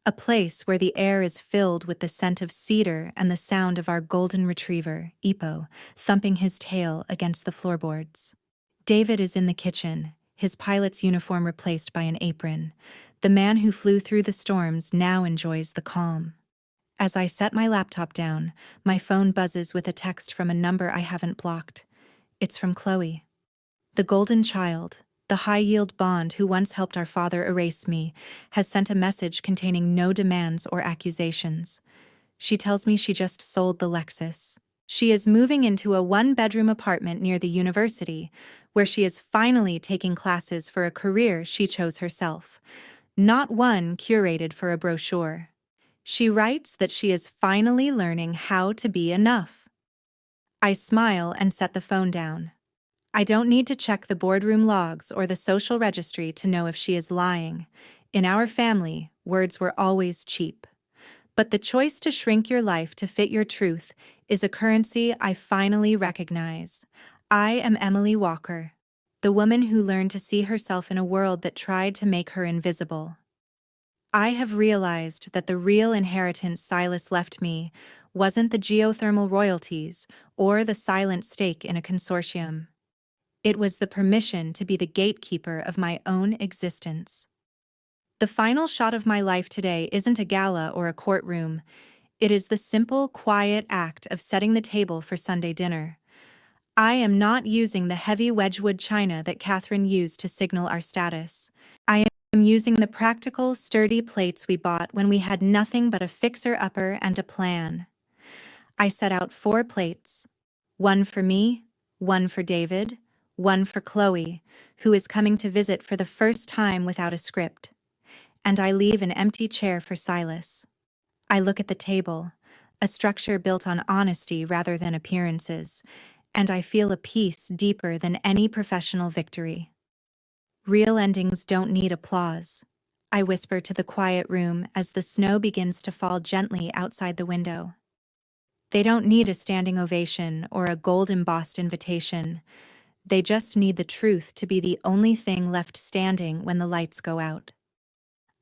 A: a place where the air is filled with the scent of cedar and the sound of our golden retriever, Ippo, thumping his tail against the floorboards. David is in the kitchen, his pilot's uniform replaced by an apron. The man who flew through the storms now enjoys the calm. As I set my laptop down, my phone buzzes with a text from a number I haven't blocked. It's from Chloe. The golden child, the high-yield bond who once helped our father erase me, has sent a message containing no demands or accusations. She tells me she just sold the Lexus. She is moving into a one-bedroom apartment near the university, where she is finally taking classes for a career she chose herself, not one curated for a brochure. She writes that she is finally learning how to be enough. I smile and set the phone down. I don't need to check the boardroom logs or the social registry to know if she is lying. In our family, words were always cheap. But the choice to shrink your life to fit your truth is a currency I finally recognize. I am Emily Walker, the woman who learned to see herself in a world that tried to make her invisible. I have realized that the real inheritance Silas left me wasn't the geothermal royalties or the silent stake in a consortium. It was the permission to be the gatekeeper of my own existence. The final shot of my life today isn't a gala or a courtroom. It is the simple, quiet act of setting the table for Sunday dinner. I am not using the heavy Wedgwood china that Catherine used to signal our status. I am using the practical, sturdy plates we bought when we had nothing but a fixer-upper and a plan. I set out 4 plates. One for me, one for David, one for Chloe, who is coming to visit for the first time without a script. And I leave an empty chair for Silas. I look at the table, a structure built on honesty rather than appearances, and I feel a peace deeper than any professional victory. Real endings don't need applause. I whisper to the quiet room as the snow begins to fall gently outside the window. They don't need a standing ovation or a gold-embossed invitation. They just need the truth to be the only thing left standing when the lights go out.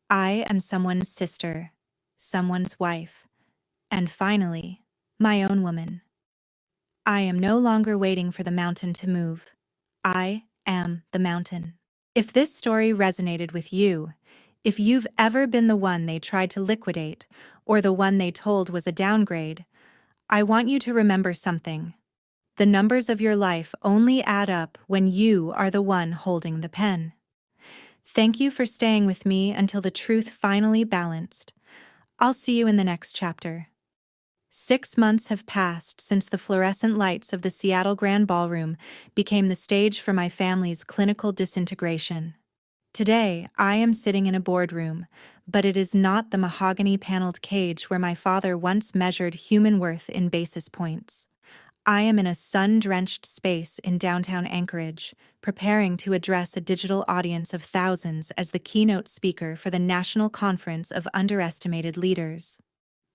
A: I am someone's sister, someone's wife, and finally, my own woman. I am no longer waiting for the mountain to move. I am the mountain. If this story resonated with you, if you've ever been the one they tried to liquidate, or the one they told was a downgrade, I want you to remember something. The numbers of your life only add up when you are the one holding the pen. Thank you for staying with me until the truth finally balanced. I'll see you in the next chapter. 6 months have passed since the fluorescent lights of the Seattle Grand Ballroom became the stage for my family's clinical disintegration. Today, I am sitting in a boardroom, but it is not the mahogany-paneled cage where my father once measured human worth in basis points. I am in a sun-drenched space in downtown Anchorage, preparing to address a digital audience of thousands as the keynote speaker for the National Conference of Underestimated Leaders.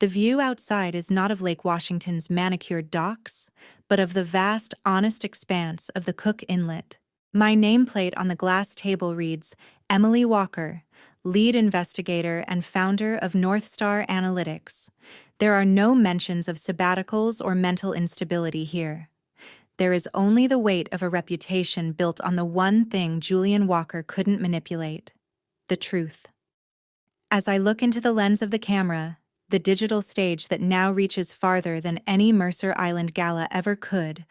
A: The view outside is not of Lake Washington's manicured docks, but of the vast, honest expanse of the Cook Inlet. My nameplate on the glass table reads, Emily Walker, lead investigator and founder of Northstar Analytics. There are no mentions of sabbaticals or mental instability here. There is only the weight of a reputation built on the one thing Julian Walker couldn't manipulate: the truth. As I look into the lens of the camera, the digital stage that now reaches farther than any Mercer Island gala ever could,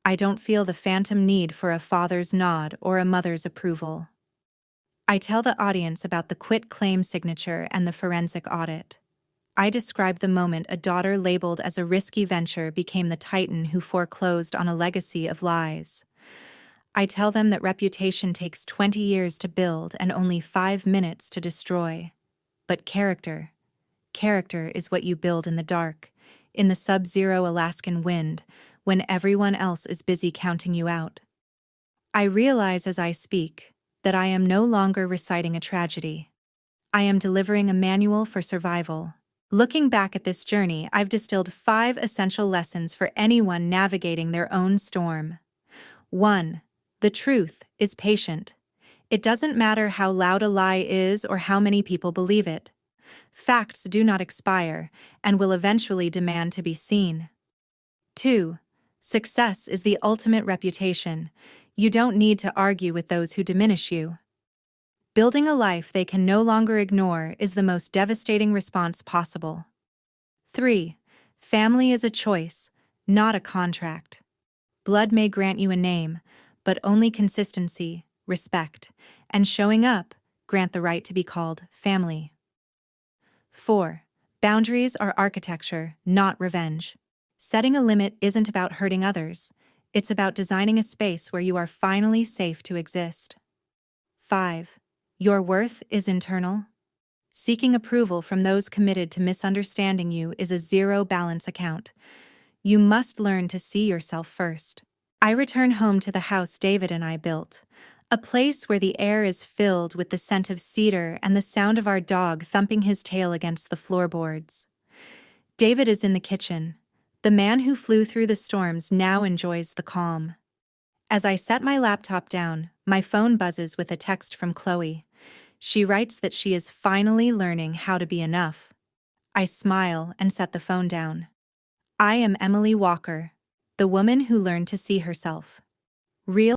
A: I don't feel the phantom need for a father's nod or a mother's approval. I tell the audience about the quit claim signature and the forensic audit. I describe the moment a daughter labeled as a risky venture became the titan who foreclosed on a legacy of lies. I tell them that reputation takes 20 years to build and only 5 minutes to destroy. But character is what you build in the dark, in the sub-zero Alaskan wind, when everyone else is busy counting you out. I realize as I speak that I am no longer reciting a tragedy. I am delivering a manual for survival. Looking back at this journey, I've distilled 5 essential lessons for anyone navigating their own storm. 1. The truth is patient. It doesn't matter how loud a lie is or how many people believe it. Facts do not expire and will eventually demand to be seen. 2. Success is the ultimate reputation. You don't need to argue with those who diminish you. Building a life they can no longer ignore is the most devastating response possible. 3. Family is a choice, not a contract. Blood may grant you a name, but only consistency, respect, and showing up grant the right to be called family. 4. Boundaries are architecture, not revenge. Setting a limit isn't about hurting others. It's about designing a space where you are finally safe to exist. 5. Your worth is internal. Seeking approval from those committed to misunderstanding you is a zero-balance account. You must learn to see yourself first. I return home to the house David and I built, a place where the air is filled with the scent of cedar and the sound of our dog thumping his tail against the floorboards. David is in the kitchen. The man who flew through the storms now enjoys the calm. As I set my laptop down, my phone buzzes with a text from Chloe. She writes that she is finally learning how to be enough. I smile and set the phone down. I am Emily Walker, the woman who learned to see herself. Real